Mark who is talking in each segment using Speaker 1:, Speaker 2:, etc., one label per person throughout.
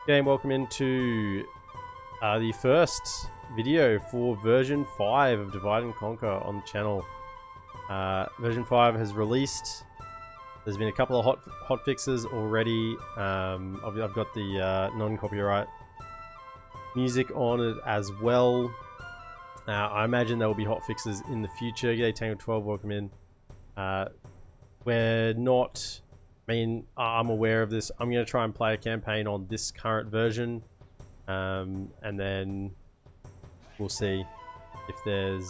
Speaker 1: Game, welcome into the first video for version 5 of Divide and Conquer on the channel. Version 5 has released. There's been a couple of hot fixes already. I've got the non-copyright music on it as well. I imagine there will be hot fixes in the future. G'day Tango 12, welcome in. We're not... I'm aware of this. I'm going to try and play a campaign on this current version, and then we'll see if there's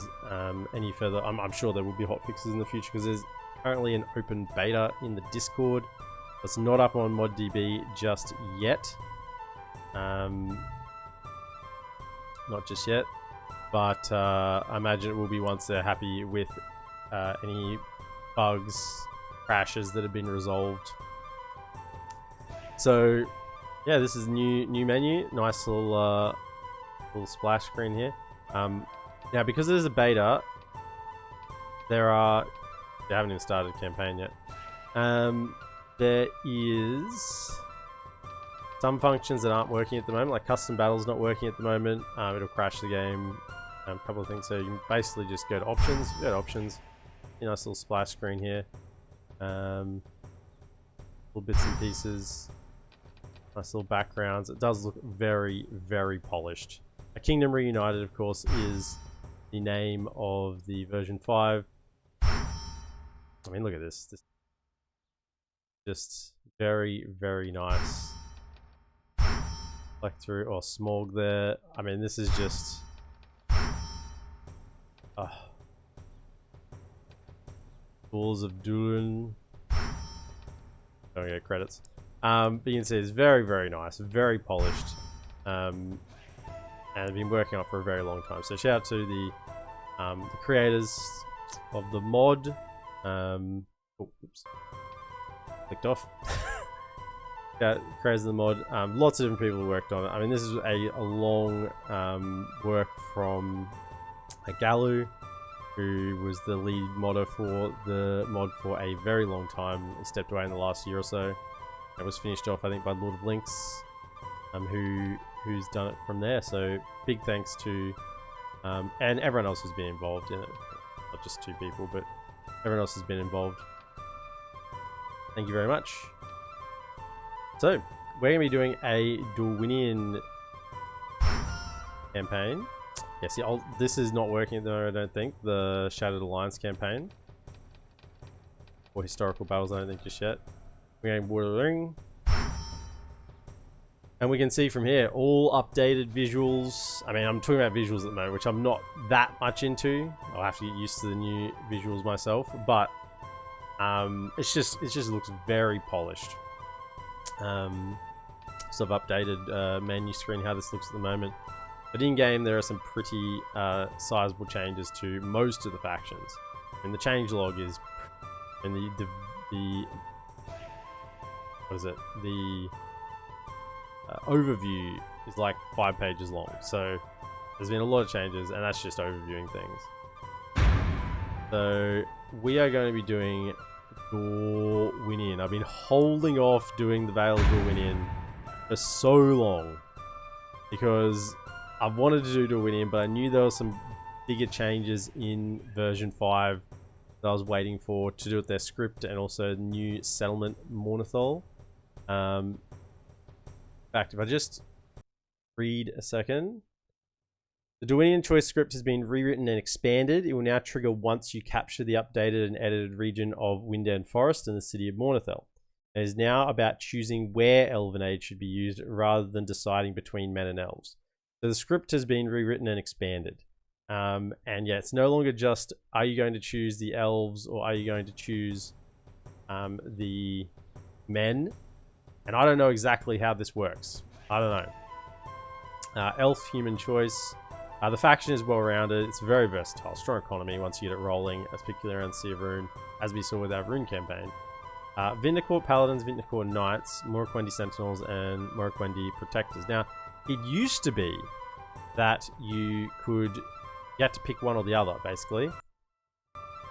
Speaker 1: any further. I'm sure there will be hot fixes in the future because there's currently an open beta in the Discord. It's not up on ModDB just yet. Not just yet, but I imagine it will be once they're happy with any bugs, crashes that have been resolved. So yeah, this is new menu. Nice little splash screen here. Now because it is a beta, they haven't even started a campaign yet. There is some functions that aren't working at the moment, like custom battles not working at the moment. It'll crash the game. A couple of things. So you can basically just go to options. Go to options. Nice little splash screen here. Little bits and pieces. Nice little backgrounds. It does look very, very polished. A Kingdom Reunited, of course, is the name of the version 5. I mean, look at this. This just very, very nice. Like through or smog there. I mean, this is just Tools of Dorwinion. Don't get credits. But you can see it's very, very nice, very polished, and I've been working on it for a very long time. So shout out to the creators of the mod. Oops, clicked off. Creators of the mod. Lots of different people worked on it. I mean, this is a long work from Galu, who was the lead modder for the mod for a very long time. He stepped away in the last year or so. It was finished off, I think, by Lord of Links, who's done it from there. So big thanks to, and everyone else has been involved in it. Not just two people, but everyone else has been involved. Thank you very much. So we're going to be doing a Dorwinion campaign. Yeah, see, this is not working at the moment, I don't think. The Shattered Alliance campaign. Or Historical Battles, I don't think just yet. We're going Watering. And we can see from here, all updated visuals. I mean, I'm talking about visuals at the moment, which I'm not that much into. I'll have to get used to the new visuals myself. But it just looks very polished. So I've updated menu screen, how this looks at the moment. But in-game, there are some pretty sizable changes to most of the factions. And the changelog is... And the what is it? The overview is like 5 pages long. So there's been a lot of changes, and that's just overviewing things. So we are going to be doing Dorwinion. I've been holding off doing the Vale of Dorwinion for so long because I've wanted to do Dorwinion, but I knew there were some bigger changes in version 5 that I was waiting for to do with their script and also the new settlement Mornithol. In fact, if I just read a second. The Dorwinion choice script has been rewritten and expanded. It will now trigger once you capture the updated and edited region of Windend Forest and the city of Mornithol. It is now about choosing where Elven aid should be used rather than deciding between men and elves. So the script has been rewritten and expanded. And yeah, it's no longer just, are you going to choose the elves or are you going to choose the men? And I don't know exactly how this works. I don't know. Elf, human choice. The faction is well-rounded. It's very versatile. Strong economy once you get it rolling, particularly around Sea of Rune, as we saw with our Rune campaign. Vindicore Paladins, Vindicore Knights, Morroquendi Sentinels, and Morroquendi Protectors. Now, it used to be that you had to pick one or the other, basically. It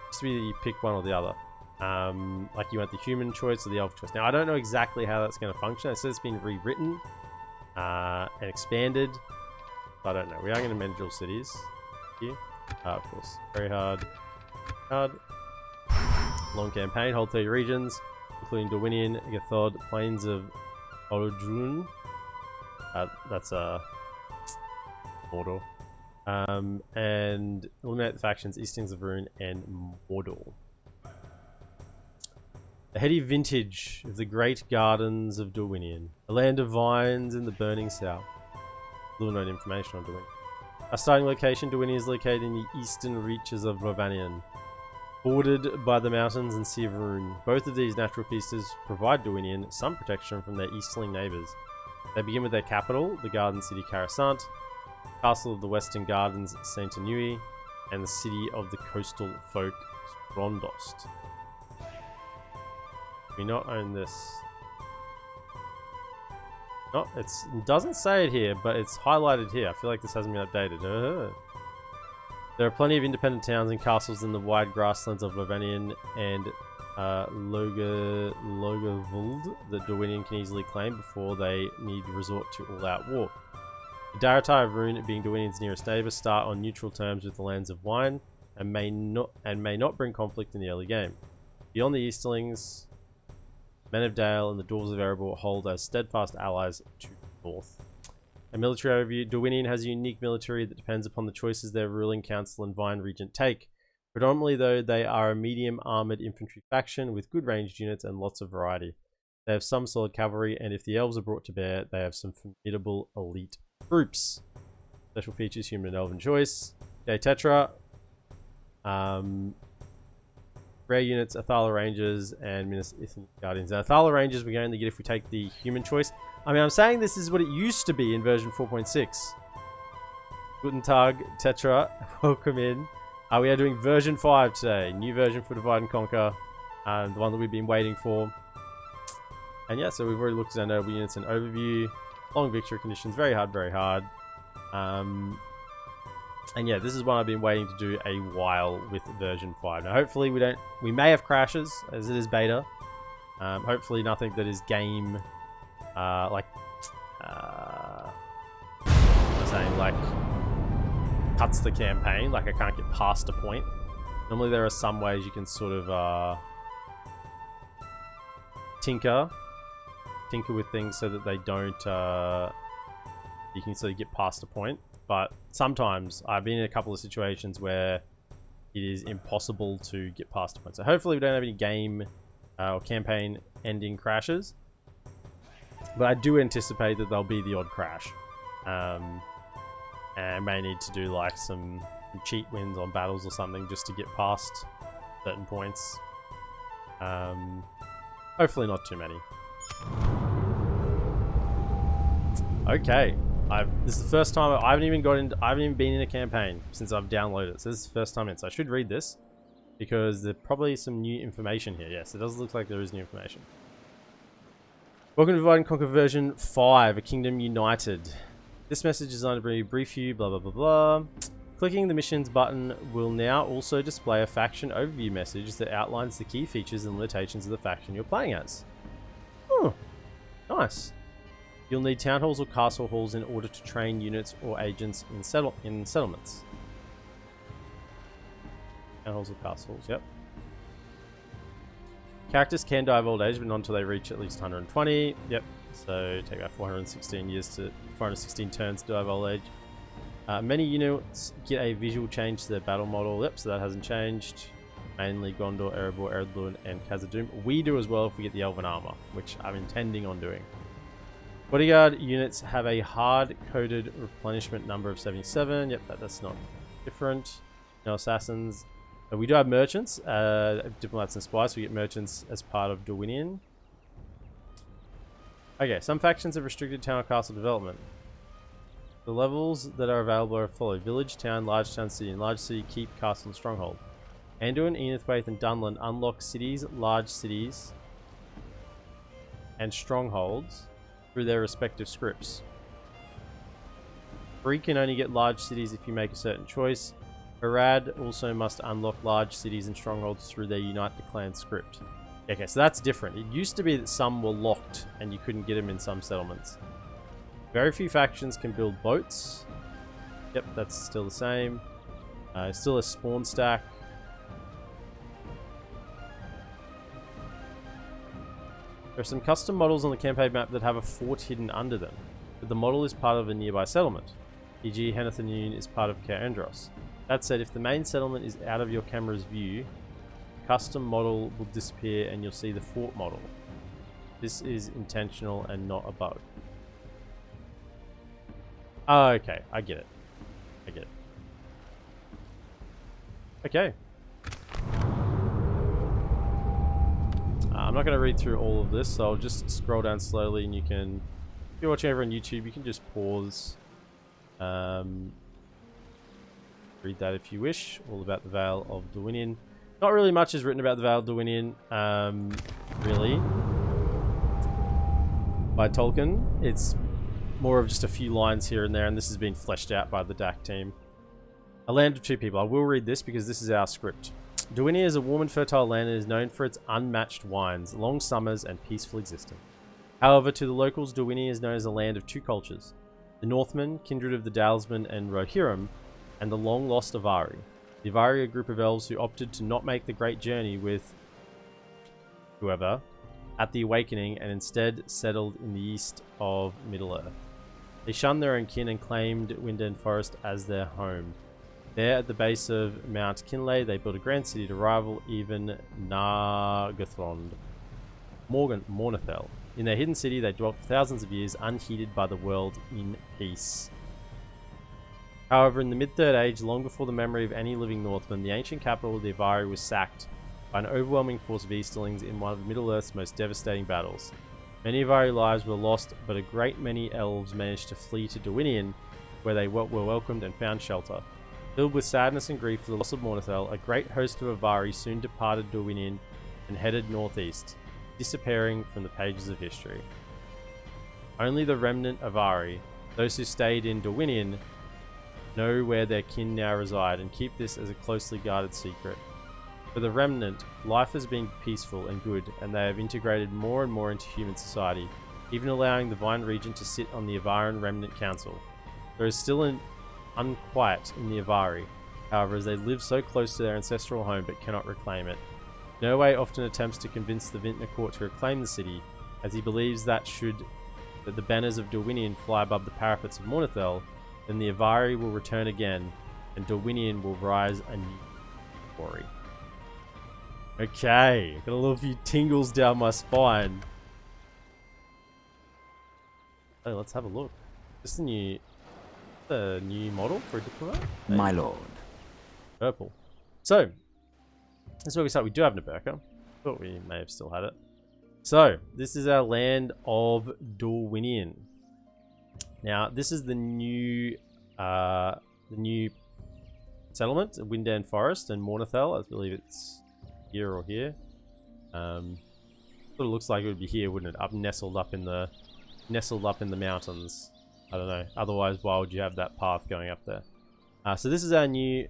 Speaker 1: used to be that you pick one or the other. Like you want the human choice or the elf choice. Now, I don't know exactly how that's going to function. It says it's been rewritten. and expanded. I don't know. We are going to manage all cities here. Of course. Very hard. Long campaign. Hold 30 regions, including Dorwinion, Gathod, Plains of Orudrun. That's Mordor. And eliminate the factions Eastings of Rune and Mordor. The heady vintage of the great gardens of Dorwinion, a land of vines in the burning south. Little known information on Dorwinion. Our starting location, Dorwinion, is located in the eastern reaches of Dorwinion, bordered by the mountains and Sea of Rune. Both of these natural features provide Dorwinion some protection from their easterling neighbours. They begin with their capital, the garden city Karasant, castle of the western gardens Saint Anui, and the city of the coastal folk Strondost. We not own this. No, it doesn't say it here, but it's highlighted here. I feel like this hasn't been updated. There are plenty of independent towns and castles in the wide grasslands of Dorwinion and Logavuld that Dorwinion can easily claim before they need to resort to all-out war. The Daratai of Rune, being Dorwinion's nearest neighbour, start on neutral terms with the lands of Wine and may not bring conflict in the early game. Beyond the Easterlings, Men of Dale and the Dwarves of Erebor hold as steadfast allies to the north. A military overview. Dorwinion has a unique military that depends upon the choices their ruling council and Vine Regent take. Predominantly, though, they are a medium armoured infantry faction with good ranged units and lots of variety. They have some solid cavalry, and if the elves are brought to bear, they have some formidable elite troops. Special features: human and elven choice. Day Tetra. Rare units, Athala Rangers, and Minas Ithil Guardians. Now, Athala Rangers we can only get if we take the human choice. I mean, I'm saying this is what it used to be in version 4.6. Guten Tag, Tetra. Welcome in. We are doing version 5 today. New version for Divide and Conquer. The one that we've been waiting for. And yeah, so we've already looked at our noble units and overview. Long victory conditions. Very hard, very hard. And yeah, this is one I've been waiting to do a while with version 5. Now, hopefully we may have crashes, as it is beta. Hopefully nothing that is game, like cuts the campaign, like I can't get past a point. Normally there are some ways you can sort of, tinker with things so that they don't, you can sort of get past a point. But sometimes I've been in a couple of situations where it is impossible to get past a point. So hopefully we don't have any game or campaign ending crashes. But I do anticipate that there'll be the odd crash. And I may need to do like some cheat wins on battles or something just to get past certain points. Hopefully not too many. Okay. This is the first time I haven't even been in a campaign since I've downloaded it. So this is the first time in. So I should read this because there's probably some new information here. Yes, it does look like there is new information. Welcome to Divide and Conquer version 5, A Kingdom United. This message is designed to bring you a brief view, blah blah blah blah. Clicking the missions button will now also display a faction overview message that outlines the key features and limitations of the faction you're playing as. Oh, nice. You'll need town halls or castle halls in order to train units or agents in settlements. Town halls or castles, yep. Characters can die of old age, but not until they reach at least 120. Yep. So take about 416 turns to die of old age. Many units get a visual change to their battle model. Yep, so that hasn't changed. Mainly Gondor, Erebor, Eredlund, and Khazad-dûm. We do as well if we get the Elven armor, which I'm intending on doing. Bodyguard units have a hard-coded replenishment number of 77. Yep, that's not different. No assassins. We do have merchants, diplomats and spies. We get merchants as part of Dorwinion. Okay, some factions have restricted town or castle development. The levels that are available are followed: village, town, large town, city, and large city, keep, castle, and stronghold. Anduin, Enithwaith, and Dunland unlock cities, large cities, and strongholds through their respective scripts. Bree can only get large cities if you make a certain choice. Harad also must unlock large cities and strongholds through their Unite the Clan script. Okay, so that's different. It used to be that some were locked and you couldn't get them in some settlements. Very few factions can build boats. Yep, that's still the same. Still a spawn stack. There are some custom models on the campaign map that have a fort hidden under them, but the model is part of a nearby settlement. E.g. Henethanion is part of Caer Andros. That said, if the main settlement is out of your camera's view, the custom model will disappear and you'll see the fort model. This is intentional and not a bug. Oh, okay, I get it. I get it. Okay. I'm not going to read through all of this, so I'll just scroll down slowly and you can, if you're watching over on YouTube, you can just pause. Read that if you wish, all about the Vale of Dorwinion. Not really much is written about the Vale of Dorwinion, really, by Tolkien. It's more of just a few lines here and there, and this has been fleshed out by the DaC team. A land of two people. I will read this because this is our script. Dorwinion is a warm and fertile land and is known for its unmatched wines, long summers, and peaceful existence. However, to the locals, Dorwinion is known as a land of two cultures. The Northmen, kindred of the Dalesmen and Rohirrim, and the long-lost Avari. The Avari are a group of elves who opted to not make the great journey with whoever at the Awakening and instead settled in the east of Middle-earth. They shunned their own kin and claimed Windend Forest as their home. There, at the base of Mount Kinlay, they built a grand city to rival even Nargothrond, Mornithel. In their hidden city, they dwelt for thousands of years, unheeded by the world in peace. However, in the mid-Third Age, long before the memory of any living Northman, the ancient capital of the Avari was sacked by an overwhelming force of Easterlings in one of Middle-earth's most devastating battles. Many Avari lives were lost, but a great many elves managed to flee to Dorwinion, where they were welcomed and found shelter. Filled with sadness and grief for the loss of Mornithel, a great host of Avari soon departed Dorwinion and headed northeast, disappearing from the pages of history. Only the remnant Avari, those who stayed in Dorwinion, know where their kin now reside and keep this as a closely guarded secret. For the remnant, life has been peaceful and good, and they have integrated more and more into human society, even allowing the Vine region to sit on the Avaran Remnant Council. There is still an unquiet in the Avari, however, as they live so close to their ancestral home but cannot reclaim it. Norway often attempts to convince the Vintner court to reclaim the city, as he believes that that the banners of Dorwinion fly above the parapets of Mornithel, then the Avari will return again, and Dorwinion will rise a new glory. Okay, got a little few tingles down my spine. Oh, let's have a look. Is this the new model for a diplomat?
Speaker 2: My lord.
Speaker 1: Purple. So, this is where we start. We do have Naberka. Thought we may have still had it. So, this is our land of Dorwinion. Now, this is the new settlement, Windend Forest and Mornithel. I believe it's here or here. Sort of looks like it would be here, wouldn't it? Nestled up in the mountains. I don't know. Otherwise, why would you have that path going up there? So this is our new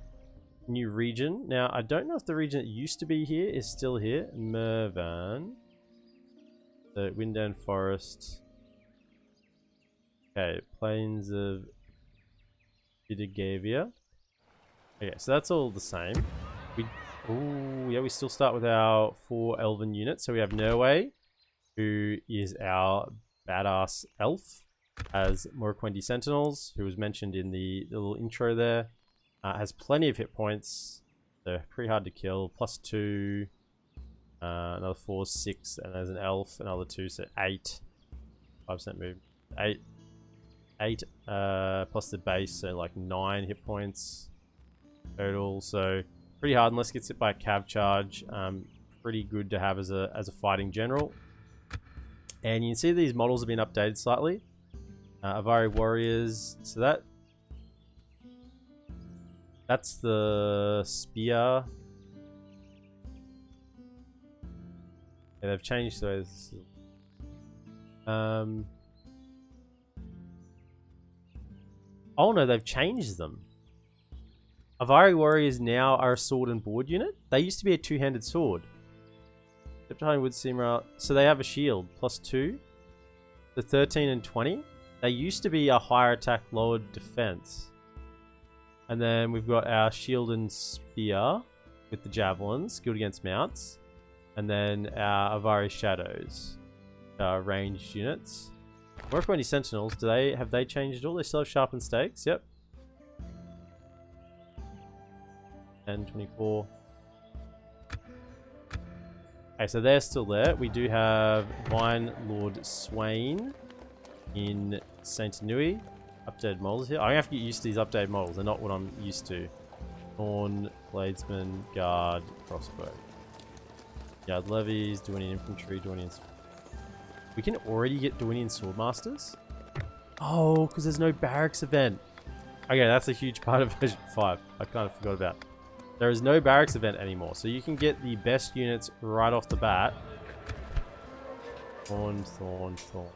Speaker 1: region. Now, I don't know if the region that used to be here is still here. Mervan. The Windend Forest. Okay, Plains of Vidagavia. Okay, so that's all the same. We still start with our 4 Elven units. So we have Norway, who is our badass elf, as Morquendi Sentinels, who was mentioned in the little intro there. Has plenty of hit points. They're pretty hard to kill. +2. Another 4, 6, and there's an elf, another 2, so 8. 5% move. 8 plus the base, so like 9 hit points total. So pretty hard unless it gets hit by a cav charge. Pretty good to have as a fighting general. And you can see these models have been updated slightly. Avari warriors. So that's the spear. Yeah, they've changed those. Oh no, they've changed them. Avari warriors now are a sword and board unit. They used to be a 2-handed sword. Wood Simra. So they have a shield +2. The 13 and 20. They used to be a higher attack, lower defense. And then we've got our shield and spear with the javelins, good against mounts. And then our Avari shadows, ranged units. Work 20 sentinels. Have they changed at all? They still have sharpened stakes. Yep. 10, 24. Okay, so they're still there. We do have Vine Lord Swain in Saint Nui. Updated models here. I'm gonna have to get used to these updated models. They're not what I'm used to. Thorn, Bladesman, Guard, Crossbow. Guard levies, Dorwinion infantry, Dorwinion. We can already get Dorwinion swordmasters. Oh, because there's no barracks event. Okay, that's a huge part of version 5. I kind of forgot about. There is no barracks event anymore, so you can get the best units right off the bat. Thorn, Thorn, Thorn.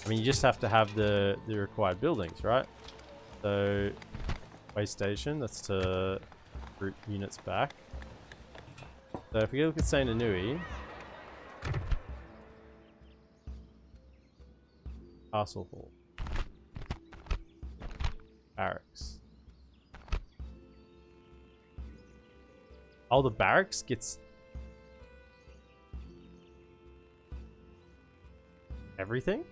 Speaker 1: I mean, you just have to have the required buildings, right? So, way station, that's to route units back. So if we look at Saint Anui, Castle Hall, barracks. Oh, the barracks gets everything?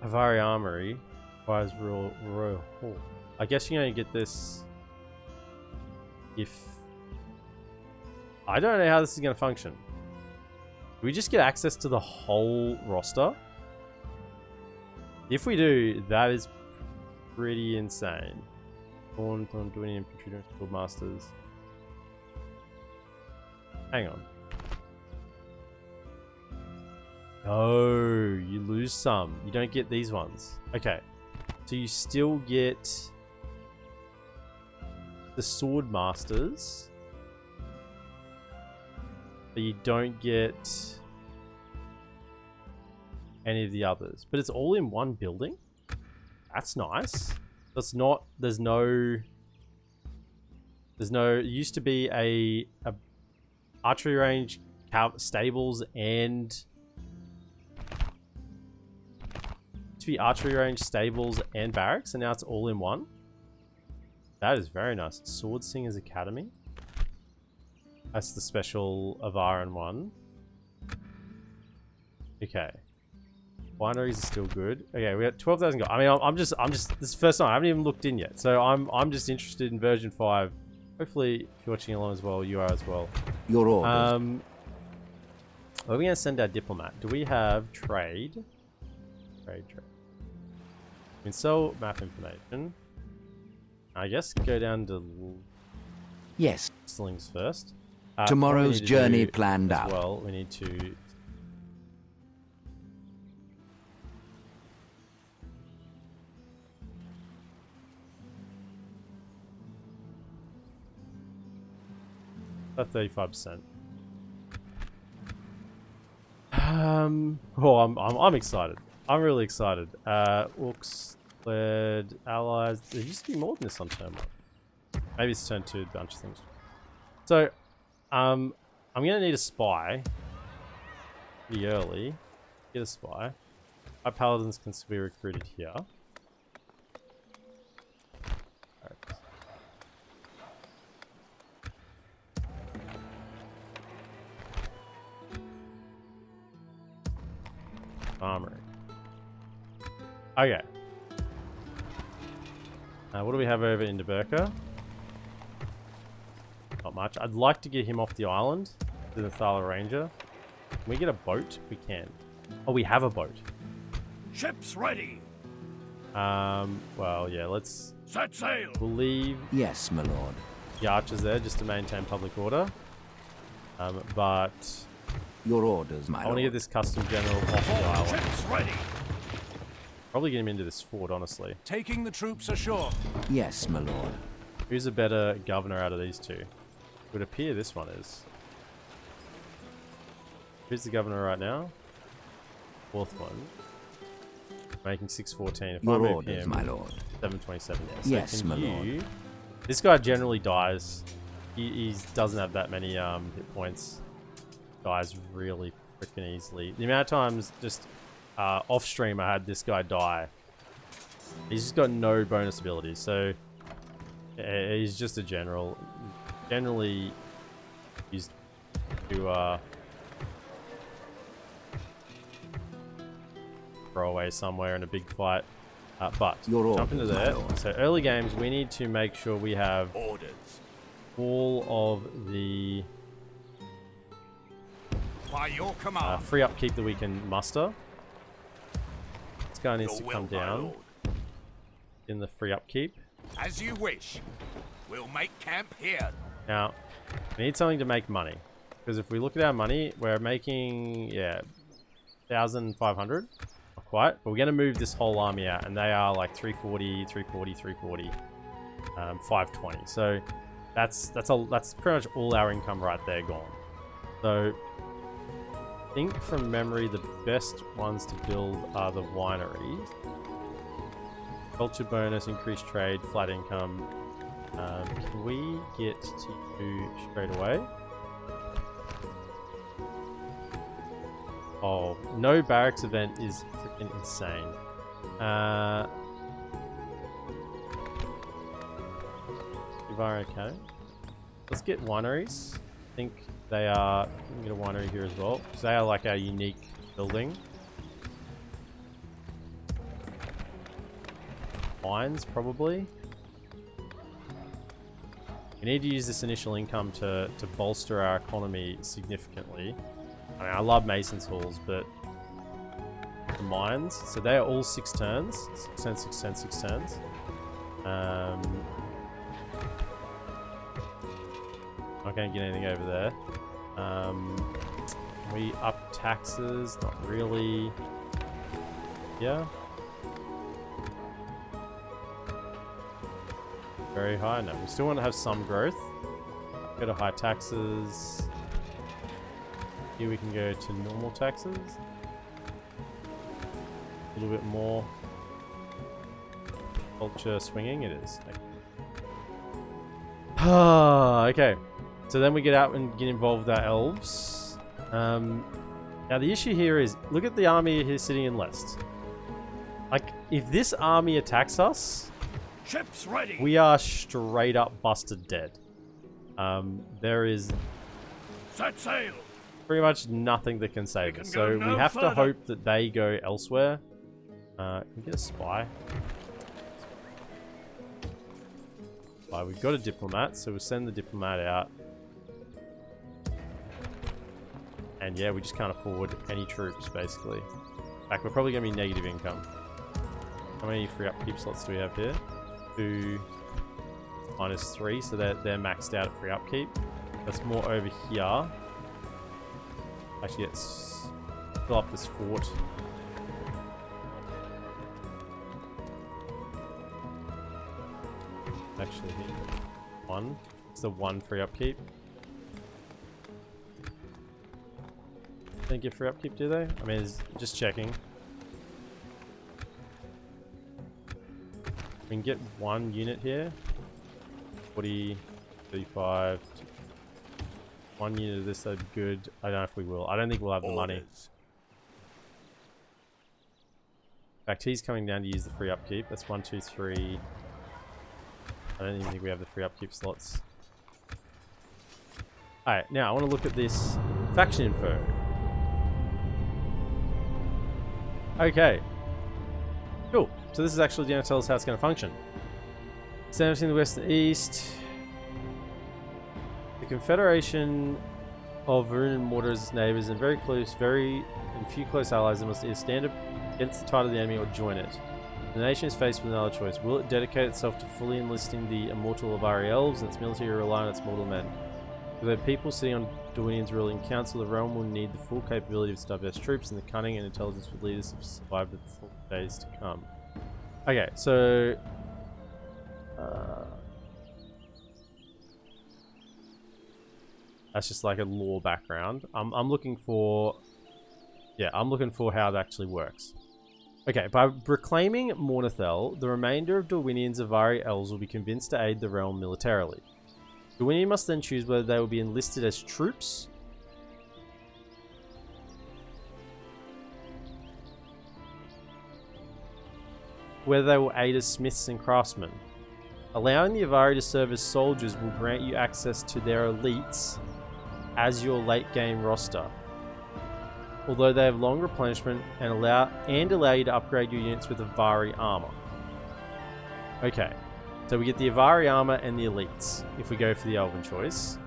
Speaker 1: Avari Armory requires Royal Hall. I guess you're gonna get this if... I don't know how this is gonna function. Do we just get access to the whole roster? If we do, that is pretty insane. Thorn, Dorwinion infantry, Guild masters. Hang on. Oh, you lose some. You don't get these ones. Okay. So you still get the sword masters, but you don't get any of the others. But it's all in one building? That's nice. That's not... There's no... It used to be a archery range, stables, and... to be archery range, stables, and barracks, and now it's all in one. That is very nice. Sword Singers Academy. That's the special Avaran one. Okay. Wineries are still good. Okay, we got 12,000 gold. I mean, I'm just. This is the first time. I haven't even looked in yet, so I'm just interested in version 5. Hopefully, if you're watching along as well, you are as well.
Speaker 2: Your orders.
Speaker 1: Where are we gonna send our diplomat? Do we have trade? Trade. We can sell map information. I guess go down to
Speaker 2: yes.
Speaker 1: Slings first.
Speaker 2: Tomorrow's journey planned out.
Speaker 1: Well, we need to. About 35%. Oh, I'm excited. I'm really excited. Orcs, led, allies. There used to be more than this on turn 1. Maybe it's turn 2, a bunch of things. So, I'm gonna need a spy. Pretty early. Get a spy. Our paladins can be recruited here. Alright. Armory. Okay. What do we have over in Deberka? Not much. I'd like to get him off the island to the Thala Ranger. Can we get a boat? We can. Oh, we have a boat.
Speaker 3: Ships ready.
Speaker 1: Well, yeah, let's...
Speaker 3: Set sail.
Speaker 1: We'll leave...
Speaker 2: Yes, my lord.
Speaker 1: The archers there just to maintain public order. But...
Speaker 2: Your orders, my lord.
Speaker 1: I want to get this custom general off the island.
Speaker 3: Ships ready.
Speaker 1: Probably get him into this fort, honestly.
Speaker 3: Taking the troops ashore.
Speaker 2: Yes, my lord.
Speaker 1: Who's a better governor out of these two? It would appear this one is. Who's the governor right now? Fourth one. Making 614. If
Speaker 2: Your
Speaker 1: I move
Speaker 2: orders,
Speaker 1: him,
Speaker 2: my lord.
Speaker 1: 727. Yeah. So
Speaker 2: Yes,
Speaker 1: can
Speaker 2: my
Speaker 1: you...
Speaker 2: lord.
Speaker 1: This guy generally dies. He doesn't have that many hit points. Dies really freaking easily. The amount of times just off stream I had this guy die. He's just got no bonus abilities, so he's just a general. Generally used to throw away somewhere in a big fight. But jump into there. So early games, we need to make sure we have
Speaker 3: Orders.
Speaker 1: all of the
Speaker 3: By your command.
Speaker 1: free upkeep that we can muster. This guy needs to come down in the free upkeep.
Speaker 3: As you wish. We'll make camp here.
Speaker 1: Now, we need something to make money. Because if we look at our money, we're making, 1,500. Not quite. But we're going to move this whole army out. And they are like 340, 340, 340, 520. So that's pretty much all our income right there gone. So I think from memory, the best ones to build are the wineries. Culture bonus, increased trade, flat income. Can we get to you straight away? Oh, no barracks event is freaking insane. Avari, okay. Let's get wineries. I think they are. We can get a winery here as well, because they are like our unique building. Wines, probably. We need to use this initial income to bolster our economy significantly. I mean, I love Mason's Halls, but the mines, so they are all 6 turns. 6 turns, 6 turns, 6 turns. Not going to get anything over there. We up taxes, not really. Yeah. Very high. No, we still want to have some growth. Go to high taxes. Here we can go to normal taxes. A little bit more. Culture swinging, it is. Okay. So then we get out and get involved with our elves. Now the issue here is, look at the army here sitting in Lest. Like, if this army attacks us,
Speaker 3: Ships ready.
Speaker 1: we are straight up busted dead. There is
Speaker 3: Set sail.
Speaker 1: pretty much nothing that can save us. So
Speaker 3: no
Speaker 1: we have to
Speaker 3: further.
Speaker 1: hope that they go elsewhere. Can we get a spy? We've got a diplomat, so we'll send the diplomat out. And yeah, we just can't afford any troops, basically. In fact, we're probably going to be negative income. How many free upkeep slots do we have here? 2 minus 3, so they're maxed out at free upkeep. That's more over here. Actually, let's fill up this fort. Actually, 1. It's the 1 free upkeep. Don't get free upkeep, do they? I mean, it's just checking. We can get 1 unit here. 40, 35. 1 unit of this, that'd be good. I don't know if we will. I don't think we'll have the money. In fact, he's coming down to use the free upkeep. That's 1, 2, 3. I don't even think we have the free upkeep slots. Alright, now I want to look at this faction info. Okay. Cool. So this is actually going to tell us how it's going to function. Establishing the west and east. The Confederation of Rune and Mortar as its neighbours and very few close allies that must either stand up against the tide of the enemy or join it. The nation is faced with another choice. Will it dedicate itself to fully enlisting the immortal Avari elves and its military rely on its mortal men? For the people sitting on Dorwinion's ruling council, the realm will need the full capability of diverse troops and the cunning and intelligence of leaders to survive the full days to come. Okay, so that's just like a lore background. I'm looking for how that actually works. Okay, by reclaiming Mornithel, the remainder of Dorwinion's Avari elves will be convinced to aid the realm militarily. Dorwinion must then choose whether they will be enlisted as troops whether they will aid as smiths and craftsmen. Allowing the Avari to serve as soldiers will grant you access to their elites as your late game roster. Although they have long replenishment and allow you to upgrade your units with Avari armor. Okay, so we get the Avari armor and the elites if we go for the Elven choice.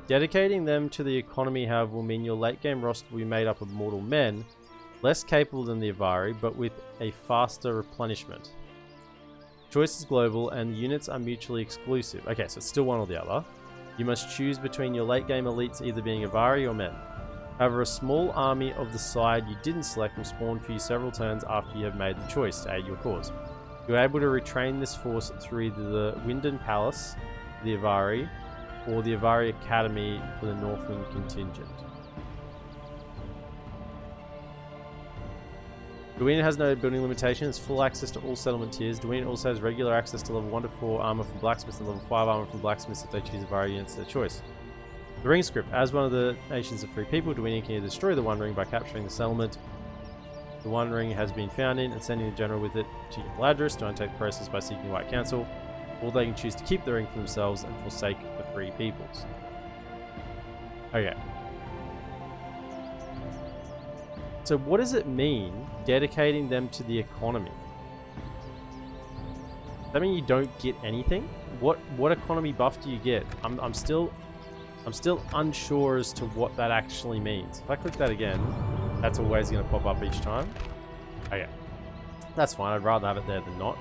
Speaker 1: Dedicating them to the economy, however, will mean your late game roster will be made up of mortal men, less capable than the Avari, but with a faster replenishment. Choice is global and the units are mutually exclusive. Okay, so it's still one or the other. You must choose between your late game elites either being Avari or men. However, a small army of the side you didn't select will spawn for you several turns after you have made the choice to aid your cause. You are able to retrain this force through either the Winden Palace, the Avari, or the Avari Academy for the Northwind contingent. Dorwinion has no building limitation, it's full access to all settlement tiers. Dorwinion also has regular access to level 1 to 4 armor from blacksmiths and level 5 armor from blacksmiths if they choose Avari units of their choice. The ring script. As one of the nations of free people, Dorwinion can either destroy the One Ring by capturing the settlement the One Ring has been found in and sending the general with it to Ladris to undertake the process by seeking White Council, or they can choose to keep the ring for themselves and forsake the free peoples. Okay. So what does it mean, dedicating them to the economy? Does that mean you don't get anything? What economy buff do you get? I'm still unsure as to what that actually means. If I click that again, that's always going to pop up each time. Okay. That's fine. I'd rather have it there than not.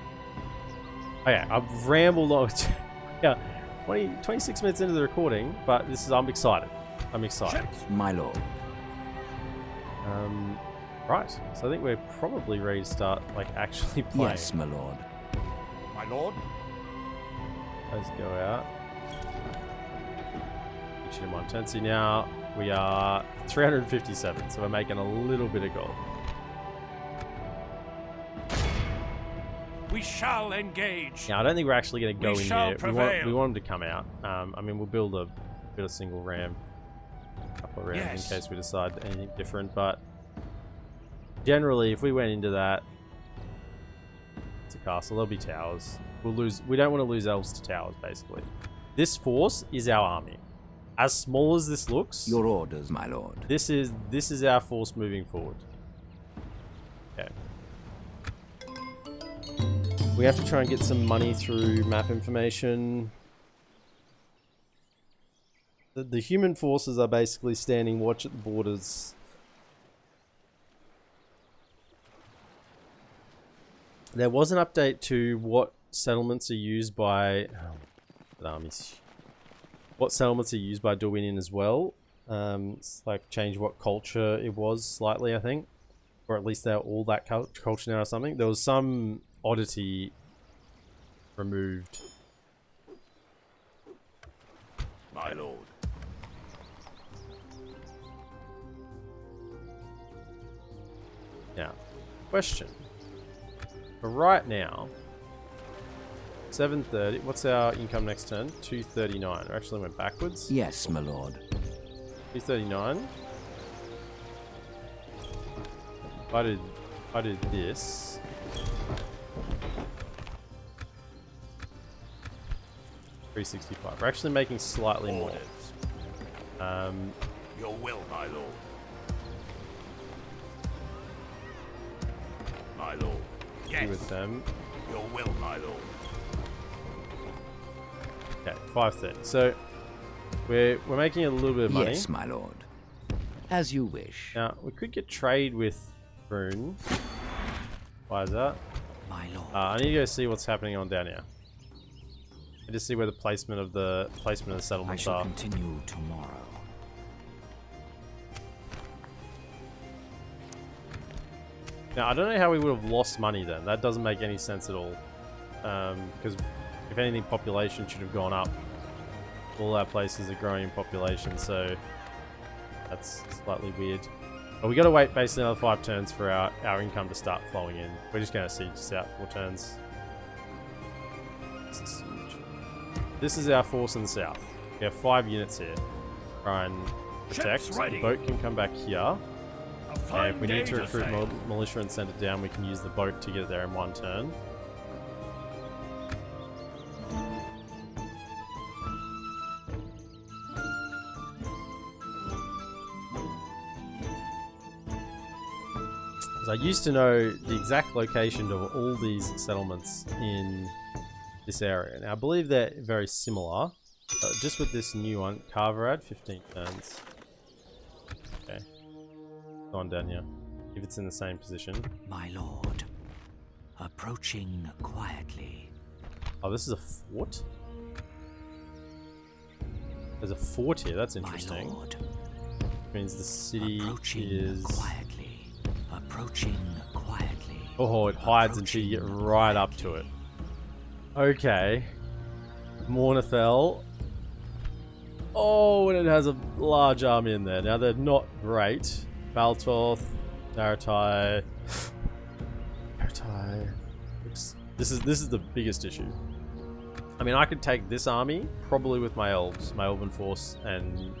Speaker 1: Okay, I've rambled on. Yeah, 26 minutes into the recording, but I'm excited. I'm excited.
Speaker 2: My lord.
Speaker 1: Right. So I think we're probably ready to start, like, actually playing.
Speaker 2: Yes, my lord.
Speaker 3: My lord?
Speaker 1: Let's go out. In one turn. See, now we are 357, so we're making a little bit of gold.
Speaker 3: We shall engage.
Speaker 1: Now, I don't think we're actually going to go in here.
Speaker 3: Prevail.
Speaker 1: We want them to come out. I mean, we'll build a single ram, a couple of rams in case we decide anything different. But generally, if we went into that, it's a castle. There'll be towers. We'll lose. We don't want to lose elves to towers. Basically, this force is our army. As small as this looks,
Speaker 2: Your orders, my lord.
Speaker 1: this is our force moving forward. Okay. We have to try and get some money through map information. The human forces are basically standing watch at the borders. There was an update to what settlements are used by what settlements are used by Dorwinion as well. It's like change what culture it was slightly, I think. Or at least they're all that culture now or something. There was some oddity removed.
Speaker 3: My lord.
Speaker 1: Now, question. For right now, 730. What's our income next turn? 239. We actually went backwards.
Speaker 2: Yes, my lord.
Speaker 1: 239. If I did this. $365. We're actually making slightly more.
Speaker 3: Your will, my lord. My lord. Yes.
Speaker 1: With them.
Speaker 3: Your will, my lord.
Speaker 1: Okay, 530. So we're making a little bit of money.
Speaker 2: Yes, my lord. As you wish.
Speaker 1: Now we could get trade with Rune. Why is that?
Speaker 2: My lord.
Speaker 1: I need to go see what's happening on down here. And just see where the placement of the
Speaker 2: I
Speaker 1: settlements
Speaker 2: shall
Speaker 1: are.
Speaker 2: continue tomorrow.
Speaker 1: Now I don't know how we would have lost money then. That doesn't make any sense at all. Because if anything, population should have gone up. All our places are growing in population, so that's slightly weird. But we got to wait basically another 5 turns for our income to start flowing in. We're just going to siege this out 4 turns. This is huge. This is our force in the south. We have 5 units here. Try and protect. The boat can come back here. And if we need to recruit militia and send it down, we can use the boat to get it there in one turn. I used to know the exact location of all these settlements in this area. Now I believe they're very similar, but just with this new one, Carverad, 15 turns. Okay, go on down here. If it's in the same position.
Speaker 2: My lord, approaching quietly.
Speaker 1: Oh, this is a fort? There's a fort here, that's interesting.
Speaker 2: My lord,
Speaker 1: means the city
Speaker 2: approaching
Speaker 1: is...
Speaker 2: quietly. Approaching quietly.
Speaker 1: Oh, it hides until you get right up to it. Okay. Mornithel. Oh, and it has a large army in there. Now, they're not great. Baltorth, Naratai. Naratai. This is the biggest issue. I mean, I could take this army, probably with my elves, my elven force, and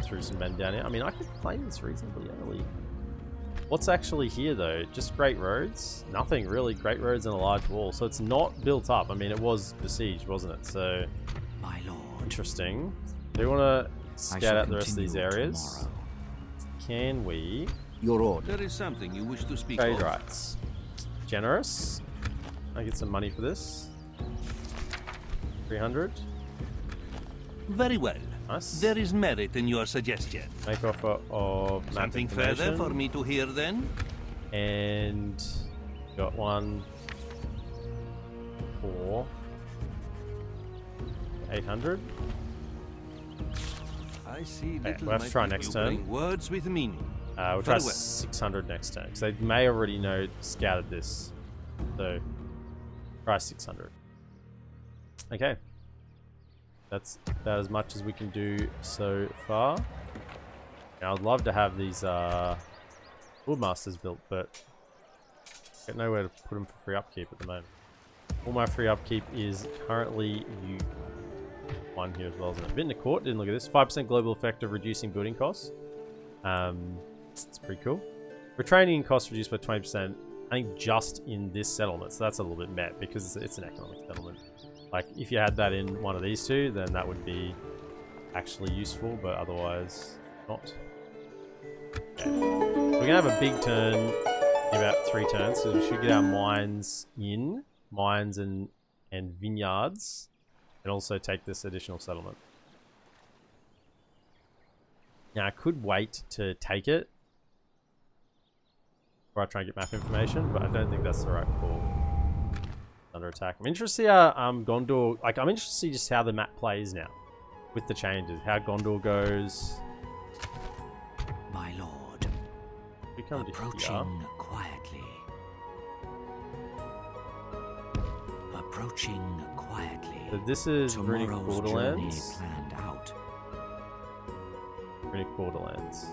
Speaker 1: through some men down here. I mean, I could claim this reasonably early. What's actually here though? Just great roads? Nothing really. Great roads and a large wall. So it's not built up. I mean, it was besieged, wasn't it? So,
Speaker 2: my lord.
Speaker 1: Interesting. Do you want to scout out the rest of these areas? Tomorrow. Can we?
Speaker 2: Your order.
Speaker 4: There is something you wish to speak
Speaker 1: Trade
Speaker 4: of.
Speaker 1: rights. Generous. I get some money for this. 300.
Speaker 4: Very well.
Speaker 1: Nice.
Speaker 4: There is merit in your suggestion.
Speaker 1: Make offer of map
Speaker 4: Something further for me to hear then?
Speaker 1: And got one for 800.
Speaker 4: I see.
Speaker 1: Okay, we'll have to try next turn.
Speaker 4: Words with meaning.
Speaker 1: We'll try 600 next turn, because they may already know scouted this. So try 600. Okay. That's about as much as we can do so far. Now, I'd love to have these Woodmasters built, but I've got nowhere to put them for free upkeep at the moment. All my free upkeep is currently one here as well, isn't it? Vintner Court, didn't look at this. 5% global effect of reducing building costs. It's pretty cool. Retraining costs reduced by 20%, I think just in this settlement, so that's a little bit met because it's an economic settlement. Like, if you had that in one of these two, then that would be actually useful, but otherwise not. Okay. We're going to have a big turn in about 3 turns, because we should get our mines in. Mines and vineyards. And also take this additional settlement. Now, I could wait to take it before I try and get map information, but I don't think that's the right call. Under attack. I'm interested to see how Gondor, like, I'm interested to see just how the map plays now with the changes, how Gondor goes.
Speaker 2: My lord,
Speaker 1: We come
Speaker 2: approaching quietly. Approaching quietly.
Speaker 1: So this is Runic
Speaker 2: Tomorrow's
Speaker 1: Borderlands.
Speaker 2: journey planned out.
Speaker 1: Runic Borderlands.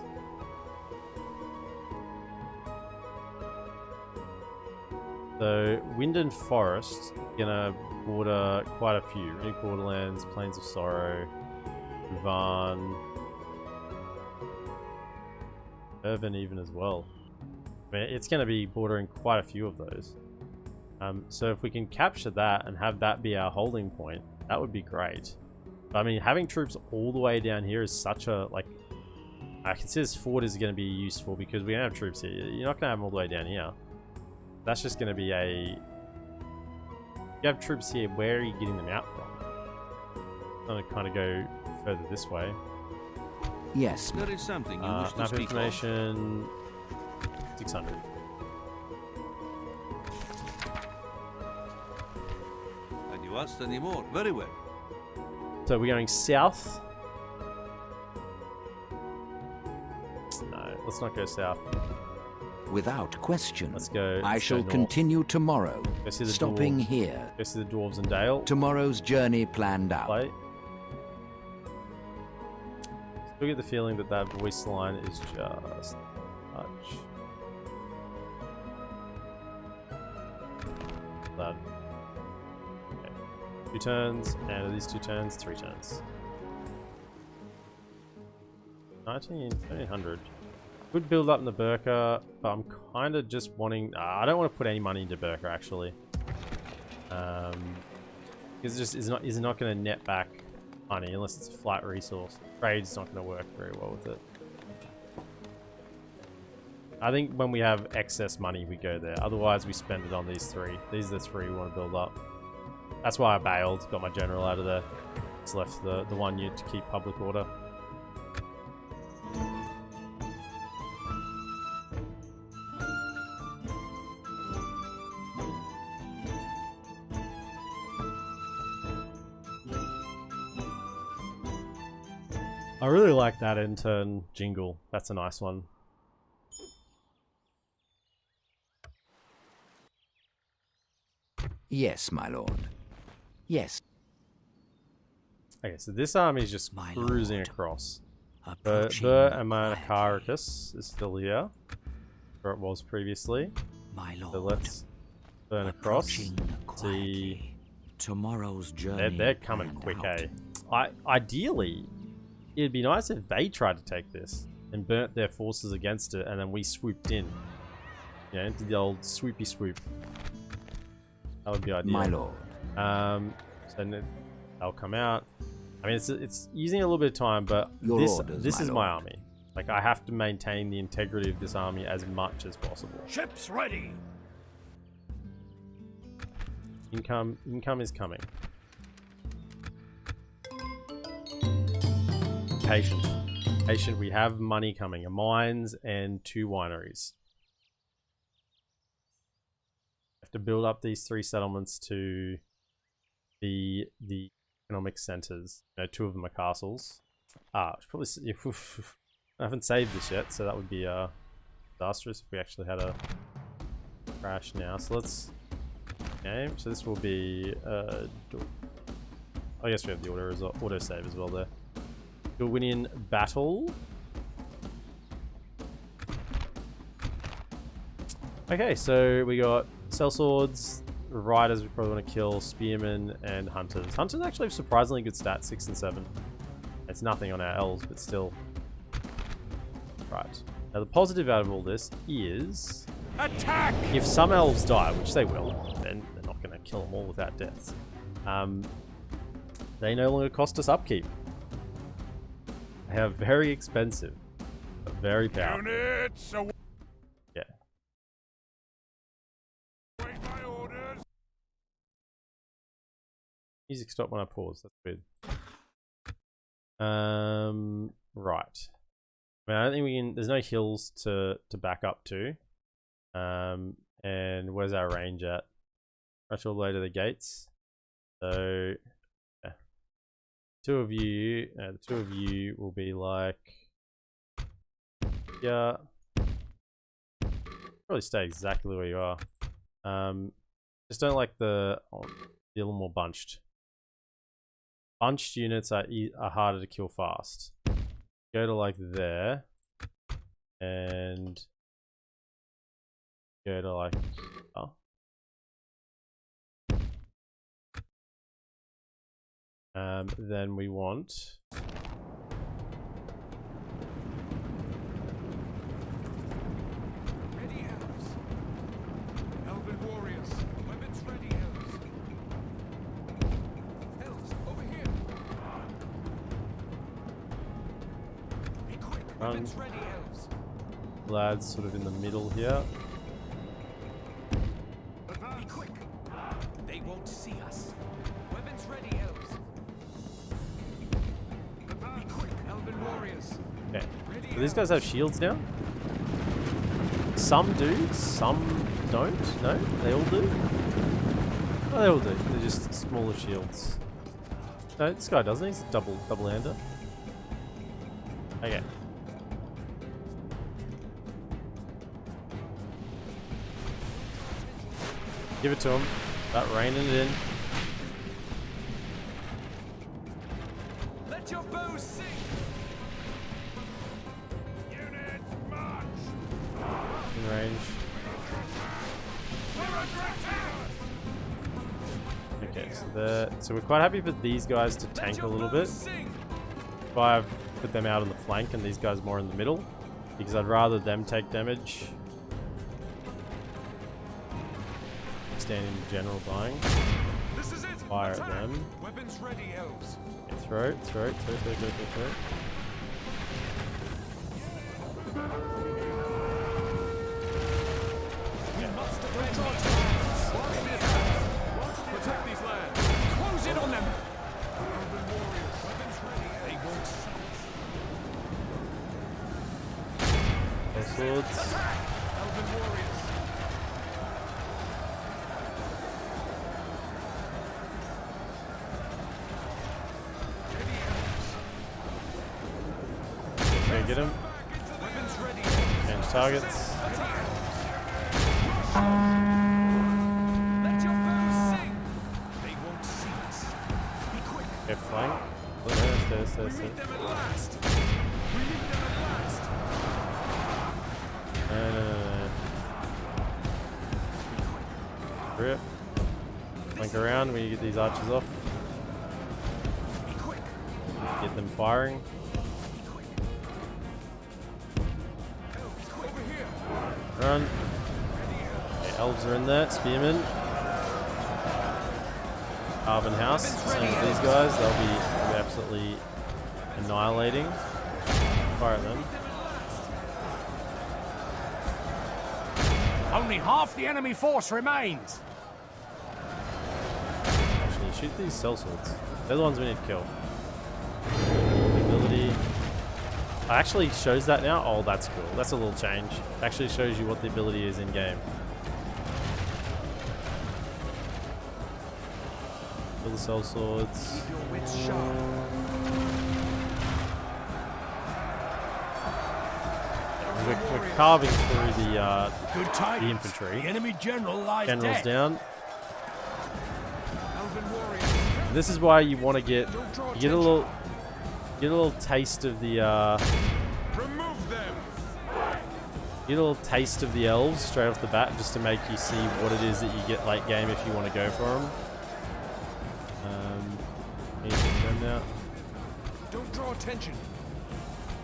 Speaker 1: So, Wind and Forest, gonna border quite a few. Runic Borderlands, Plains of Sorrow, Uvan, Elven even as well. I mean, it's gonna be bordering quite a few of those. So if we can capture that and have that be our holding point, that would be great. But, I mean, having troops all the way down here is such a, like, I consider this fort is gonna be useful because we don't have troops here. You're not gonna have them all the way down here. That's just going to be a... You have troops here, where are you getting them out from? I'm going to kind of go further this way.
Speaker 2: Yes.
Speaker 4: There is something you wish to
Speaker 1: map
Speaker 4: speak
Speaker 1: information... 600.
Speaker 4: of. And you asked any more? Very well.
Speaker 1: So we're going south. No, let's not go south.
Speaker 2: Without question.
Speaker 1: Let's go.
Speaker 2: I shall
Speaker 1: north.
Speaker 2: continue tomorrow.
Speaker 1: Go see the
Speaker 2: Stopping
Speaker 1: dwarves.
Speaker 2: here.
Speaker 1: Go see the dwarves and Dale.
Speaker 2: Tomorrow's journey planned out.
Speaker 1: Play. Still get the feeling that that voice line is just much. That. Okay. 2 turns, and are these 2 turns? 3 turns. 1900. Could build up in the Burka, but I'm kind of just wanting... I don't want to put any money into Burka, actually. It's just is not going to net back money unless it's a flat resource. Trade's not going to work very well with it. I think when we have excess money, we go there. Otherwise, we spend it on these three. These are the three we want to build up. That's why I bailed, got my general out of there. Just left the one unit to keep public order. I really like that intern jingle. That's a nice one.
Speaker 2: Yes, my lord. Yes.
Speaker 1: Okay, so this army is just
Speaker 2: My
Speaker 1: cruising
Speaker 2: lord.
Speaker 1: across.
Speaker 2: Approaching
Speaker 1: Bur and
Speaker 2: quietly.
Speaker 1: Manicaricus is still here, where it was previously.
Speaker 2: My lord.
Speaker 1: So let's burn across.
Speaker 2: Approaching
Speaker 1: See,
Speaker 2: quietly. Tomorrow's journey.
Speaker 1: they're coming
Speaker 2: planned
Speaker 1: quick,
Speaker 2: out.
Speaker 1: eh? Ideally, it'd be nice if they tried to take this and burnt their forces against it, and then we swooped in. You know, did the old swoopy swoop. That would be ideal.
Speaker 2: My lord.
Speaker 1: So then they'll come out. I mean, it's using a little bit of time, but
Speaker 2: Your orders,
Speaker 1: this
Speaker 2: my
Speaker 1: is my
Speaker 2: lord.
Speaker 1: army. Like, I have to maintain the integrity of this army as much as possible.
Speaker 3: Ships ready.
Speaker 1: Income is coming. Patient. We have money coming. A mines and 2 wineries. Have to build up these 3 settlements to the economic centers. You know, 2 of them are castles. Probably. I haven't saved this yet, so that would be disastrous if we actually had a crash now. So let's. Okay, so this will be. I guess we have the auto save as well there. Dorwinion battle. Okay, so we got sellswords, riders we probably want to kill, spearmen, and hunters. Hunters actually have surprisingly good stats, 6 and 7. It's nothing on our elves, but still. Right. Now the positive out of all this is...
Speaker 3: Attack!
Speaker 1: If some elves die, which they will, then they're not going to kill them all without deaths. They no longer cost us upkeep. They are very expensive, but very powerful.
Speaker 3: Units away.
Speaker 1: Yeah.
Speaker 3: My orders.
Speaker 1: Music stopped when I paused. That's weird. Right. I mean, I don't think we can. There's no hills to back up to. And where's our range at? Rush all the way to the gates. So, yeah. The 2 of you will be like, yeah. Probably stay exactly where you are. Just don't like the be a little more bunched. Bunched units are harder to kill fast. Go to like there, and go to like, oh. Then we want
Speaker 3: Ready elves. Elven warriors. Weapons ready elves. Elves, over here. Be quick. Weapons ready elves.
Speaker 1: lads sort of in the middle here.
Speaker 3: Be quick. They won't see us. Weapons ready elves. Be quick. Elven warriors.
Speaker 1: Okay.
Speaker 3: Ready
Speaker 1: Do these guys have shields now? Some do, some don't. No, they all do. Oh, they all do. They're just smaller shields. No, this guy doesn't. He's a double-hander. Okay. Give it to him. Start raining it in.
Speaker 3: Let your bows sing. Units march.
Speaker 1: In range.
Speaker 3: We're under attack.
Speaker 1: Okay, so we're quite happy for these guys to
Speaker 3: Let
Speaker 1: tank a
Speaker 3: your
Speaker 1: little
Speaker 3: bows
Speaker 1: bit.
Speaker 3: sing.
Speaker 1: If I put them out on the flank and these guys more in the middle, because I'd rather them take damage. Stand in general dying.
Speaker 3: This is it.
Speaker 1: Fire
Speaker 3: Attack.
Speaker 1: at them.
Speaker 3: Weapons ready, elves.
Speaker 1: Okay, throw.
Speaker 3: We must defend these lands. Protect these lands. Close in on them. Elven warriors. Weapons ready. They won't see us.
Speaker 1: All swords.
Speaker 3: Attack. Elven warriors. Heavy elves.
Speaker 1: Okay, get him.
Speaker 3: Weapons ready.
Speaker 1: Change targets.
Speaker 3: Let your bows sing. They won't see us. Be quick.
Speaker 1: Okay, flank.
Speaker 3: We
Speaker 1: Stay.
Speaker 3: meet them at last. We meet them at last.
Speaker 1: No. Rip. Flank around when you get these archers off.
Speaker 3: Be quick.
Speaker 1: Get them firing.
Speaker 3: Over here.
Speaker 1: Run. Okay, elves are in there. Spearmen. Carbon house. Same as these guys. They'll be absolutely annihilating. Fire at them.
Speaker 5: Only half the enemy force remains.
Speaker 1: Actually, shoot these sellswords. They're the ones we need to kill. Ability. It actually shows that now. Oh, that's cool. That's a little change. It actually shows you what the ability is in game. Kill the sellswords.
Speaker 3: Keep your wits sharp.
Speaker 1: We're carving through the
Speaker 5: Good tidings.
Speaker 1: infantry.
Speaker 5: The enemy general lies
Speaker 1: General's
Speaker 5: dead.
Speaker 1: down.
Speaker 3: Elven warriors.
Speaker 1: This is why you want to get
Speaker 3: Don't draw
Speaker 1: you get a little taste of the
Speaker 3: Remove them.
Speaker 1: get a little taste of the elves straight off the bat, just to make you see what it is that you get late game if you want to go for them. Need to them now.
Speaker 3: Don't draw attention.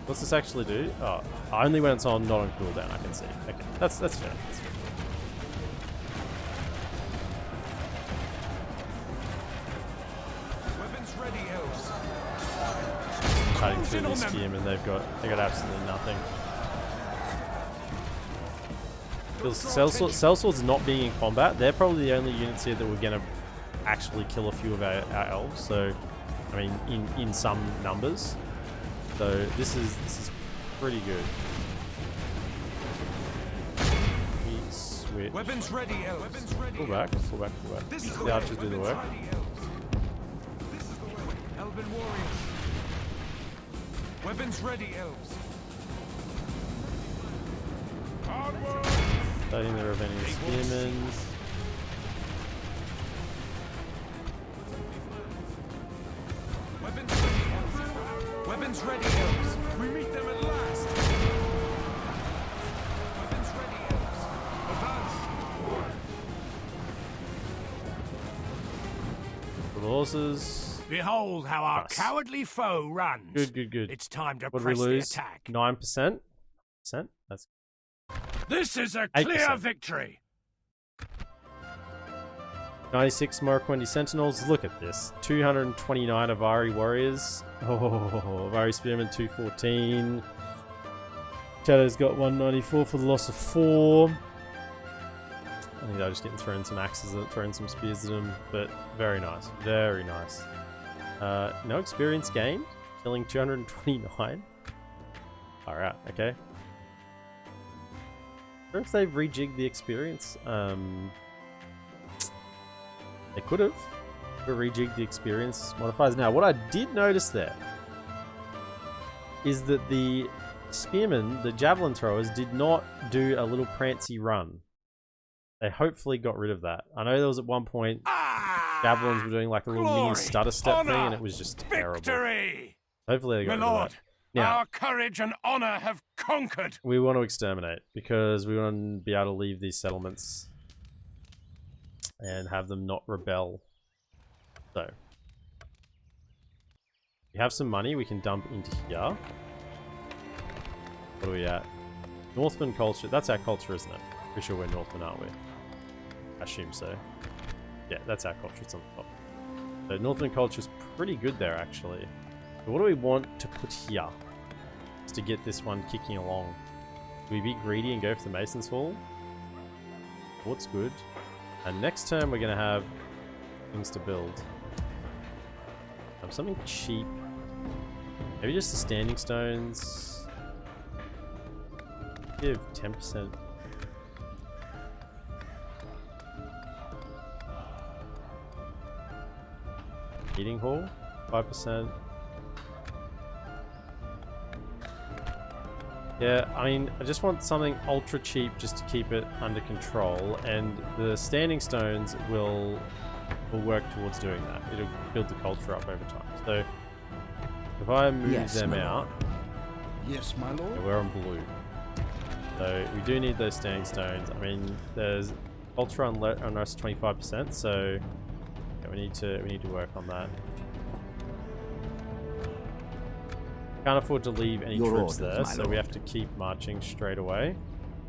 Speaker 1: What's this actually do? Oh, only when it's on, not on cooldown. I can see. Okay, that's fair. That's fair.
Speaker 3: Weapons ready, elves.
Speaker 1: Cutting through these spearmen, they got absolutely nothing. Sellswords not being in combat, they're probably the only units here that we're gonna actually kill a few of our elves. So, I mean, in some numbers. So this is pretty good. We switch.
Speaker 3: Weapons ready, elves. Weapons ready.
Speaker 1: Pull back.
Speaker 3: elves.
Speaker 1: Let
Speaker 3: This is
Speaker 1: the archers do the work.
Speaker 3: Weapons ready, elves. This is the way. Elven warriors. Weapons ready, elves. Onward.
Speaker 1: Starting the Ravenian spearmen.
Speaker 3: Weapons ready, elves. Weapons ready, elves. We meet them at last. Weapons ready, elves. Advance.
Speaker 1: For the horses.
Speaker 5: Behold how our
Speaker 1: Nice.
Speaker 5: cowardly foe runs.
Speaker 1: Good.
Speaker 5: It's time to
Speaker 1: What did we
Speaker 5: press the
Speaker 1: lose?
Speaker 5: attack.
Speaker 1: 9%. That's
Speaker 5: This is a
Speaker 1: 8%.
Speaker 5: clear victory.
Speaker 1: 96 Morroquindi Sentinels. Look at this. 229 Avari warriors. Oh, Avari spearmen 214. Shadow's got 194 for the loss of 4. I think they're just getting thrown some axes, throwing some spears at them. But very nice. Very nice. No experience gained. Killing 229. Alright, okay. I wonder if they've rejigged the experience. They could have rejigged the experience modifiers. Now, what I did notice there is that the spearmen, the javelin throwers, did not do a little prancy run. They hopefully got rid of that. I know there was at one point javelins were doing like a little mini
Speaker 5: Glory,
Speaker 1: stutter step thing,
Speaker 5: honor,
Speaker 1: and it was just terrible.
Speaker 5: Victory!
Speaker 1: Hopefully they got
Speaker 5: My
Speaker 1: rid of
Speaker 5: lord,
Speaker 1: that. Now,
Speaker 5: our courage and honor have conquered.
Speaker 1: we want to exterminate because we want to be able to leave these settlements and have them not rebel. So, we have some money we can dump into here. What are we at? Northman culture. That's our culture, isn't it? Pretty sure we're Northmen, aren't we? I assume so. Yeah, that's our culture. It's on the top. So Northman culture is pretty good there, actually. So what do we want to put here? Just to get this one kicking along. Do we be greedy and go for the Mason's Hall? What's good? And next turn we're going to have things to build. Something cheap. Maybe just the standing stones. Give 10%. Meeting hall, 5%. Yeah, I mean, I just want something ultra cheap just to keep it under control, and the standing stones will work towards doing that. It'll build the culture up over time. So if I move them out,
Speaker 3: Yes, my lord.
Speaker 1: yeah, we're on blue. So we do need those standing stones. I mean, there's culture on us 25%, so yeah, we need to work on that. Can't afford to leave any troops there, so we have to keep marching straight away.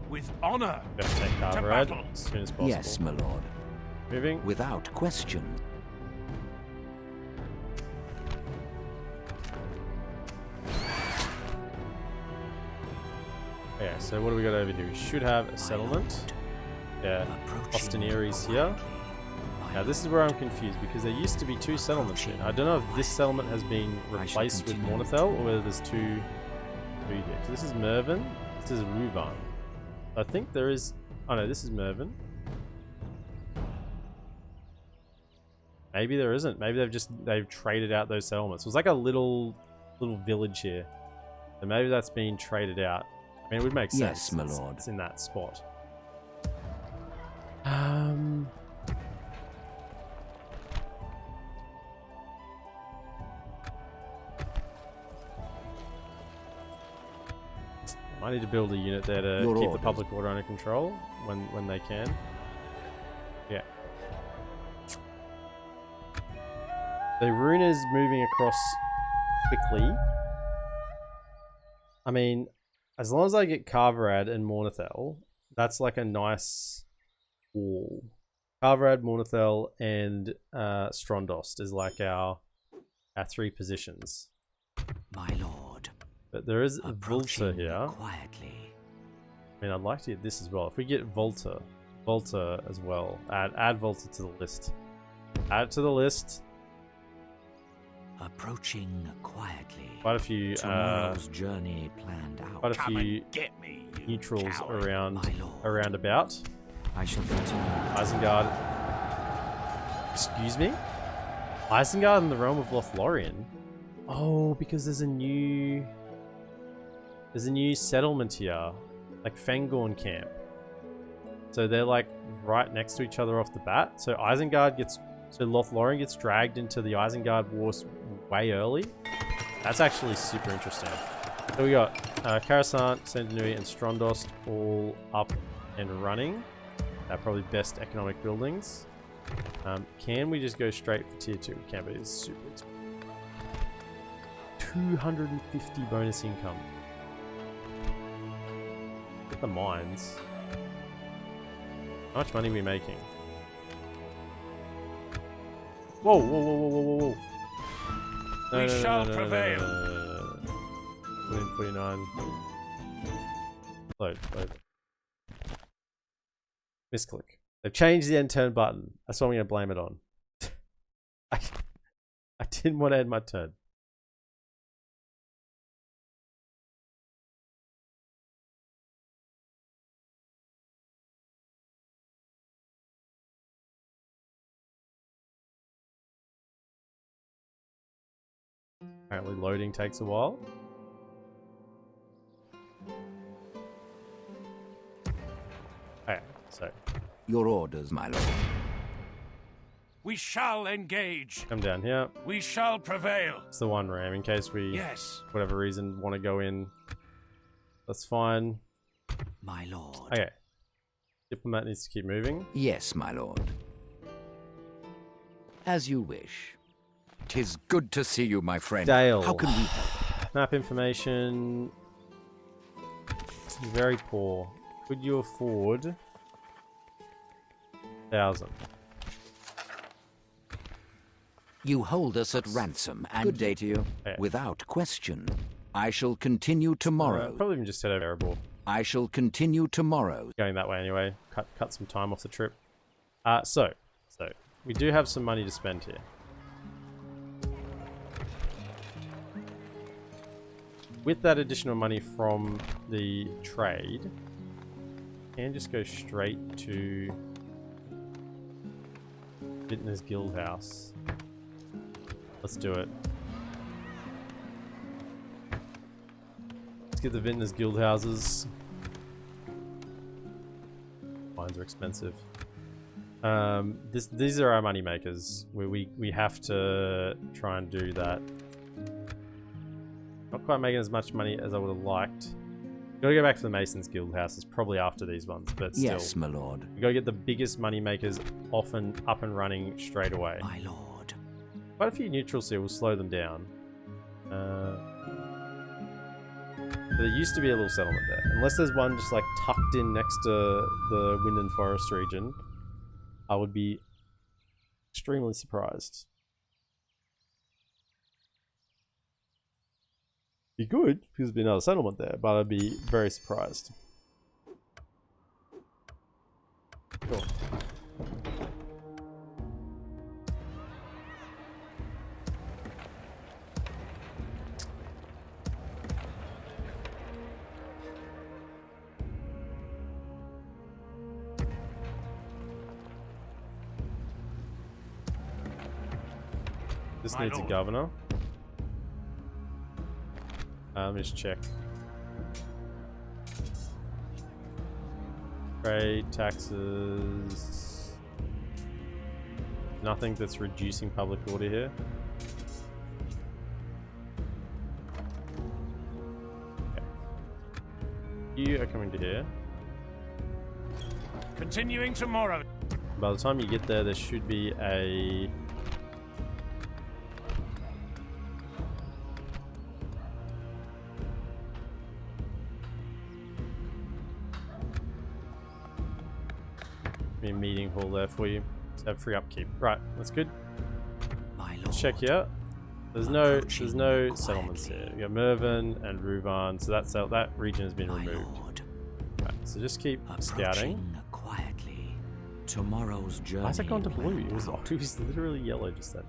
Speaker 5: With honor.
Speaker 1: We have to take Carverad as soon as possible.
Speaker 2: Yes, my lord.
Speaker 1: Moving.
Speaker 2: Without question.
Speaker 1: Yeah, so what do we got over here? We should have a settlement. Yeah, Ostaniere's here. Now this is where I'm confused because there used to be 2 settlements here. I don't know if this settlement has been replaced with Mornithel or whether there's 2 here. So this is Mervyn, this is Ruvan. I think there is... Oh no, this is Mervyn. Maybe there isn't. Maybe they've traded out those settlements. It was like a little village here. So maybe that's been traded out. I mean, it would make sense.
Speaker 2: Yes, my lord.
Speaker 1: It's in that spot. Might need to build a unit there to keep the public order under control when they can. Yeah. So Rune is moving across quickly. I mean, as long as I get Carverad and Mornithel, that's like a nice wall. Carverad, Mornithel, and Strondost is like our 3 positions.
Speaker 2: My lord.
Speaker 1: But there is a Volta here.
Speaker 2: Quietly.
Speaker 1: I mean, I'd like to get this as well. If we get Volta as well, add Volta to the list. Add it to the list.
Speaker 2: Approaching quietly.
Speaker 1: Quite a few
Speaker 2: Tomorrow's journey planned out.
Speaker 1: quite a few
Speaker 5: Get me, you
Speaker 1: neutrals
Speaker 5: coward.
Speaker 1: around about.
Speaker 2: I shall continue.
Speaker 1: Isengard. Excuse me? Isengard in the realm of Lothlorien. Oh, because there's a new settlement here, like Fangorn Camp. So they're like right next to each other off the bat. So Lothlorien gets dragged into the Isengard Wars way early. That's actually super interesting. So we got Coruscant, Saint-Denis, and Strondost all up and running. They're probably best economic buildings. Can we just go straight for tier 2? We can, but it's super expensive. 250 bonus income. Get the mines. How much money are we making? Whoa, whoa, whoa, whoa, whoa, whoa, whoa.
Speaker 5: We shall prevail.
Speaker 1: 49. Load. Misclick. They've changed the end turn button. That's what I'm going to blame it on. I didn't want to end my turn. Apparently loading takes a while. Okay, so
Speaker 2: Your orders, my lord.
Speaker 5: We shall engage.
Speaker 1: come down here.
Speaker 5: We shall prevail.
Speaker 1: It's the one ram in case we,
Speaker 5: Yes.
Speaker 1: for whatever reason, want to go in. That's fine.
Speaker 2: My lord.
Speaker 1: Okay. Diplomat needs to keep moving.
Speaker 2: Yes, my lord. As you wish. 'Tis good to see you, my friend.
Speaker 1: Dale.
Speaker 2: How can we help?
Speaker 1: Map information. You're very poor. Could you afford 1,000?
Speaker 2: You hold us at ransom, and good day to you.
Speaker 1: Yeah.
Speaker 2: Without question. I shall continue tomorrow.
Speaker 1: Probably even just head over variable.
Speaker 2: I shall continue tomorrow.
Speaker 1: Going that way anyway. Cut some time off the trip. So we do have some money to spend here. With that additional money from the trade, you can just go straight to Vintner's Guild House. Let's do it. Let's get the Vintner's Guild Houses. Mines are expensive. These are our money makers. We have to try and do that. Not quite making as much money as I would have liked. Gotta go back to the Masons Guild House. It's probably after these ones, but still.
Speaker 2: Yes, my lord.
Speaker 1: We gotta get the biggest money makers often up and running straight away.
Speaker 2: My lord.
Speaker 1: Quite a few neutrals here will slow them down. There used to be a little settlement there. Unless there's one just like tucked in next to the Wind and Forest region, I would be extremely surprised. Be good, because there'd be another settlement there, but I'd be very surprised. Cool. This
Speaker 5: My
Speaker 1: needs
Speaker 5: lord.
Speaker 1: a governor. Let me just check. Trade, taxes. Nothing that's reducing public order here. Okay. You are coming to here.
Speaker 5: Continuing tomorrow.
Speaker 1: By the time you get there, there should be a... meeting hall there for you. Just have free upkeep. Right, that's good.
Speaker 2: My lord.
Speaker 1: Let's check here. There's no settlements here. You got Mervyn and Ruvan, so that region has been
Speaker 2: My
Speaker 1: removed.
Speaker 2: lord.
Speaker 1: Right, so just keep scouting.
Speaker 2: Approaching quietly. Tomorrow's journey.
Speaker 1: Why's that gone to blue?
Speaker 2: planned out.
Speaker 1: It was literally yellow just then.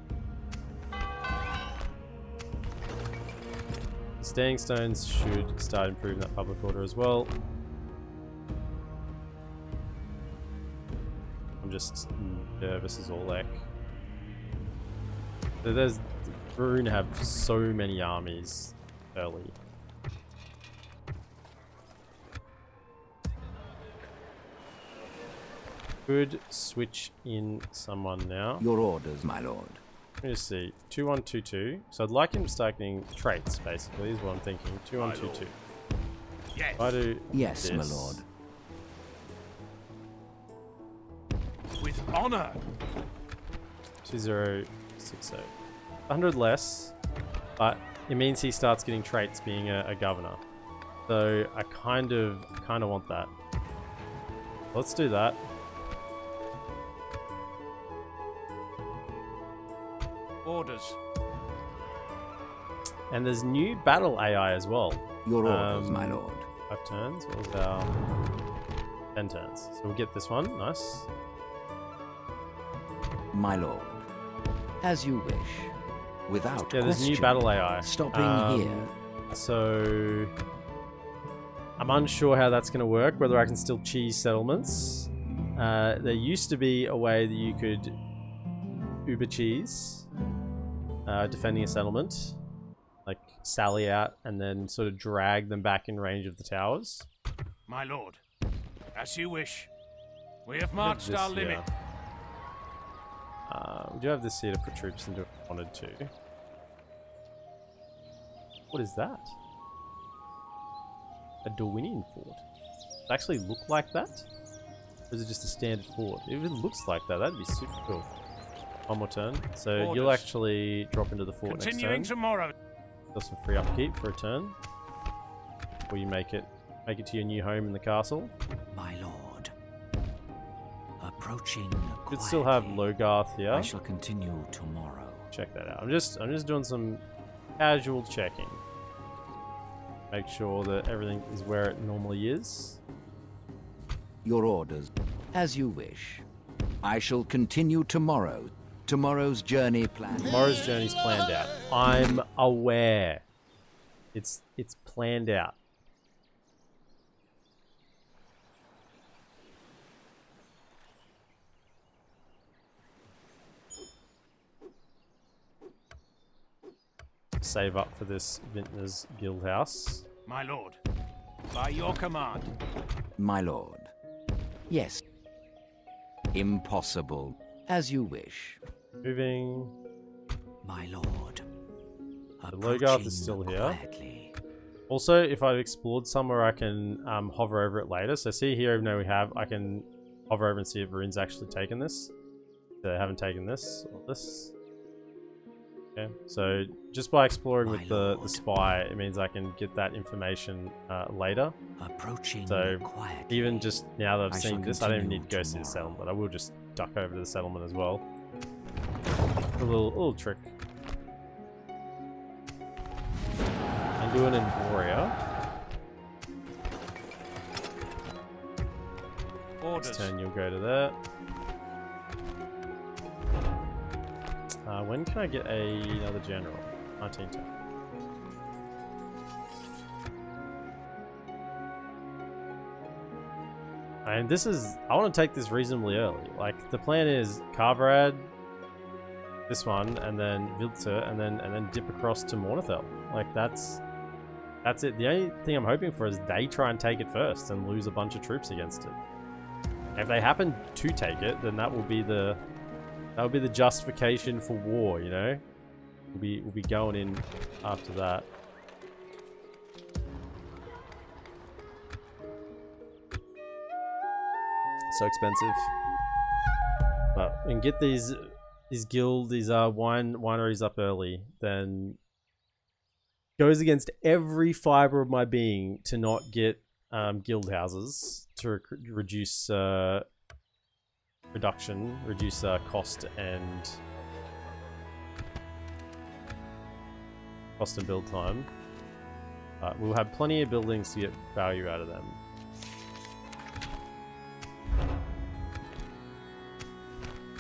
Speaker 1: The Staying Stones should start improving that public order as well. I'm just nervous as all heck. There's Rune have so many armies early. Could switch in someone now.
Speaker 2: Your orders, my lord.
Speaker 1: Let me just see. 2122. So I'd like him to start getting traits, basically, is what I'm thinking. 2122.
Speaker 5: Yes.
Speaker 1: If I do
Speaker 2: Yes,
Speaker 1: this,
Speaker 2: my lord.
Speaker 5: With honor.
Speaker 1: 2060. 100 less, but it means he starts getting traits being a governor. So I kind of want that. Let's do that.
Speaker 5: Orders.
Speaker 1: And there's new battle AI as well.
Speaker 2: Your orders, my lord.
Speaker 1: 5 turns. What was our 10 turns? So we'll get this one. Nice.
Speaker 2: My lord. As you wish. Without
Speaker 1: Yeah, there's
Speaker 2: question.
Speaker 1: new battle AI.
Speaker 2: Stopping here.
Speaker 1: So I'm unsure how that's going to work, whether I can still cheese settlements. There used to be a way that you could uber cheese defending a settlement, like sally out and then sort of drag them back in range of the towers.
Speaker 5: My lord. As you wish. We have marched
Speaker 1: This
Speaker 5: our
Speaker 1: here.
Speaker 5: limit.
Speaker 1: We do have this here to put troops into if we wanted to. What is that? A Dorwinion fort. Does it actually look like that? Or is it just a standard fort? If it looks like that, that'd be super cool. One more turn. So you'll
Speaker 5: Orders.
Speaker 1: actually drop into the fort
Speaker 5: Continuing
Speaker 1: next turn.
Speaker 5: tomorrow.
Speaker 1: Got some free upkeep for a turn. Or you make make it to your new home in the castle.
Speaker 2: My lord. Approaching
Speaker 1: Could still have
Speaker 2: quietly.
Speaker 1: Logarth here.
Speaker 2: I shall continue tomorrow.
Speaker 1: Check that out. I'm just doing some casual checking. Make sure that everything is where it normally is.
Speaker 2: Your orders. As you wish. I shall continue tomorrow. Tomorrow's journey planned.
Speaker 1: Tomorrow's journey's planned out. I'm aware. It's planned out. Save up for this Vintner's Guild House.
Speaker 5: My lord, by your command.
Speaker 2: My lord. Yes. Impossible. As you wish.
Speaker 1: Moving.
Speaker 2: My lord.
Speaker 1: The Logarth is still here.
Speaker 2: Quietly.
Speaker 1: Also, if I've explored somewhere, I can hover over it later. So see here, even though we have, I can hover over and see if Rune's actually taken this. They haven't taken this or this. Okay, so just by exploring with the spy, it means I can get that information later.
Speaker 2: Approaching
Speaker 1: So
Speaker 2: quietly.
Speaker 1: even just now that I've
Speaker 2: I shall
Speaker 1: seen this, I don't even
Speaker 2: continue
Speaker 1: need to go see the
Speaker 2: tomorrow.
Speaker 1: settlement. I will just duck over to the settlement as well. A little trick. And do an Emporia.
Speaker 5: Orders.
Speaker 1: Next turn you'll go to there. When can I get another general? 19 turn. And this is, I want to take this reasonably early. Like, the plan is Carverad, this one, and then Vilter, and then dip across to Mornithel. Like, that's it. The only thing I'm hoping for is they try and take it first and lose a bunch of troops against it. If they happen to take it, then that will be the justification for war, you know? We'll be going in after that. So expensive. But we can get these wineries up early, then goes against every fiber of my being to not get guild houses to reduce cost and build time. We'll have plenty of buildings to get value out of them.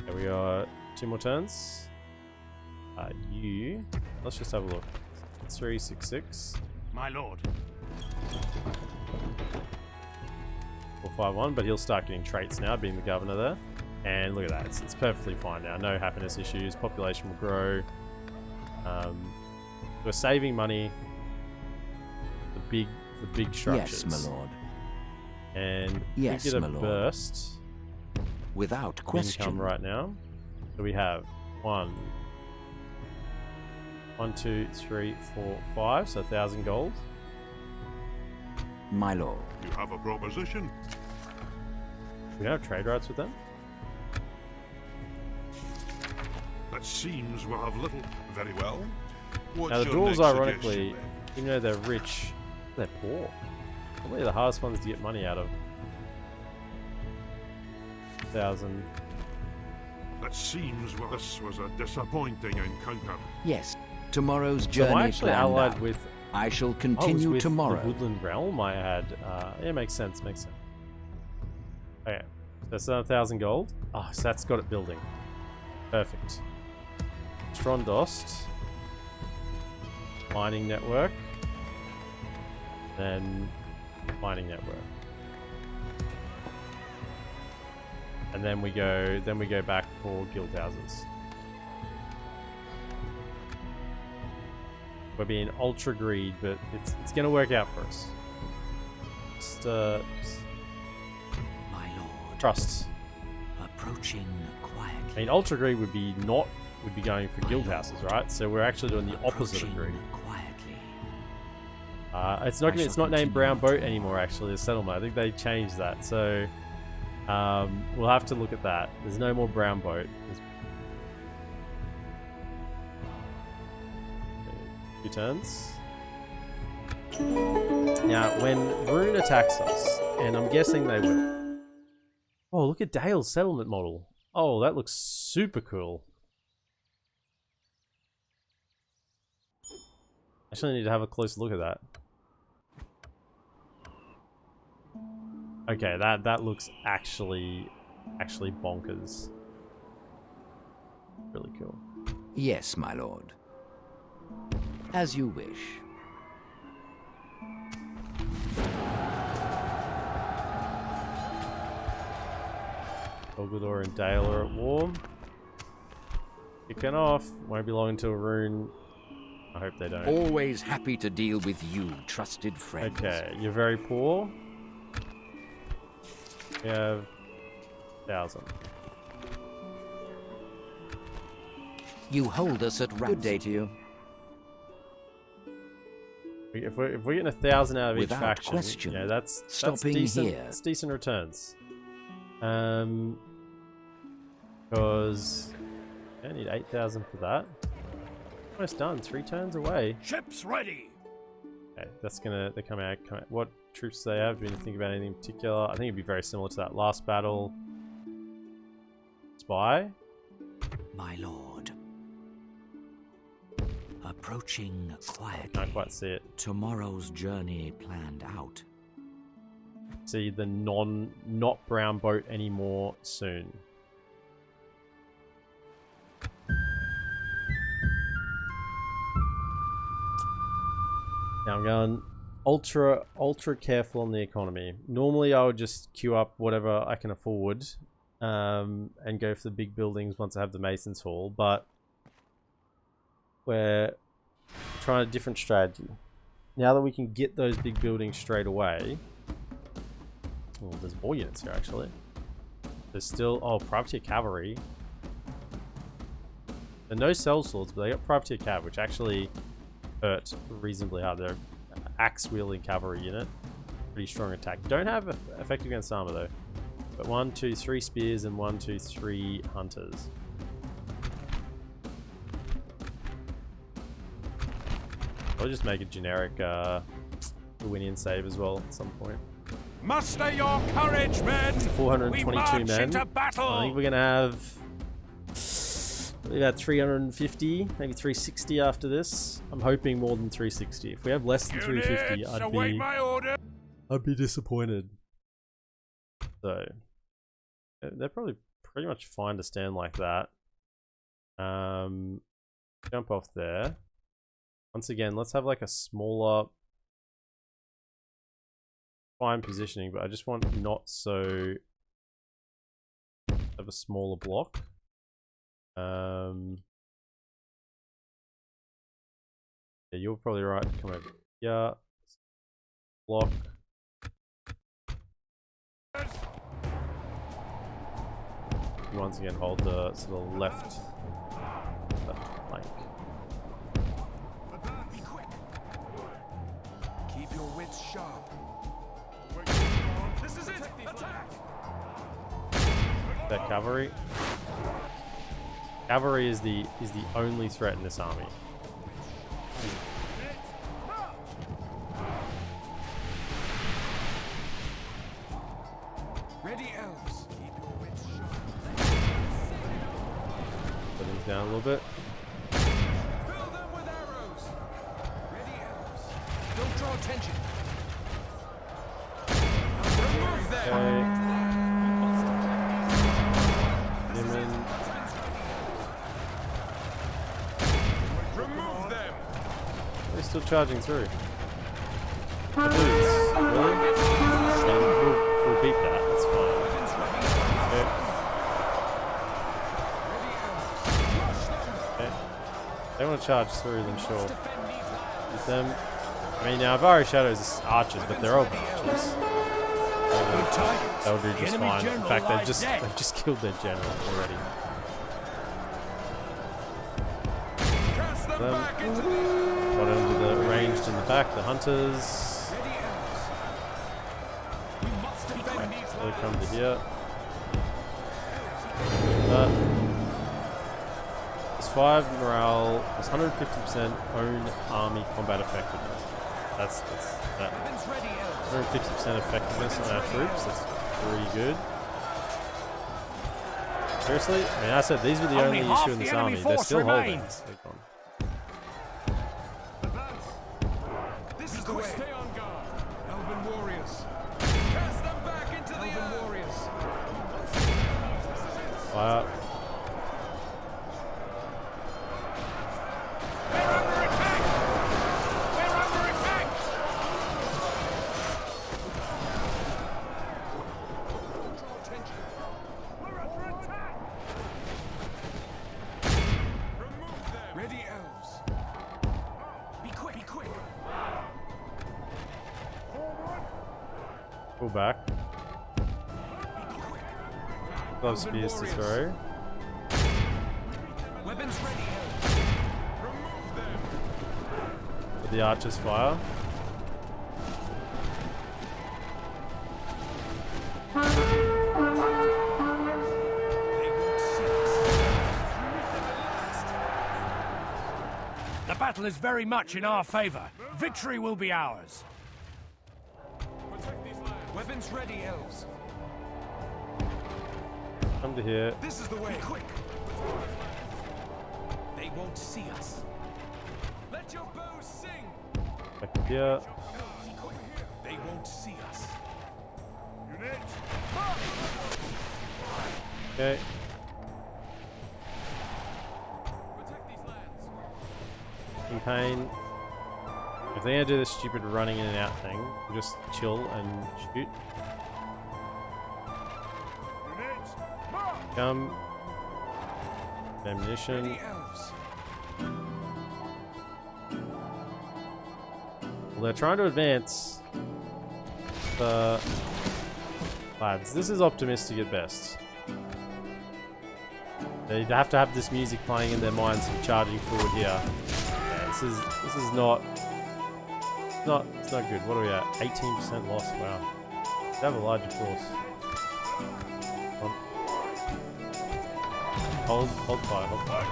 Speaker 1: There we are. 2 more turns. Let's just have a look. 366.
Speaker 5: My lord.
Speaker 1: 451, but he'll start getting traits now, being the governor there. And look at that, it's perfectly fine now. No happiness issues. Population will grow. We're saving money. The big structures.
Speaker 2: Yes, my lord.
Speaker 1: And
Speaker 2: Yes,
Speaker 1: we get a
Speaker 2: my lord.
Speaker 1: burst
Speaker 2: Without
Speaker 1: of
Speaker 2: question.
Speaker 1: income right now. So we have 1, 2, 3, 4, 5. So 1,000 gold.
Speaker 2: My lord.
Speaker 3: You have a proposition?
Speaker 1: We don't have trade rights with them.
Speaker 3: That seems we'll have little. Very well. What's
Speaker 1: Now the
Speaker 3: your
Speaker 1: dwarves,
Speaker 3: next
Speaker 1: ironically,
Speaker 3: suggestion,
Speaker 1: even though they're rich, they're poor. Probably the hardest ones to get money out of. 1,000.
Speaker 3: then? That seems well, this was a disappointing encounter.
Speaker 2: Yes. Tomorrow's
Speaker 1: So
Speaker 2: journey
Speaker 1: am I actually
Speaker 2: planned
Speaker 1: allied
Speaker 2: out.
Speaker 1: with?
Speaker 2: I shall
Speaker 1: I was
Speaker 2: continue
Speaker 1: with
Speaker 2: tomorrow.
Speaker 1: the Woodland Realm. I had. Yeah, makes sense. Makes sense. Okay, so that's 1,000 gold. Oh, so that's got it building. Perfect. Strondost. Mining network. Then mining network. And then we go back for guild houses. We're being ultra greed, but it's gonna work out for us. Just
Speaker 2: My lord.
Speaker 1: trust.
Speaker 2: Approaching quietly.
Speaker 1: I mean, ultra greed would be going for guild houses, right? So we're actually doing the opposite of
Speaker 2: Approaching
Speaker 1: greed.
Speaker 2: quietly.
Speaker 1: It's not named Brown Boat anymore. Actually, the settlement. I think they changed that. So we'll have to look at that. There's no more Brown Boat. There's 2 turns. Now, when Rune attacks us, and I'm guessing they will. Oh, look at Dale's settlement model. Oh, that looks super cool. Actually, I need to have a close look at that. Okay, that looks actually bonkers. Really cool.
Speaker 2: Yes, my lord. As you wish.
Speaker 1: Olgador and Dale are at war. Kicking off. Won't be long until Rune. I hope they don't.
Speaker 2: Always happy to deal with you, trusted friends.
Speaker 1: Okay, you're very poor. We have 1,000.
Speaker 2: You hold us at ransom. Good day to you.
Speaker 1: If we're getting 1,000 out of each
Speaker 2: Without
Speaker 1: faction,
Speaker 2: question.
Speaker 1: yeah, that's
Speaker 2: Stopping
Speaker 1: decent.
Speaker 2: here.
Speaker 1: That's decent returns. Because I need 8,000 for that. Almost done. 3 turns away.
Speaker 5: Ships ready.
Speaker 1: Okay, that's gonna. They're coming out. What troops do they have? Do we need to think about anything in particular? I think it'd be very similar to that last battle. Spy.
Speaker 2: My lord. Approaching quietly.
Speaker 1: Can't quite see it.
Speaker 2: Tomorrow's journey planned out.
Speaker 1: See the not brown boat anymore soon. Now I'm going ultra careful on the economy. Normally I would just queue up whatever I can afford and go for the big buildings once I have the Mason's Hall, but we're trying a different strategy. Now that we can get those big buildings straight away. Oh, there's more units here actually. There's still, oh, privateer cavalry. There are no cell swords, but they got privateer cav, which actually hurt reasonably hard. They're axe wielding cavalry unit. Pretty strong attack. Don't have effective against armor though. But 1, 2, 3 spears and 1, 2, 3 hunters. I'll just make a generic Dorwinion save as well at some point.
Speaker 5: Muster your courage, men.
Speaker 1: 422
Speaker 5: we march
Speaker 1: men.
Speaker 5: into battle.
Speaker 1: I think we're gonna have about 350, maybe 360 after this. I'm hoping more than 360. If we have less than 350,
Speaker 5: await my order.
Speaker 1: I'd be disappointed. So they're probably pretty much fine to stand like that. Jump off there. Once again, let's have like a smaller, fine positioning, but I just want not so have a smaller block. Yeah, you're probably right to come over here. Block. Once again, hold the sort of left flank.
Speaker 3: Be quick. Keep your wits sharp. This is it. Attack.
Speaker 1: That cavalry. Cavalry is the only threat in this army.
Speaker 3: Ready, elves. Keep your wits sharp.
Speaker 1: Put things down a little bit.
Speaker 3: Fill them with arrows. Ready, elves. Don't draw attention. Remove them.
Speaker 1: Okay. Yemen.
Speaker 3: Remove them.
Speaker 1: They're still charging through. The dudes, really? And we'll beat that, that's fine. Okay. They want to charge through, then sure. With them. I mean, now Avari Shadows is archers, but they're Elven archers. That would be just fine. In fact, they've just killed their general already. Got into the ranged in the back, the hunters. They come to here. It's 5 morale, it's 150% own army combat effectiveness. That's that.
Speaker 3: Weapons ready, elves.
Speaker 1: 150% effectiveness on our troops. That's pretty good. Seriously? I mean, I said these were the
Speaker 5: Only
Speaker 1: only
Speaker 5: half
Speaker 1: issue in
Speaker 5: the
Speaker 1: this
Speaker 5: enemy
Speaker 1: army. They're
Speaker 5: force
Speaker 1: still holding.
Speaker 5: remains.
Speaker 1: They're gone.
Speaker 3: Advance. This is the way. Stay on guard. Elven warriors. Cast them back into the Elven warriors.
Speaker 1: Fire.
Speaker 5: We're under attack! We're under attack!
Speaker 3: Draw attention. We're under attack. Remove them. Ready, elves. Be quick, be quick.
Speaker 1: Pull back.
Speaker 3: Be quick.
Speaker 1: Love spears to throw.
Speaker 3: Weapons ready, elves. Remove them.
Speaker 1: Let the archers fire.
Speaker 3: They won't see us.
Speaker 5: The battle is very much in our favor. Victory will be ours.
Speaker 3: Protect these lands. Weapons ready, elves.
Speaker 1: Come to here.
Speaker 3: This is the way. Be quick. They won't see us. Let your bows sing.
Speaker 1: Back to here.
Speaker 3: Be quick. They won't see us. Units.
Speaker 1: Okay.
Speaker 3: Protect these lands.
Speaker 1: Campaign. If they're gonna do this stupid running in and out thing, we'll just chill and shoot.
Speaker 3: Units. March.
Speaker 1: Come. Ammunition.
Speaker 3: Ready, elves.
Speaker 1: Well, they're trying to advance. Lads, this is optimistic at best. They have to have this music playing in their minds and charging forward here. Yeah, this is not. It's not good. What are we at? 18% loss. Wow. They have a larger force. Hold fire. Hold fire.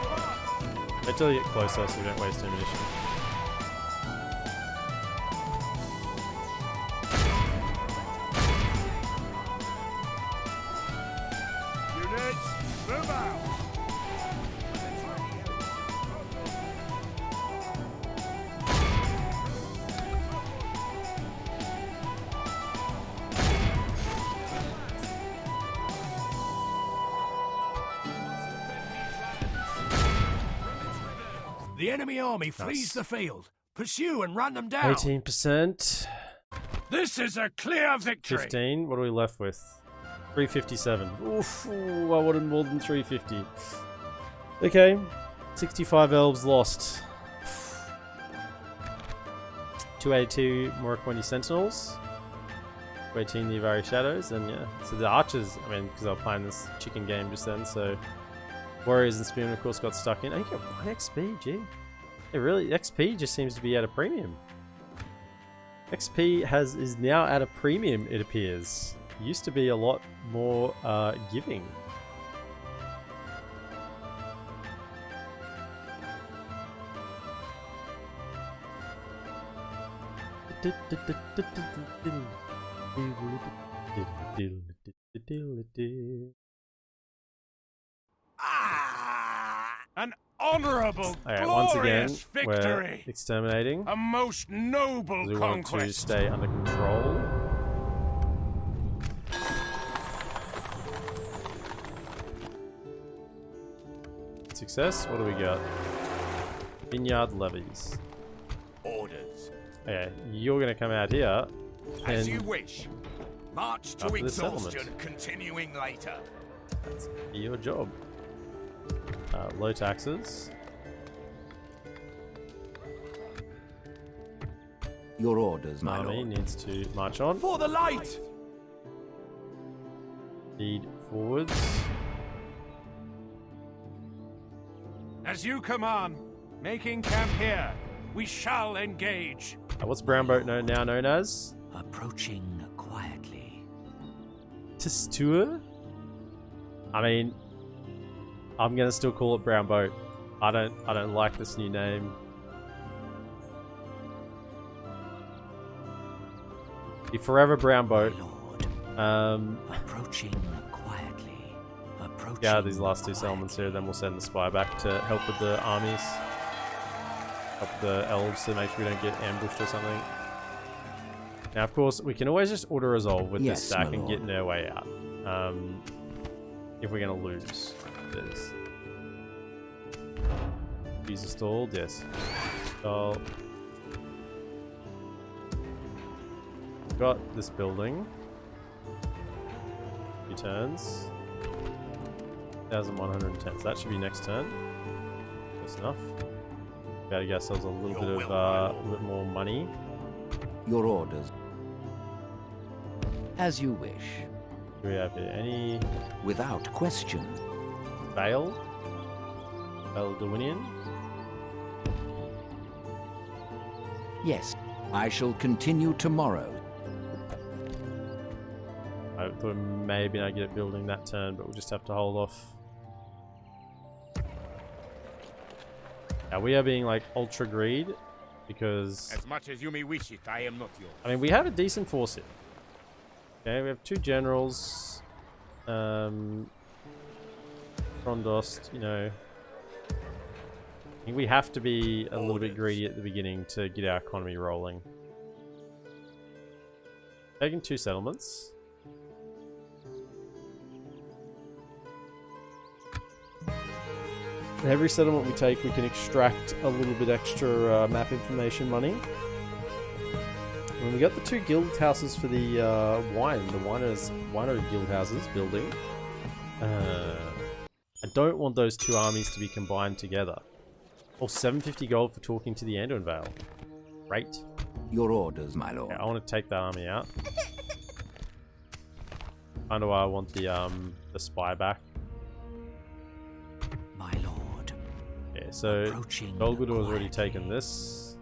Speaker 1: Wait till you get closer so we don't waste ammunition.
Speaker 3: Units. Move out.
Speaker 5: The enemy army flees the field. Pursue and run them down.
Speaker 1: 18%.
Speaker 5: This is a clear victory.
Speaker 1: 15. What are we left with? 357. Oof. Ooh, I wanted more than 350. Okay. 65 elves lost. 282 Moroccan sentinels. 218 the Avari shadows. And yeah. So the archers, I mean, because I was playing this chicken game just then, so warriors and spearmen of course got stuck in. Oh, you get 1 XP, gee. It really, XP just seems to be at a premium. XP is now at a premium, it appears. Used to be a lot more giving.
Speaker 5: An honorable,
Speaker 1: Alright, once again,
Speaker 5: glorious
Speaker 1: we're
Speaker 5: victory.
Speaker 1: exterminating.
Speaker 5: A most noble
Speaker 1: We want to
Speaker 5: conquest.
Speaker 1: stay under control. Success. What do we got? Vineyard levies.
Speaker 3: Orders.
Speaker 1: Okay, you're gonna come out here
Speaker 3: As
Speaker 1: and
Speaker 3: you wish. March to
Speaker 1: After the settlement.
Speaker 3: exhaustion, continuing later.
Speaker 1: that's your job. Low taxes.
Speaker 2: Your orders, my
Speaker 1: Army
Speaker 2: lord.
Speaker 1: needs to march on.
Speaker 5: For the light.
Speaker 1: Feed forwards.
Speaker 5: As you command, making camp here. We shall engage.
Speaker 1: What's Brown Boat now known as?
Speaker 2: Approaching quietly.
Speaker 1: Testua? I mean, I'm gonna still call it Brown Boat. I don't like this new name. The forever brown boat.
Speaker 2: My lord. Approaching quietly. Approaching
Speaker 1: Yeah, these last two
Speaker 2: quietly.
Speaker 1: settlements here, then we'll send the spy back to help with the armies. Help the elves to make sure we don't get ambushed or something. Now, of course, we can always just auto-resolve with
Speaker 2: Yes,
Speaker 1: this stack
Speaker 2: my
Speaker 1: and
Speaker 2: lord.
Speaker 1: get their way out. If we're going to lose this. These are stalled, yes. So, got this building. 2 turns. 1,110. So that should be next turn. Close enough. Gotta get ourselves a little bit of a little bit more money.
Speaker 2: Your orders. As you wish.
Speaker 1: What do we have here? Any
Speaker 2: Without question.
Speaker 1: Vale? Vale Dorwinion?
Speaker 2: Yes. I shall continue tomorrow.
Speaker 1: I thought maybe I'd get it building that turn, but we'll just have to hold off. Now we are being like ultra greed because
Speaker 5: As much as you may wish it, I am not yours.
Speaker 1: I mean we have a decent force here. Okay, we have 2 generals. Frondost, you know. I think we have to be a little bit greedy at the beginning to get our economy rolling. Taking 2 settlements. Every settlement we take, we can extract a little bit extra map information money. And we got the 2 guild houses for the winery guild houses building. I don't want those 2 armies to be combined together. Oh, 750 gold for talking to the Anduin Vale. Great.
Speaker 2: Your orders, my lord.
Speaker 1: Yeah, I want to take that army out. Kinda why I want the spy back.
Speaker 2: My lord.
Speaker 1: Yeah, so
Speaker 2: Approaching
Speaker 1: Golgudor has already
Speaker 2: quietly.
Speaker 1: taken this.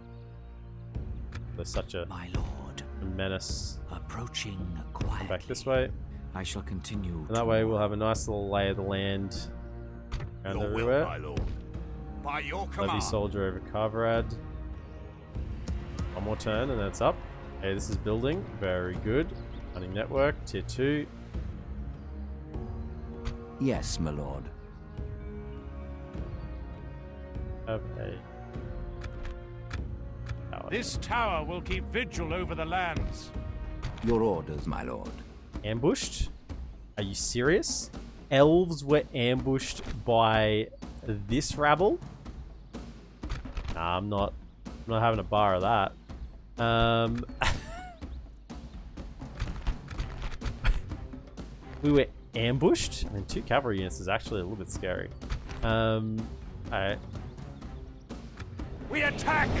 Speaker 1: There's such a
Speaker 2: My lord.
Speaker 1: menace.
Speaker 2: Approaching
Speaker 1: Come
Speaker 2: quietly.
Speaker 1: back this way.
Speaker 2: I shall continue.
Speaker 1: And that way we'll have a nice little lay of the land around
Speaker 5: Your will,
Speaker 1: everywhere.
Speaker 5: my lord. By your
Speaker 1: Levy
Speaker 5: command.
Speaker 1: soldier over Carverad. One more turn and then it's up. Okay, this is building. Very good. Running network. Tier 2.
Speaker 2: Yes, my lord.
Speaker 1: Have a tower.
Speaker 5: This tower will keep vigil over the lands.
Speaker 2: Your orders, my lord.
Speaker 1: Ambushed? Are you serious? Elves were ambushed by this rabble? Nah, I'm not having a bar of that. We were ambushed? I mean, 2 cavalry units is actually a little bit scary. Alright.
Speaker 5: We attack!
Speaker 1: I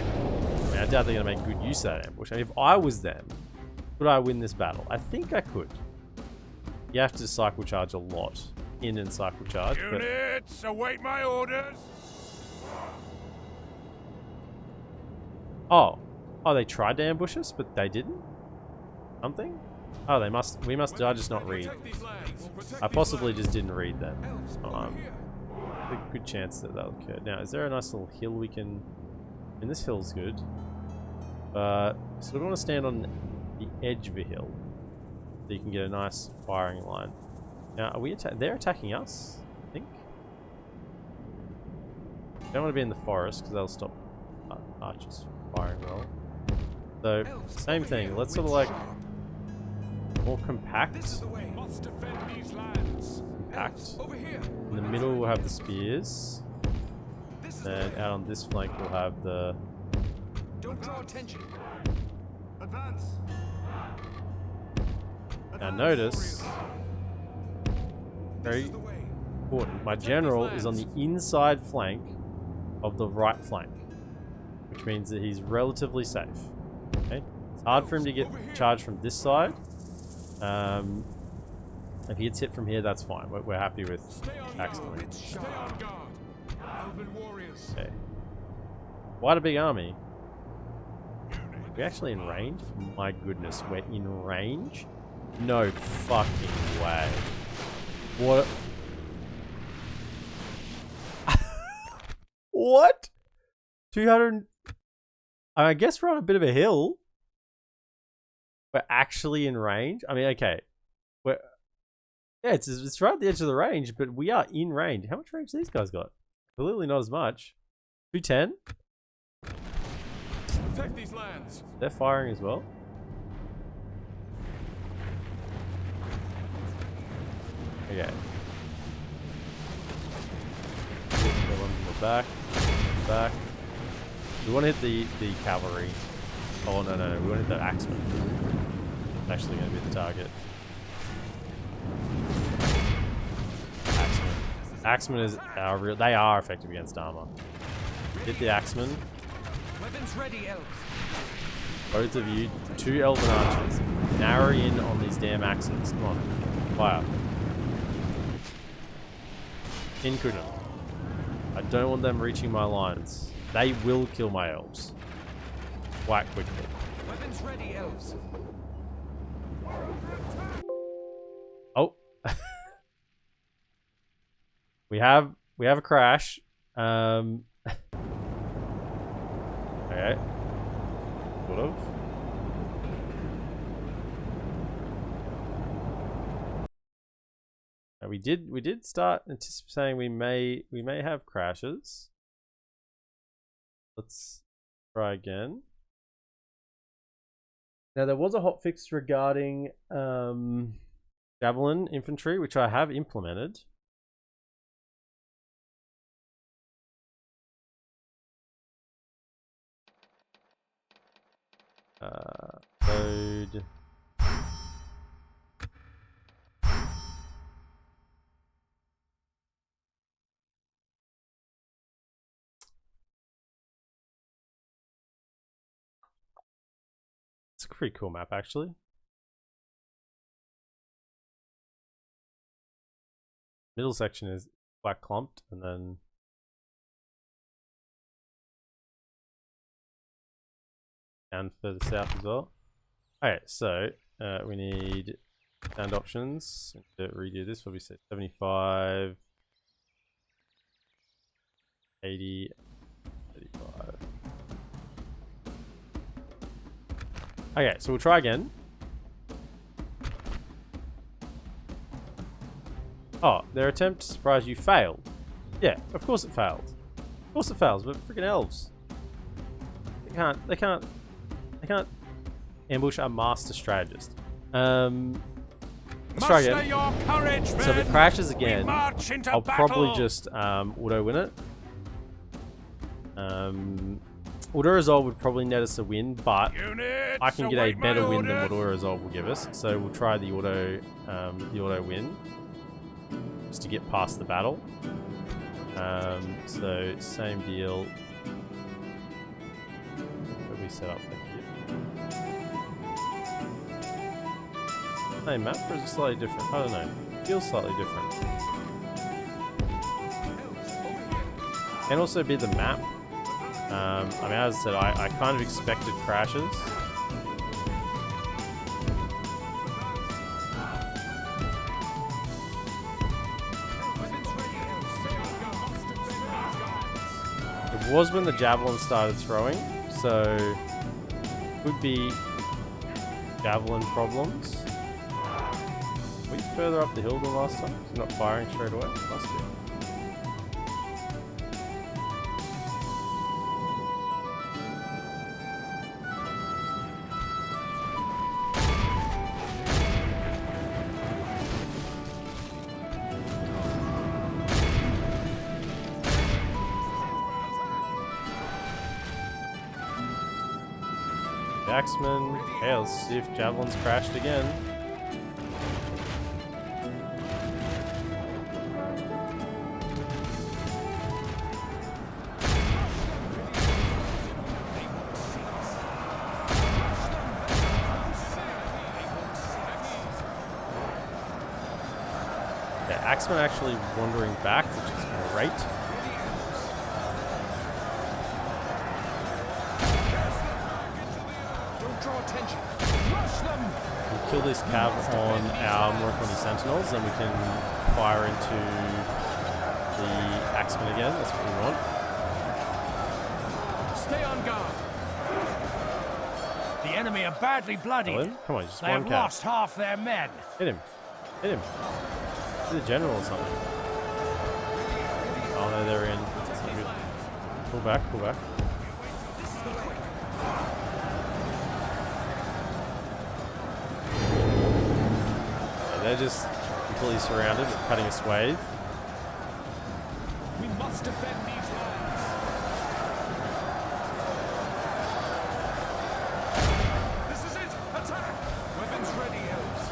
Speaker 1: mean, I doubt they're going to make good use of that ambush. I mean, if I was them, could I win this battle? I think I could. You have to cycle charge a lot. In and cycle charge. But
Speaker 5: Units, await my orders.
Speaker 1: oh, they tried to ambush us, but they didn't? Something? Oh, we must, I just not read. I possibly just didn't read that. A good chance that that'll occur. Now, is there a nice little hill we can... And this hill's good. So we want to stand on the edge of a hill. So you can get a nice firing line. Now, are we they're attacking us, I think. Don't want to be in the forest because they'll stop archers firing well. So, same thing. Let's sort of like more compact.
Speaker 3: Must defend these lands.
Speaker 1: Compact.
Speaker 3: Over here.
Speaker 1: In the middle, we'll have the spears. And out on this flank, we'll have the.
Speaker 3: Don't draw attention.
Speaker 5: Advance.
Speaker 1: Now, notice. Very important. My general is on the inside flank of the right flank, which means that he's relatively safe. Okay, it's hard for him to get charged from this side. If he gets hit from here, that's fine. We're happy with attacks going.
Speaker 3: Stay on guard. Elven warriors.
Speaker 1: Okay. Quite a big army. Are we actually in range? My goodness, we're in range? No fucking way. What? What? 200. I guess we're on a bit of a hill. we're actually in range. I mean, okay. We're... Yeah, it's right at the edge of the range, but we are in range. How much range these guys got? Clearly not as much. 210?
Speaker 3: Protect these lands.
Speaker 1: They're firing as well. Okay. Back. We want to hit the cavalry. Oh no, we want to hit the axemen. It's actually going to be the target. Axemen is our real. They are effective against armor. Hit the axemen.
Speaker 5: Weapons ready, elves.
Speaker 1: Both of you, 2 elven archers. Narrow in on these damn axes. Come on, fire. In Kuna. I don't want them reaching my lines. They will kill my elves. Quite quickly.
Speaker 5: Weapons ready, elves.
Speaker 1: Oh. we have a crash. Okay. Sort of. Now we did start anticipating we may have crashes. Let's try again. Now there was a hotfix regarding javelin infantry, which I have implemented. Load. It's a pretty cool map, actually. Middle section is black clumped, and then down further south as well. Okay, so we need sound options. To redo this, what we say 75, 80, 35. Okay, so we'll try again. Oh, their attempt to surprise you failed. Yeah, of course it failed. Of course it fails, but freaking elves. They can't ambush a master strategist. Let's try again.
Speaker 5: Your courage,
Speaker 1: So if it crashes again, I'll
Speaker 5: battle.
Speaker 1: probably just auto win it. Auto resolve would probably net us a win, but
Speaker 5: Units,
Speaker 1: I can get a
Speaker 5: await my
Speaker 1: better win than what
Speaker 5: orders.
Speaker 1: auto resolve will give us. So we'll try the auto win just to get past the battle. So same deal. What we set up here? Same map, or is it slightly different? I don't know. It feels slightly different. Can also be the map. I mean, as I said, I kind of expected crashes. It was when the javelin started throwing, so could be javelin problems. Are we further up the hill than last time? It's not firing straight away? Must be. Axeman. Hey, let's see if javelins crashed again. Yeah, Axeman actually wandering back, which is great. We'll kill this cav on our Moroccan Sentinels, and we can fire into the Axeman again. That's what we want.
Speaker 5: Stay on guard. The enemy are badly bloodied.
Speaker 1: Him? Come on, just
Speaker 5: They
Speaker 1: one
Speaker 5: have
Speaker 1: cap.
Speaker 5: lost half their men.
Speaker 1: Hit him. Hit him. Is it a general or something? Oh no, they're in. That's not good. Pull back, pull back. Yeah, they're just completely surrounded, cutting a swathe.
Speaker 3: We must defend these lands. This is it! Attack! Weapons ready, elves.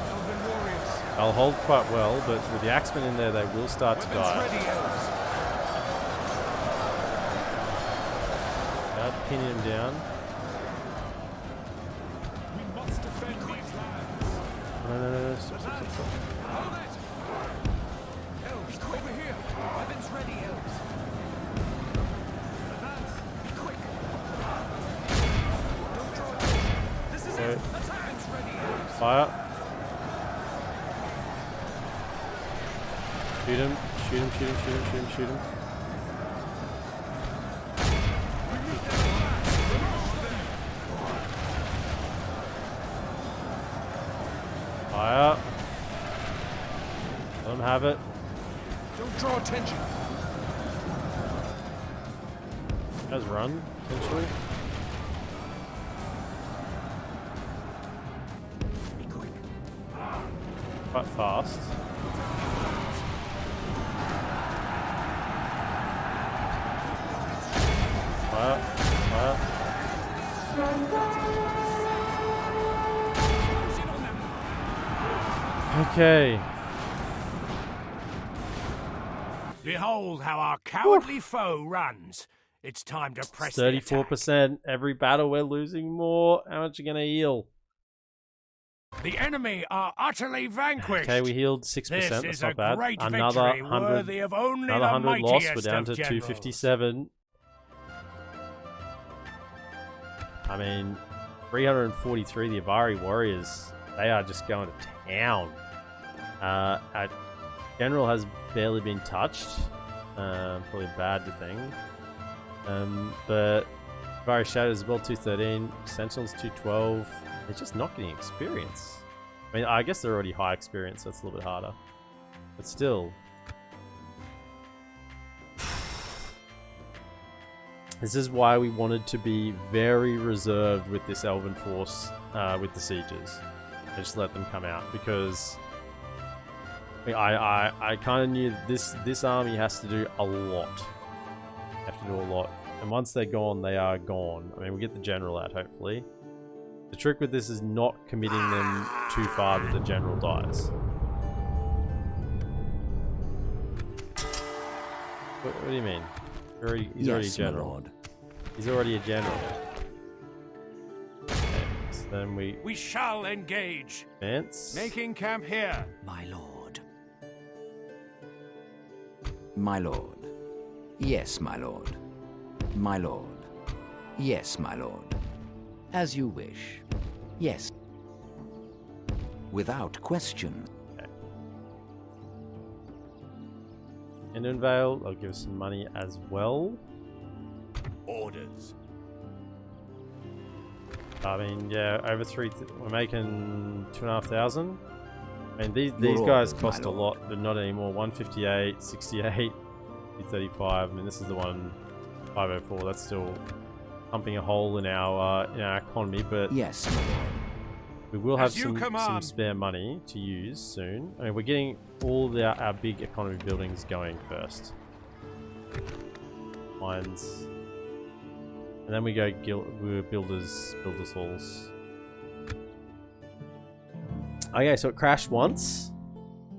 Speaker 3: Elven warriors.
Speaker 1: They'll hold quite well, but with the axemen in there, they will start to
Speaker 3: Weapons
Speaker 1: die.
Speaker 3: ready, elves.
Speaker 1: Pinning him down.
Speaker 3: We must defend these lands.
Speaker 1: No. Stop.
Speaker 3: Hold it! Elves, over here! Weapons ready, elves. Advance! Be quick! Don't draw attention. This is it! Attack! Weapons ready, elves.
Speaker 1: Fire. Shoot him. Shoot him. Fire. Let him have it.
Speaker 3: Don't draw attention.
Speaker 1: Guys run, potentially.
Speaker 3: Be quick.
Speaker 1: Quite fast. Fire. Okay.
Speaker 5: Behold how our cowardly foe runs. It's time to press the attack.
Speaker 1: 34%. Every battle we're losing more. How much are you gonna heal?
Speaker 5: The enemy are utterly vanquished.
Speaker 1: Okay, we healed 6%.
Speaker 5: This
Speaker 1: That's
Speaker 5: is
Speaker 1: not
Speaker 5: a
Speaker 1: bad.
Speaker 5: great
Speaker 1: Another
Speaker 5: victory
Speaker 1: 100.
Speaker 5: worthy of only
Speaker 1: Another
Speaker 5: the
Speaker 1: 100 lost. We're
Speaker 5: mightiest
Speaker 1: down to
Speaker 5: of generals.
Speaker 1: 257. I mean, 343. The Avari warriors. They are just going to town. Our general has barely been touched. Probably a bad thing. But Avari Shadows as well, 213. Sentinels 212. They're just not getting experience. I mean, I guess they're already high experience, so it's a little bit harder. But still. This is why we wanted to be very reserved with this Elven force, with the sieges. And just let them come out, because I kind of knew this army has to do a lot. Have to do a lot. And once they're gone, they are gone. I mean, we get the general out, hopefully. The trick with this is not committing them too far that the general dies. What do you mean? He's already a
Speaker 2: Yes, my
Speaker 1: general.
Speaker 2: lord.
Speaker 1: He's already a general. Okay, so then
Speaker 5: We shall engage.
Speaker 1: advance.
Speaker 5: Making camp here.
Speaker 2: My lord. My lord. Yes, my lord. My lord. Yes, my lord. As you wish. Yes. Without question.
Speaker 1: And in Vale, I'll give us some money as well.
Speaker 5: Orders.
Speaker 1: I mean, yeah, over we're making 2,500. I mean, these
Speaker 2: Your
Speaker 1: guys
Speaker 2: orders,
Speaker 1: cost
Speaker 2: my
Speaker 1: a
Speaker 2: lord.
Speaker 1: lot, but not anymore. 158, 68, 35. I mean, this is the one 504. That's still pumping a hole in our economy, but
Speaker 2: Yes, my lord.
Speaker 1: we will have
Speaker 5: As you
Speaker 1: some
Speaker 5: command.
Speaker 1: spare money to use soon. I mean, we're getting all our big economy buildings going first. Mines. And then we go builders halls. Okay, so it crashed once,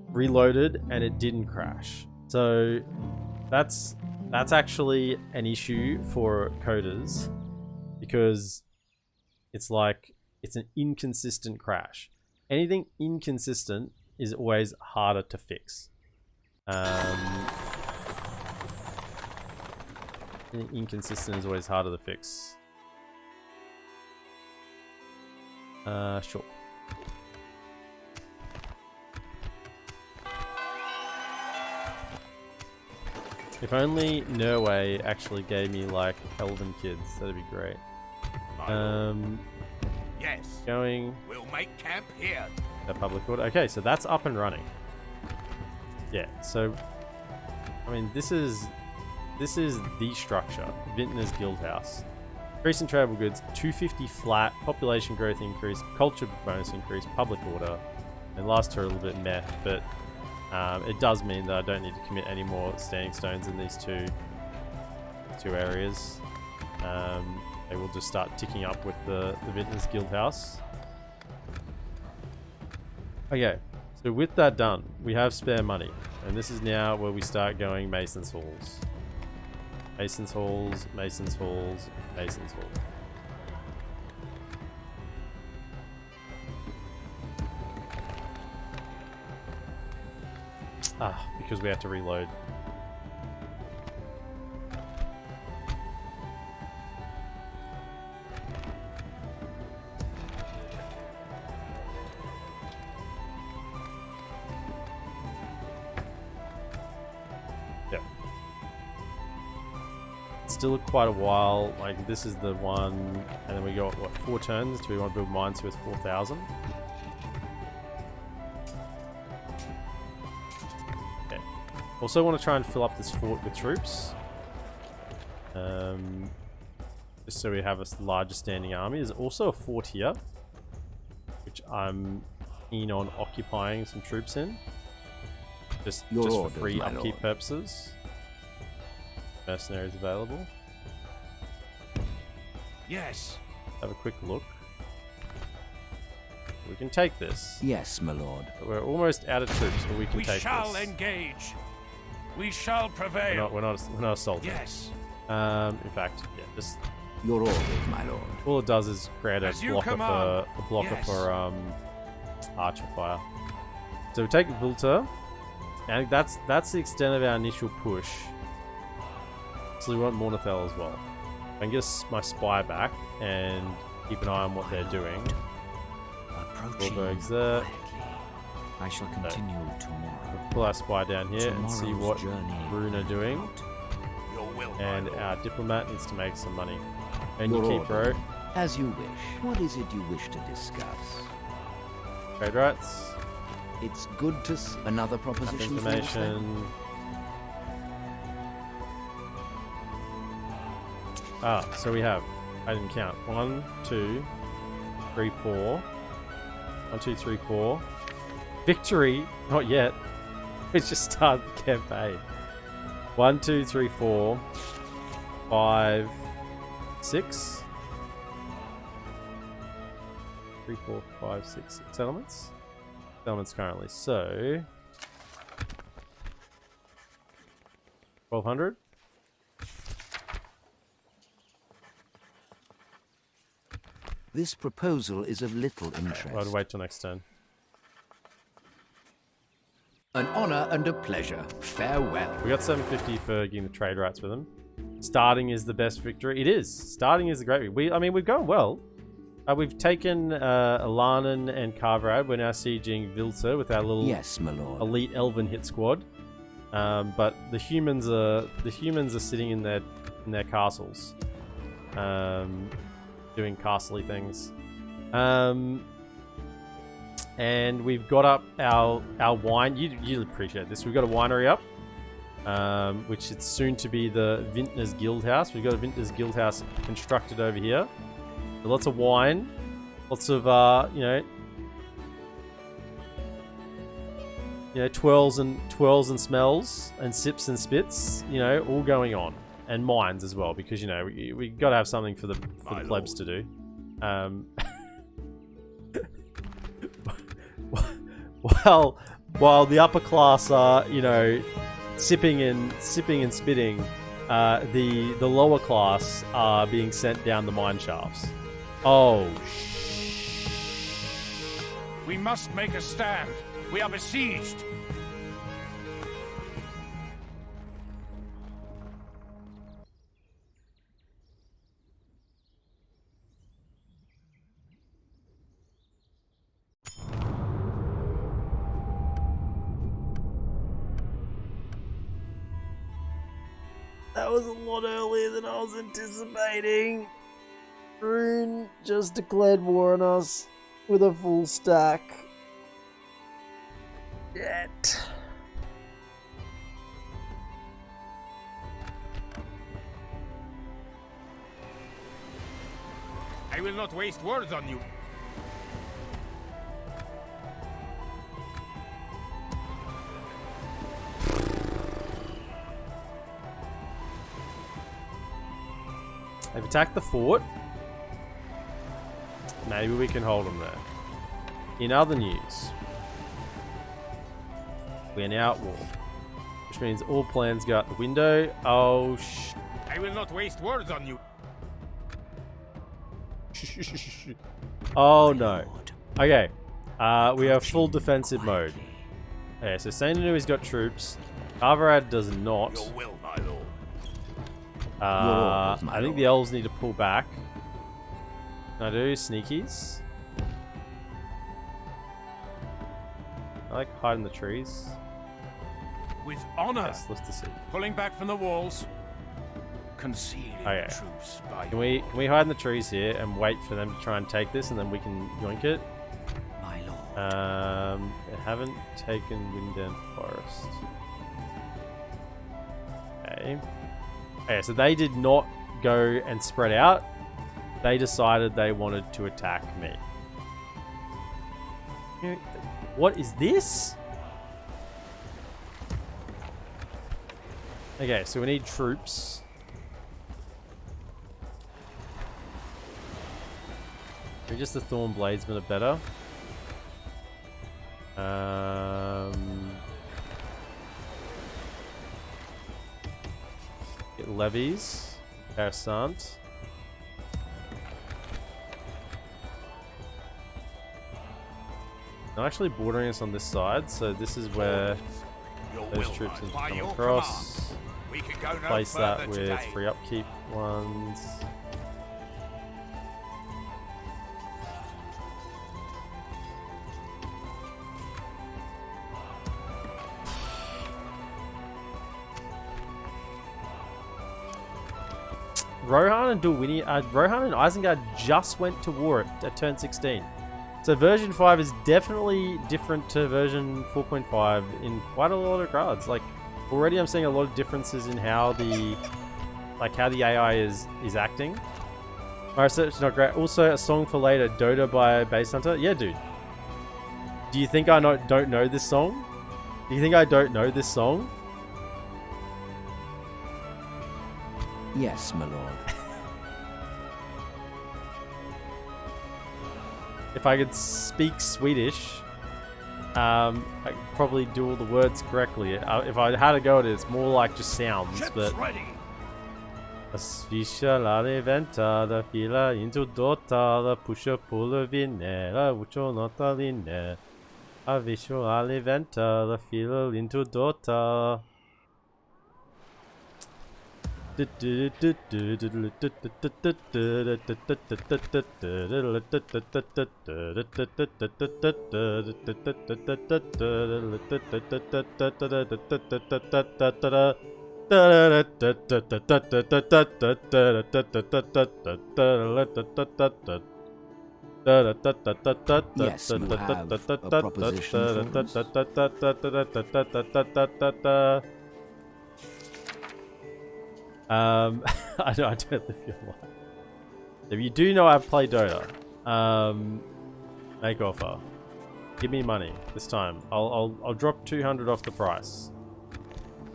Speaker 1: reloaded, and it didn't crash. So that's actually an issue for coders, because it's like it's an inconsistent crash. Anything inconsistent is always harder to fix. Inconsistent is always harder to fix. Sure. If only Norway actually gave me like Elven kids, that'd be great.
Speaker 5: Yes.
Speaker 1: Going
Speaker 5: We'll make camp here.
Speaker 1: the public order. Okay, so that's up and running. Yeah, so I mean this is the structure. Vintner's Guildhouse. Increase in tradable goods, 250 flat, population growth increase, culture bonus increase, public order. And last two are a little bit meh, but it does mean that I don't need to commit any more standing stones in these two areas. They will just start ticking up with the Vintner's Guildhouse. Okay, so with that done, we have spare money. And this is now where we start going Mason's Halls. Mason's Halls, Mason's Halls, Mason's Halls. Ah, because we have to reload. Yep. Still quite a while. Like this is the one, and then we got what 4 turns. Do we want to build mines with 4,000? Okay. Also want to try and fill up this fort with troops. Just so we have a larger standing army. There's also a fort here, which I'm keen on occupying some troops in. Just for free upkeep purposes. Mercenaries available.
Speaker 5: Yes.
Speaker 1: Have a quick look. We can take this.
Speaker 2: Yes, my lord.
Speaker 1: We're almost out of troops, but we can
Speaker 5: We
Speaker 1: take
Speaker 5: shall
Speaker 1: this.
Speaker 5: engage. We shall prevail.
Speaker 1: We're not assaulting.
Speaker 5: Yes.
Speaker 1: In fact, yeah, just
Speaker 2: Your orders, my lord.
Speaker 1: all it does is create a
Speaker 5: As you
Speaker 1: blocker
Speaker 5: command. Yes.
Speaker 1: for archer fire. So we take Vilta, and that's the extent of our initial push. So we want Mornithel as well. I can get my spy back and keep an eye on what they're doing.
Speaker 6: Approaching
Speaker 1: Goldberg's there.
Speaker 6: quietly. I shall continue tomorrow.
Speaker 1: Pull our spy down here and see
Speaker 6: Tomorrow's
Speaker 1: what
Speaker 6: journey
Speaker 1: Rune are doing.
Speaker 5: Your will, my
Speaker 1: And
Speaker 5: lord.
Speaker 1: our diplomat needs to make some money. And you
Speaker 2: Your
Speaker 1: keep, bro.
Speaker 2: As you wish. What is it you wish to discuss?
Speaker 1: Trade rights.
Speaker 2: It's good to see another proposition. for us, then?
Speaker 1: Information. So we have, I didn't count, 1, 2, 3, 4. 1, 2, 3, 4. Victory, not yet. We just started the campaign. 1, 2, 3, 4, 5, 6. 3, 4, 5, 6 settlements. Settlements currently. So 1,200.
Speaker 2: This proposal is of little interest.
Speaker 1: I'll wait till next turn.
Speaker 2: An honor and a pleasure. Farewell.
Speaker 1: We got 750 for getting the trade rights with them. Starting is the best victory. It is. Starting is the great victory. I mean, we've gone well. We've taken Alanan and Carverad. We're now sieging Vilta with our little
Speaker 2: Yes, my lord.
Speaker 1: elite Elven hit squad. But the humans are sitting in their castles, doing castly things. And we've got up our wine. You'd appreciate this. We've got a winery up, which is soon to be the Vintner's Guildhouse. We've got a Vintner's Guildhouse constructed over here. So lots of wine, lots of twirls and smells and sips and spits. All going on, and mines as well, because we got to have something for the plebs to do. While the upper class are, sipping and spitting, the lower class are being sent down the mine shafts. Oh,
Speaker 5: We must make a stand. We are besieged.
Speaker 1: That was a lot earlier than I was anticipating. Rune just declared war on us with a full stack. Shit.
Speaker 5: I will not waste words on you.
Speaker 1: They've attacked the fort. Maybe we can hold them there. In other news, we are now at war, which means all plans go out the window. Oh,
Speaker 5: I will not waste words on you.
Speaker 1: oh no. Okay, we have full defensive mode. Okay, so Saint has got troops. Avari does not.
Speaker 5: Your will, my lord.
Speaker 1: I think the elves need to pull back. Can I do sneakies? I like hide in the trees.
Speaker 5: With honor.
Speaker 1: Yes, let's to see.
Speaker 5: Pulling back from the walls. Concealing
Speaker 1: Okay.
Speaker 5: troops by
Speaker 1: Can we hide in the trees here and wait for them to try and take this, and then we can yoink it?
Speaker 6: My lord.
Speaker 1: They haven't taken Winden Forest. Okay. Okay, so they did not go and spread out. They decided they wanted to attack me. What is this? Okay, so we need troops. Maybe just the Thorn Bladesmen are better. Get levies. Parasant. They're actually bordering us on this side, so this is where
Speaker 5: your
Speaker 1: those
Speaker 5: will,
Speaker 1: troops need to
Speaker 5: by
Speaker 1: come
Speaker 5: your
Speaker 1: across.
Speaker 5: command. We can go no
Speaker 1: Replace that
Speaker 5: further
Speaker 1: with
Speaker 5: today.
Speaker 1: free upkeep ones. Rohan and Dorwinion, Rohan and Isengard just went to war at turn 16. So version 5 is definitely different to version 4.5 in quite a lot of regards. Like, already I'm seeing a lot of differences in how the AI is acting. My research is not great. Also, a song for later, Dota by Base Hunter. Yeah, dude. Do you think I don't know this song? Do you think I don't know this song?
Speaker 2: Yes, my lord.
Speaker 1: If I could speak Swedish, I could probably do all the words correctly. If I had to go at it, it's more like just sounds.
Speaker 5: Ships
Speaker 1: But
Speaker 5: ready.
Speaker 1: Sviscia la leventa, la fila into dota, la pusha pulla vinne, la ucho nota linne. A viscio la leventa, la fila into dota.
Speaker 2: Yes, you have a proposition for us?
Speaker 1: I don't live your life. If you do know I play Dota, make offer. Give me money this time. I'll drop 200 off the price.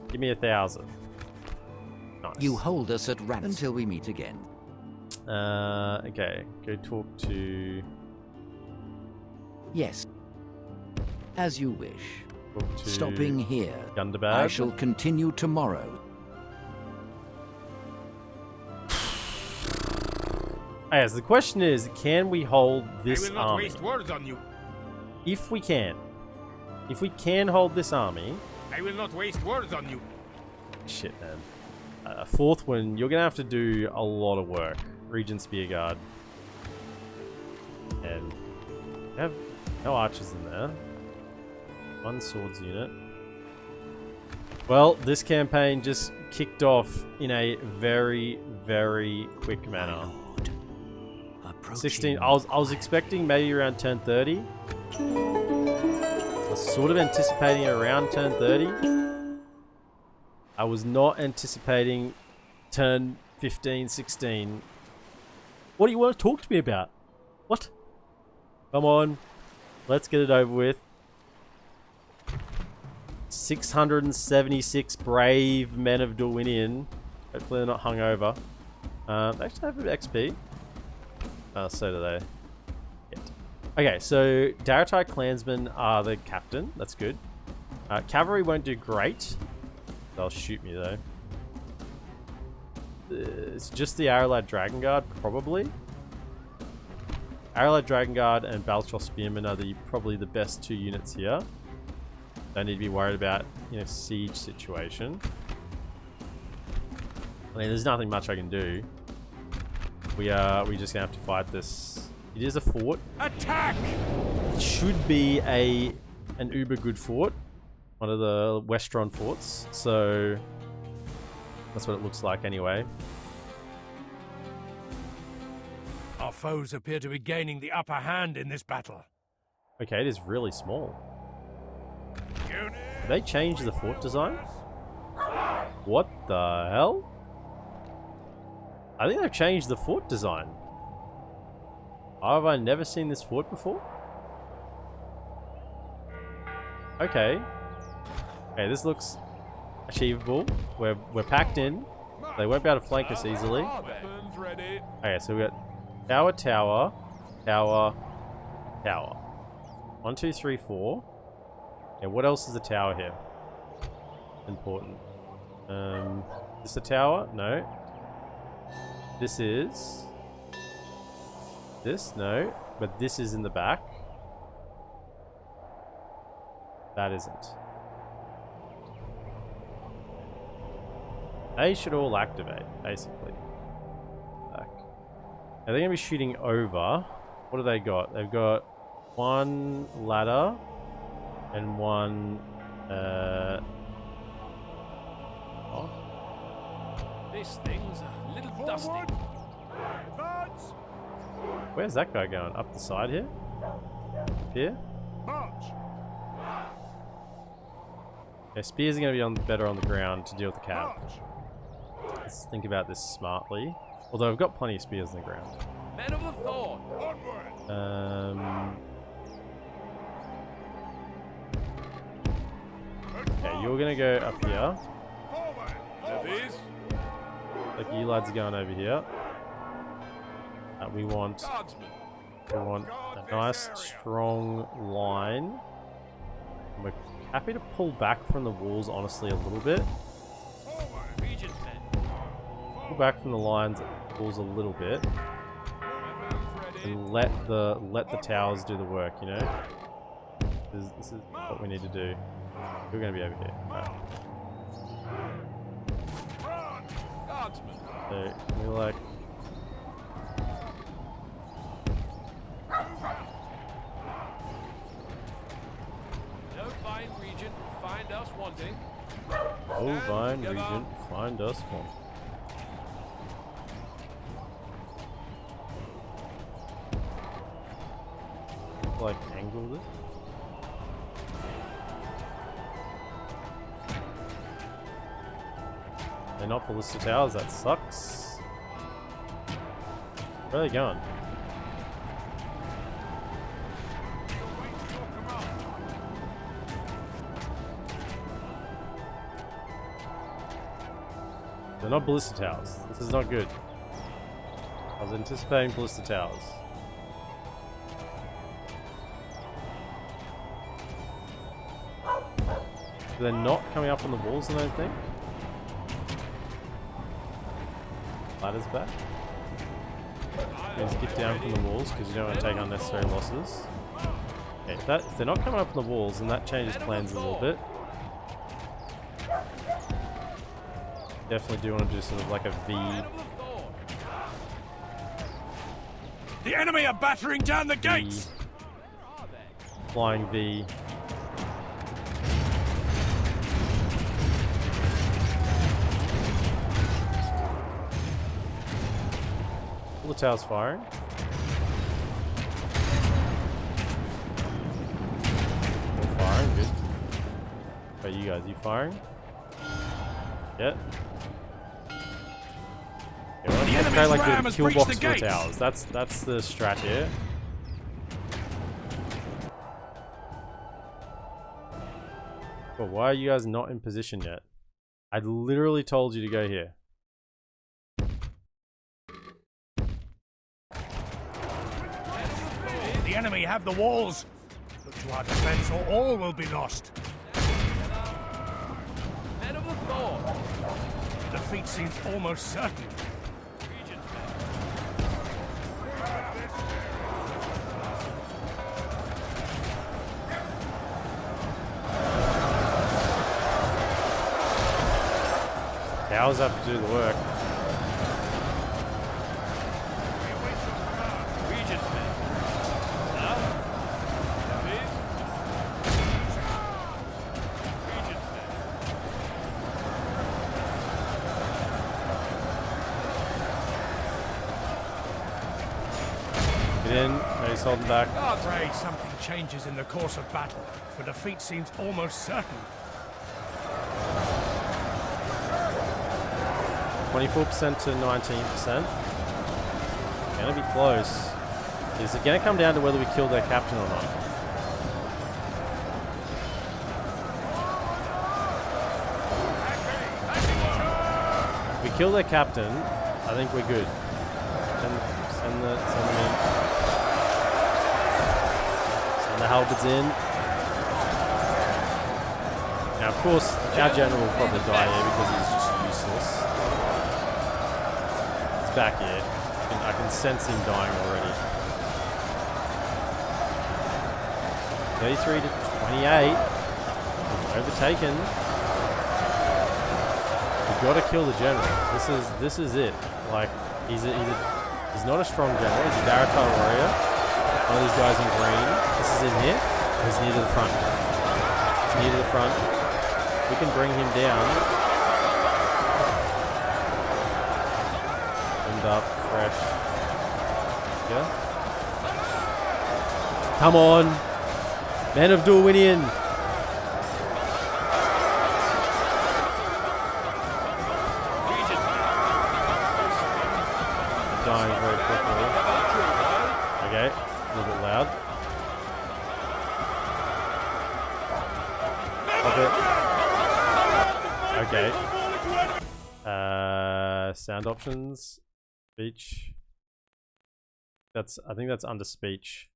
Speaker 1: Give me 1,000. Nice.
Speaker 2: You hold us at ransom until we meet again.
Speaker 1: Okay. Go talk to.
Speaker 2: Yes. As you wish.
Speaker 1: Talk to
Speaker 2: Stopping here.
Speaker 1: Gundabad.
Speaker 2: I shall continue tomorrow.
Speaker 1: Okay, so the question is, can we hold
Speaker 5: I
Speaker 1: this
Speaker 5: will not
Speaker 1: army?
Speaker 5: waste words on you.
Speaker 1: If we can hold this army.
Speaker 5: I will not waste words on you.
Speaker 1: Shit, man. Fourth one, you're gonna have to do a lot of work. Regent Spearguard. And you have no archers in there. One swords unit. Well, this campaign just kicked off in a very, very quick manner.
Speaker 6: Lord. Approaching
Speaker 1: 16. I was expecting maybe around turn 30. I was sort of anticipating around turn 30. I was not anticipating turn 15, 16. What do you want to talk to me about? What? Come on. Let's get it over with. 676 brave men of Dorwinion. Hopefully they're not hungover. They actually have a bit of XP. So do they. Yet. Okay, so Daratai clansmen are the captain. That's good. Cavalry won't do great. They'll shoot me though. It's just the Arrowlad Dragon Guard, probably. Arrowlad Dragon Guard and Baltroth Spearmen are probably the best 2 units here. Don't need to be worried about in a siege situation. I mean, there's nothing much I can do. We're just gonna have to fight this. It is a fort.
Speaker 5: Attack!
Speaker 1: It should be an uber good fort, one of the Westron forts. So that's what it looks like anyway.
Speaker 5: Our foes appear to be gaining the upper hand in this battle.
Speaker 1: Okay, it is really small. Did they change the fort design? What the hell? I think they've changed the fort design. Have I never seen this fort before? Okay. Okay, this looks achievable. We're packed in. They won't be able to flank us easily.
Speaker 3: Weapons ready.
Speaker 1: Okay, so we got tower, tower, tower, tower. 1, 2, 3, 4. And what else is a tower here? Important. Is this a tower? No. This is... This? No. But this is in the back. That isn't. They should all activate, basically. Back. Now they're going to be shooting over. What do they got? They've got 1 ladder and 1... Oh.
Speaker 5: This thing's a little dusty.
Speaker 3: Advance.
Speaker 1: Where's that guy going? Up the side here? Here?
Speaker 3: March.
Speaker 1: Okay, spears are going to be better on the ground to deal with the cav.
Speaker 3: March.
Speaker 1: Let's think about this smartly. Although I've got plenty of spears on the ground.
Speaker 5: Men of the Thorn.
Speaker 3: Onward.
Speaker 1: Okay, you're going to go up here.
Speaker 3: Forward.
Speaker 5: Levies.
Speaker 1: Like you lads are going over here. We want
Speaker 3: Guardsmen.
Speaker 1: a nice strong line. And we're happy to pull back from the walls, honestly, a little bit.
Speaker 3: Forward.
Speaker 5: Regent men.
Speaker 1: Pull back from the lines, walls a little bit,
Speaker 3: Weapons ready.
Speaker 1: and let the towers do the work. You know, this is what we need to do. We're going to be over here. Right.
Speaker 3: Run. Guardsmen.
Speaker 1: So we're like.
Speaker 5: No fine regent will find us wanting.
Speaker 1: Oh, Vine Regent, find us one. Like angle this. They're not ballista towers, that sucks. Where are they going? They're not ballista towers. This is not good. I was anticipating ballista towers. They're not coming up on the walls, I don't think. Ladder's back. Let's get down from the walls because you don't want to take unnecessary losses. Okay, if they're not coming up on the walls, then that changes plans a little bit. Definitely do want to do sort of like a V.
Speaker 5: The enemy are battering down the gates.
Speaker 1: Flying V. couple of towers firing. All firing, good. Wait, you guys, you firing? Yeah. Yeah,
Speaker 5: The
Speaker 1: okay, like
Speaker 5: ram
Speaker 1: the
Speaker 5: has
Speaker 1: kill
Speaker 5: breached
Speaker 1: box
Speaker 5: the
Speaker 1: for the
Speaker 5: gate.
Speaker 1: towers. That's the strat here. But why are you guys not in position yet? I literally told you to go here.
Speaker 5: The enemy have the walls. Look to our defense or all will be lost.
Speaker 3: Men of the Thor.
Speaker 5: Defeat seems almost certain.
Speaker 1: Towers have to do the work.
Speaker 3: Regent's men. Now? Please? Regent's men.
Speaker 1: Get in. No, he's holding back.
Speaker 5: Pray something changes in the course of battle, for defeat seems almost certain.
Speaker 1: 24% to 19%. Gonna be close. Is it gonna come down to whether we kill their captain or not? If we kill their captain, I think we're good. Send them in. Send the halberds in. Now, of course, our general will probably die here because he's just useless. He's back here. I can sense him dying already. 33 to 28. Overtaken. We've got to kill the general. This is it. Like he's not a strong general. He's a Daratar warrior. One of these guys in green. This is in here. He's near to the front. He's near to the front. We can bring him down. Wind up, fresh. Yeah. Come on, men of Dorwinion. Dying very quickly. Okay, a little bit loud. Okay. Sound options. Speech. I think that's under speech.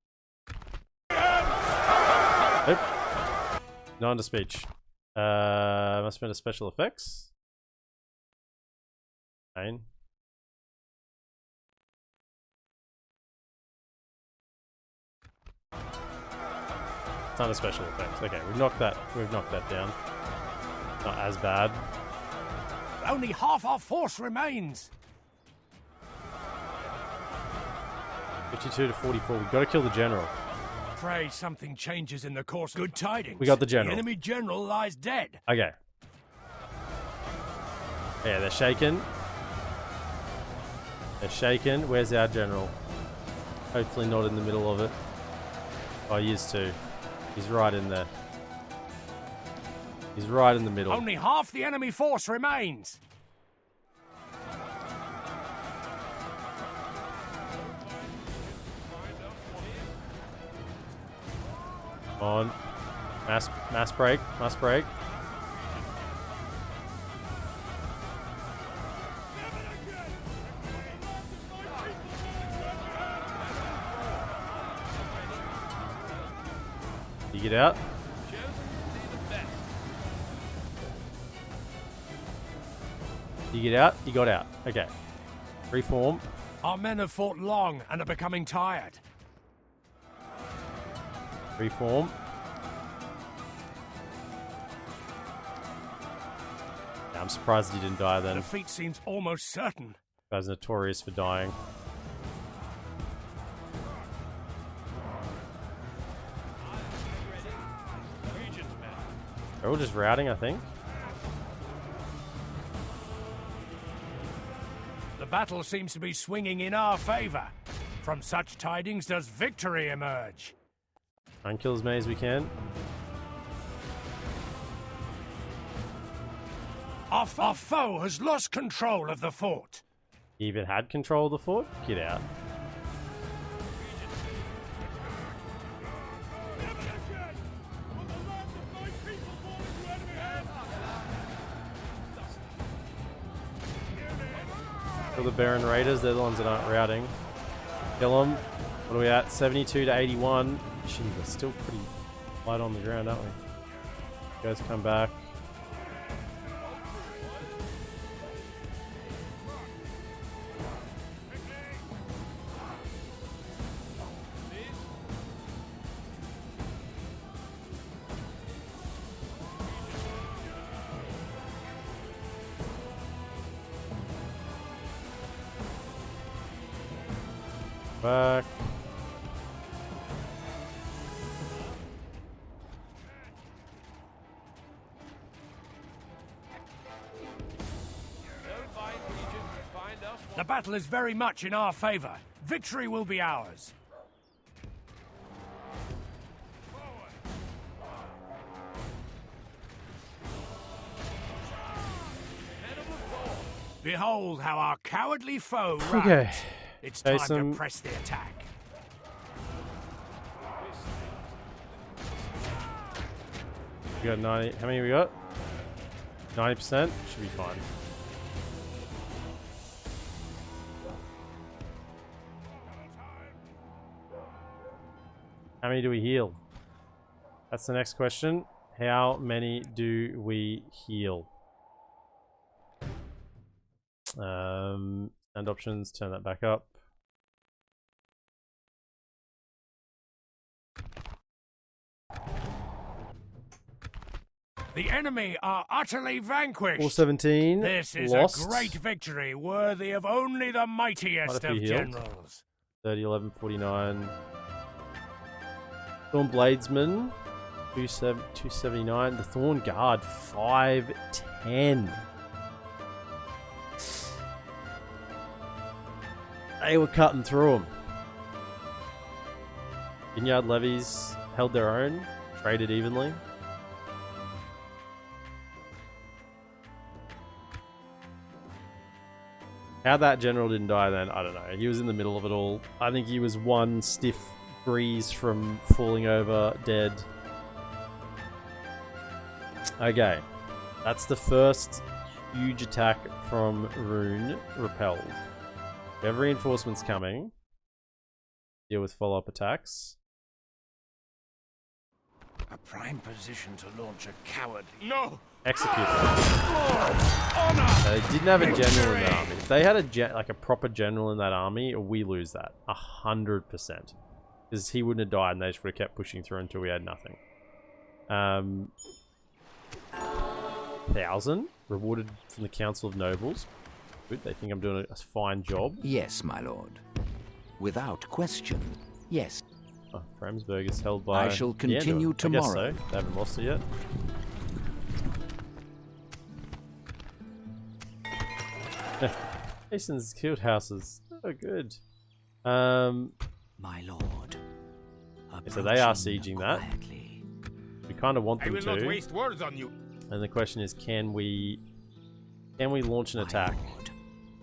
Speaker 1: Nope. Not under speech. Must have been a special effects. Fine. It's under special effects. Okay, we've knocked that down. Not as bad.
Speaker 5: Only half our force remains.
Speaker 1: 52 to 44. We've got to kill the general.
Speaker 5: Pray something changes in the course. Good tidings.
Speaker 1: We got the general.
Speaker 5: The enemy general lies dead.
Speaker 1: Okay. Yeah, they're shaken. They're shaken. Where's our general? Hopefully not in the middle of it. Oh, he is too. He's right in there. He's right in the middle.
Speaker 5: Only half the enemy force remains.
Speaker 1: On. Mass break. Mass break. You get out. You get out. You got out. Okay. Reform.
Speaker 5: Our men have fought long and are becoming tired.
Speaker 1: Reform. Yeah, I'm surprised he didn't die then.
Speaker 5: Defeat seems almost certain.
Speaker 1: Guy's notorious for dying. They're all just routing, I think.
Speaker 5: The battle seems to be swinging in our favor. From such tidings does victory emerge.
Speaker 1: Try and kill as many as we can.
Speaker 5: Our foe has lost control of the fort.
Speaker 1: He even had control of the fort? Get out. For the Baron Raiders, they're the ones that aren't routing. Kill them. What are we at? 72 to 81. Gee, we're still pretty light on the ground, aren't we? You guys come back. Back.
Speaker 5: The battle is very much in our favor. Victory will be ours. Behold how our cowardly foe runs.
Speaker 1: Okay.
Speaker 5: It's time
Speaker 1: Jason.
Speaker 5: to press the attack.
Speaker 1: We got 90. How many we got? 90%? Should be fine. How many do we heal? That's the next question. How many do we heal? And options, turn that back up.
Speaker 5: The enemy are utterly vanquished.
Speaker 1: 417.
Speaker 5: This is
Speaker 1: lost.
Speaker 5: a great victory, worthy of only the mightiest
Speaker 1: Quite a few
Speaker 5: of
Speaker 1: healed.
Speaker 5: generals.
Speaker 1: 30, 11, 49. Thorn Bladesman. 279. The Thorn Guard. 510. They were cutting through them. Vineyard levies held their own. Traded evenly. How that general didn't die then, I don't know. He was in the middle of it all. I think he was one stiff breeze from falling over dead. Okay. That's the first huge attack from Rune repelled. We have reinforcements coming. Deal with follow-up attacks.
Speaker 5: A prime position to launch a cowardly...
Speaker 3: No!
Speaker 1: Execute them. They didn't have a general in that army. If they had a proper general in that army, we lose that 100%, because he wouldn't have died, and they just would have kept pushing through until we had nothing. 1,000 rewarded from the Council of Nobles. Good. They think I'm doing a fine job.
Speaker 2: Yes, my lord. Without question, yes.
Speaker 1: Oh, Framsburg is held by.
Speaker 2: I shall
Speaker 1: the Andor.
Speaker 2: continue tomorrow.
Speaker 1: I guess so. They haven't lost it yet. Jason's killed houses. Oh, good.
Speaker 2: My lord.
Speaker 1: So they are
Speaker 2: approaching
Speaker 1: sieging that.
Speaker 2: quietly.
Speaker 1: We kind of want
Speaker 3: I
Speaker 1: them
Speaker 3: will not
Speaker 1: to.
Speaker 3: waste words on you.
Speaker 1: And the question is, can we launch an
Speaker 2: My
Speaker 1: attack
Speaker 2: lord.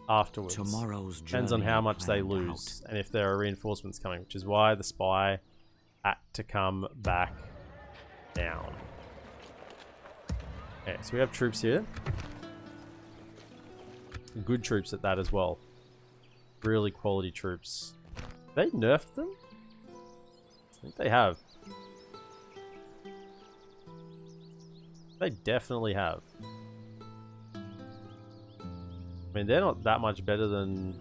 Speaker 1: afterwards?
Speaker 2: Tomorrow's
Speaker 1: Depends on
Speaker 2: journey
Speaker 1: how much they
Speaker 2: planned
Speaker 1: lose and if there are reinforcements coming, which is why the spy had to come back down. Okay, so we have troops here. Good troops at that as well. Really quality troops. They nerfed them? I think they have. They definitely have. I mean, they're not that much better than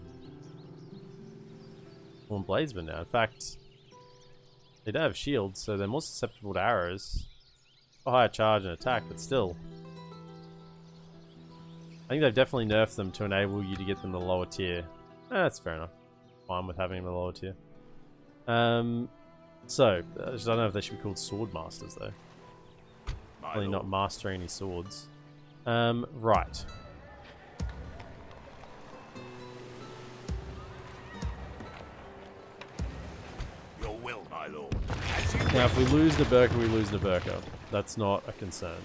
Speaker 1: Thorn Bladesman now. In fact, they don't have shields, so they're more susceptible to arrows. A higher charge and attack, but still. I think they've definitely nerfed them to enable you to get them to the lower tier. That's fair enough. Fine with having them in the lower tier. So, I just don't know if they should be called Sword Masters, though. Probably not mastering any swords. Right. Now, if we lose the Burka, we lose the Burka. That's not a concern.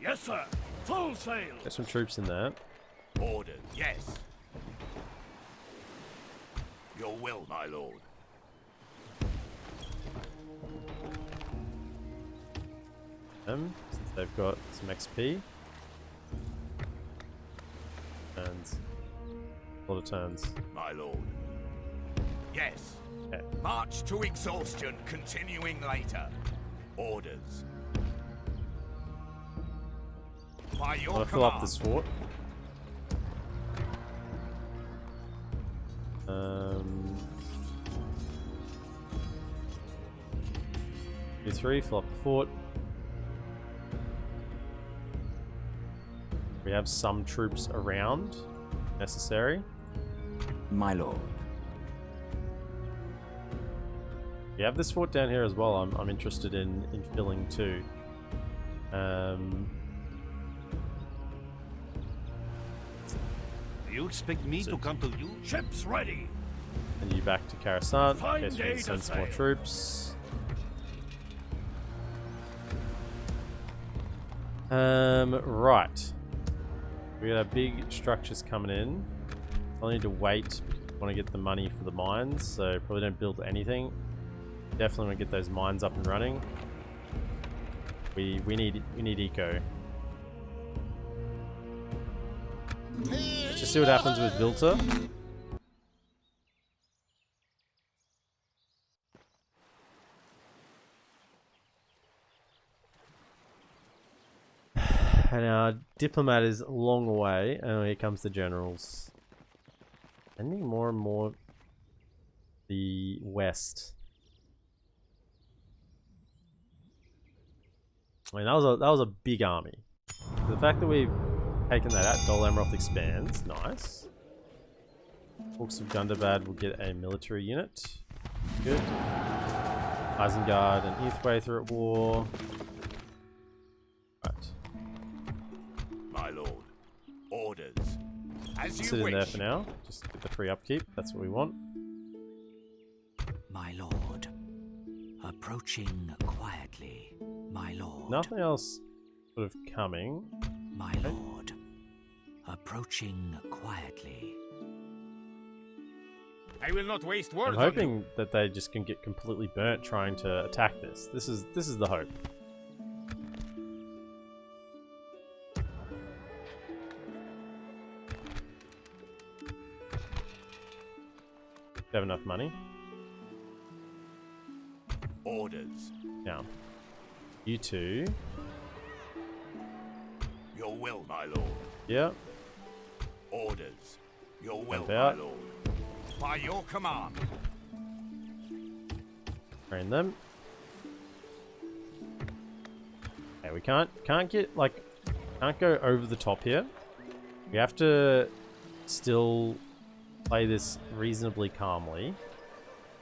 Speaker 5: Yes, sir. Full sail.
Speaker 1: Get some troops in there.
Speaker 5: Ordered. Yes. Your will, my lord.
Speaker 1: Since they've got some XP. And a lot of turns.
Speaker 5: My lord. Yes.
Speaker 1: Okay.
Speaker 5: March to exhaustion, continuing later. Orders. By
Speaker 1: I'm
Speaker 5: your
Speaker 1: gonna fill up this fort. Tier 3, fill up the fort. We have some troops around, if necessary.
Speaker 2: My lord.
Speaker 1: We have this fort down here as well. I'm interested in filling too.
Speaker 4: You expect me to come to you?
Speaker 5: Ships ready.
Speaker 1: And you back to Coruscant in
Speaker 5: Fine
Speaker 1: case we
Speaker 5: day
Speaker 1: need
Speaker 5: to
Speaker 1: to send some more
Speaker 5: sail.
Speaker 1: troops. Right. We got our big structures coming in. I need to wait. Want to get the money for the mines, so probably don't build anything. Definitely want to get those mines up and running. We need eco. Let's just see what happens with Vilta. And our diplomat is long away. Oh, here comes the generals. Sending more and more the west. I mean, that was a big army. The fact that we've taken that out, Dol Amroth expands, nice. Books of Gundabad will get a military unit. Good. Isengard and Earthway are at war. Right.
Speaker 5: My lord. Orders. As you
Speaker 1: Sit in
Speaker 5: wish.
Speaker 1: there for now. Just get the free upkeep. That's what we want.
Speaker 2: My lord. Approaching quietly. My lord.
Speaker 1: Nothing else sort of coming.
Speaker 2: My lord. Approaching quietly.
Speaker 5: I will not waste
Speaker 1: I'm
Speaker 5: words on
Speaker 1: hoping that they just can get completely burnt trying to attack this. This is the hope. Do you have enough money?
Speaker 5: you. Orders.
Speaker 1: Now, you two.
Speaker 5: Your will, my lord.
Speaker 1: Yeah.
Speaker 5: Orders. Your will,
Speaker 1: About.
Speaker 5: my lord. By your command.
Speaker 1: Train them. Okay, we can't get like can't go over the top here. We have to still play this reasonably calmly.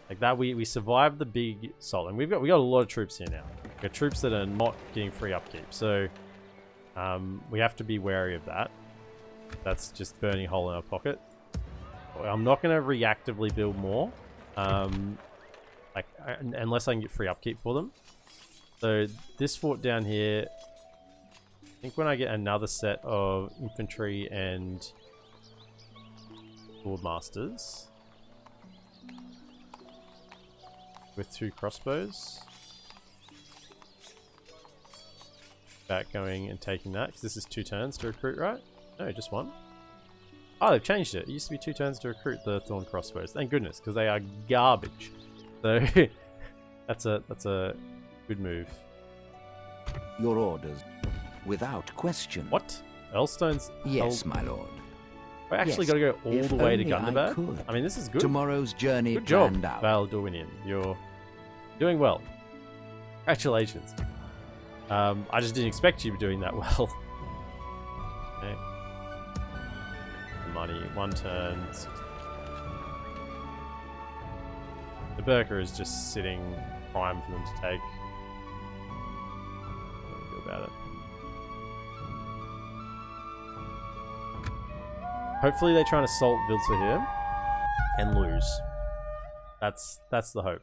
Speaker 1: Like that, we survived the big assault, and we got a lot of troops here now. We got troops that are not getting free upkeep, so we have to be wary of that. That's just burning a hole in our pocket. I'm not going to reactively build more, unless I can get free upkeep for them. So this fort down here, I think when I get another set of infantry and swordmasters with 2 crossbows, back going and taking that, because this is 2 turns to recruit, right? No, just 1. Oh, they've changed it. It used to be 2 turns to recruit the thorn crossbows. Thank goodness, because they are garbage. So that's a good move.
Speaker 2: Your orders. Without question.
Speaker 1: What? Elstone's?
Speaker 2: Yes, my lord.
Speaker 1: I actually
Speaker 2: Yes,
Speaker 1: got to go all
Speaker 2: if
Speaker 1: the way to
Speaker 2: only I
Speaker 1: Gundabad.
Speaker 2: could.
Speaker 1: I mean, this is good.
Speaker 2: Tomorrow's journey
Speaker 1: Good job,
Speaker 2: planned out.
Speaker 1: Vale Dorwinion. You're doing well. Congratulations. I just didn't expect you to be doing that well. Okay. Money, 1 turn. The Burka is just sitting prime for them to take. What do you do about it? Hopefully they try and assault Vilta here and lose. That's the hope.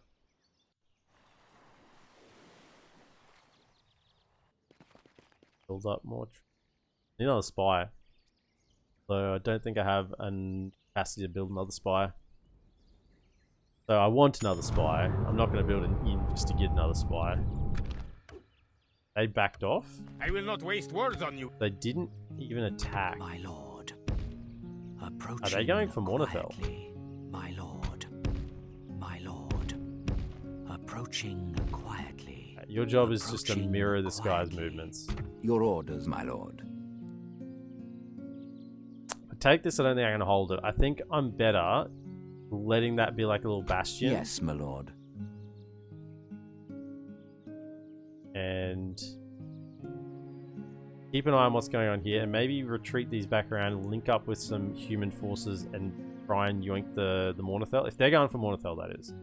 Speaker 1: Build up more. Need another spy. So I don't think I have an capacity to build another spy. So I want another spy. I'm not going to build an inn just to get another spy. They backed off.
Speaker 5: I will not waste words on you.
Speaker 1: They didn't even attack.
Speaker 2: My lord.
Speaker 1: Are they going for Mornifel?
Speaker 2: My lord. My lord. Approaching quietly.
Speaker 1: Your job is just to mirror this guy's movements.
Speaker 2: Your orders, my lord.
Speaker 1: I take this, I don't think I'm going to hold it. I think I'm better letting that be like a little bastion.
Speaker 2: Yes, my lord.
Speaker 1: And keep an eye on what's going on here, and maybe retreat these back around and link up with some human forces and try and yoink the Mornifel. If they're going for Mornifel, that is.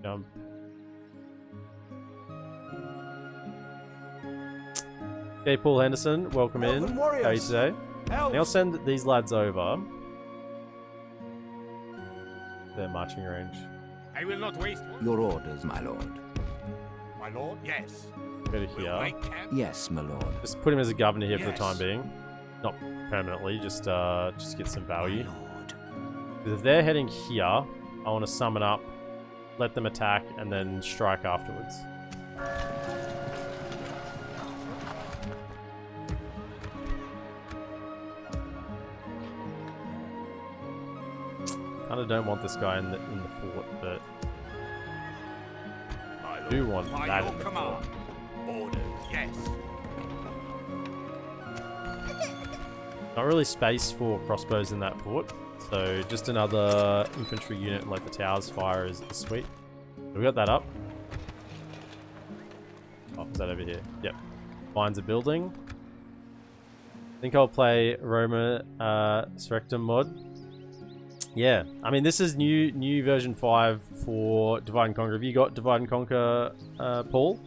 Speaker 1: Jump. Okay, Paul Henderson, welcome in.
Speaker 3: Elven
Speaker 1: How are you
Speaker 3: warriors.
Speaker 1: today?
Speaker 3: Elves.
Speaker 1: I'll send these lads over. Their marching range.
Speaker 5: I will not waste words.
Speaker 2: Your orders, my lord.
Speaker 5: My lord? Yes.
Speaker 1: Go to
Speaker 5: Will
Speaker 1: here.
Speaker 5: I camp?
Speaker 2: Yes, my lord.
Speaker 1: Just put him as a governor here for the
Speaker 5: Yes.
Speaker 1: time being. Not permanently, just get some
Speaker 2: My
Speaker 1: value.
Speaker 2: lord.
Speaker 1: Because if they're heading here, I want to summon up, let them attack, and then strike afterwards. Kinda don't want this guy in the fort, but
Speaker 5: My lord.
Speaker 1: do want
Speaker 5: By
Speaker 1: that
Speaker 5: your
Speaker 1: in the
Speaker 5: command.
Speaker 1: fort.
Speaker 5: Order. Yes.
Speaker 1: Not really space for crossbows in that fort, so just another infantry unit and let the towers fire is sweet. So we got that up. Oh, is that over here? Yep. Finds a building. I think I'll play Roma Surrectum mod. Yeah, I mean this is new version 5 for Divide and Conquer. Have you got Divide and Conquer, Paul?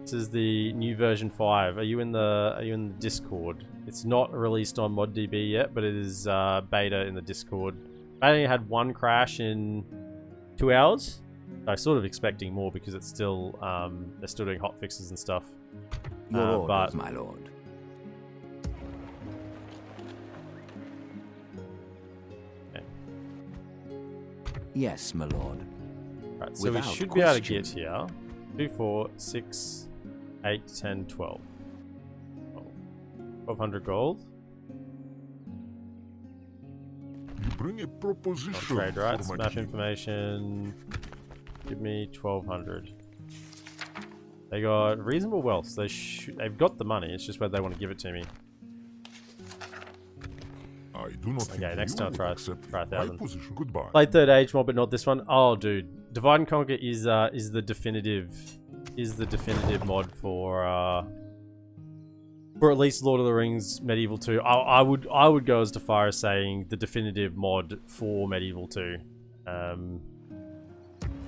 Speaker 1: This is the new version 5. Are you in the Discord? It's not released on ModDB yet, but it is beta in the Discord. I only had one crash in 2 hours. I'm sort of expecting more because it's still they're still doing hot fixes and stuff.
Speaker 2: Your orders,
Speaker 1: but
Speaker 2: my lord. Yes, my lord.
Speaker 1: Right, so we
Speaker 2: Without
Speaker 1: should be able to
Speaker 2: question.
Speaker 1: get here. 2, 4, 6, 8, 10, 12. 1200 gold.
Speaker 7: You bring a proposition
Speaker 1: Not trade rights,
Speaker 7: for my
Speaker 1: map
Speaker 7: king.
Speaker 1: information. Give me 1200. They got reasonable wealth. So they've got the money. It's just whether they want to give it to me.
Speaker 7: I do not think
Speaker 1: Okay, next
Speaker 7: you
Speaker 1: time
Speaker 7: would
Speaker 1: try
Speaker 7: accept
Speaker 1: a
Speaker 7: my
Speaker 1: 1000.
Speaker 7: position. Goodbye.
Speaker 1: Played Third Age mod, but not this one. Oh, dude, Divide and Conquer is the definitive mod for at least Lord of the Rings Medieval 2. I would go as far as saying the definitive mod for Medieval 2.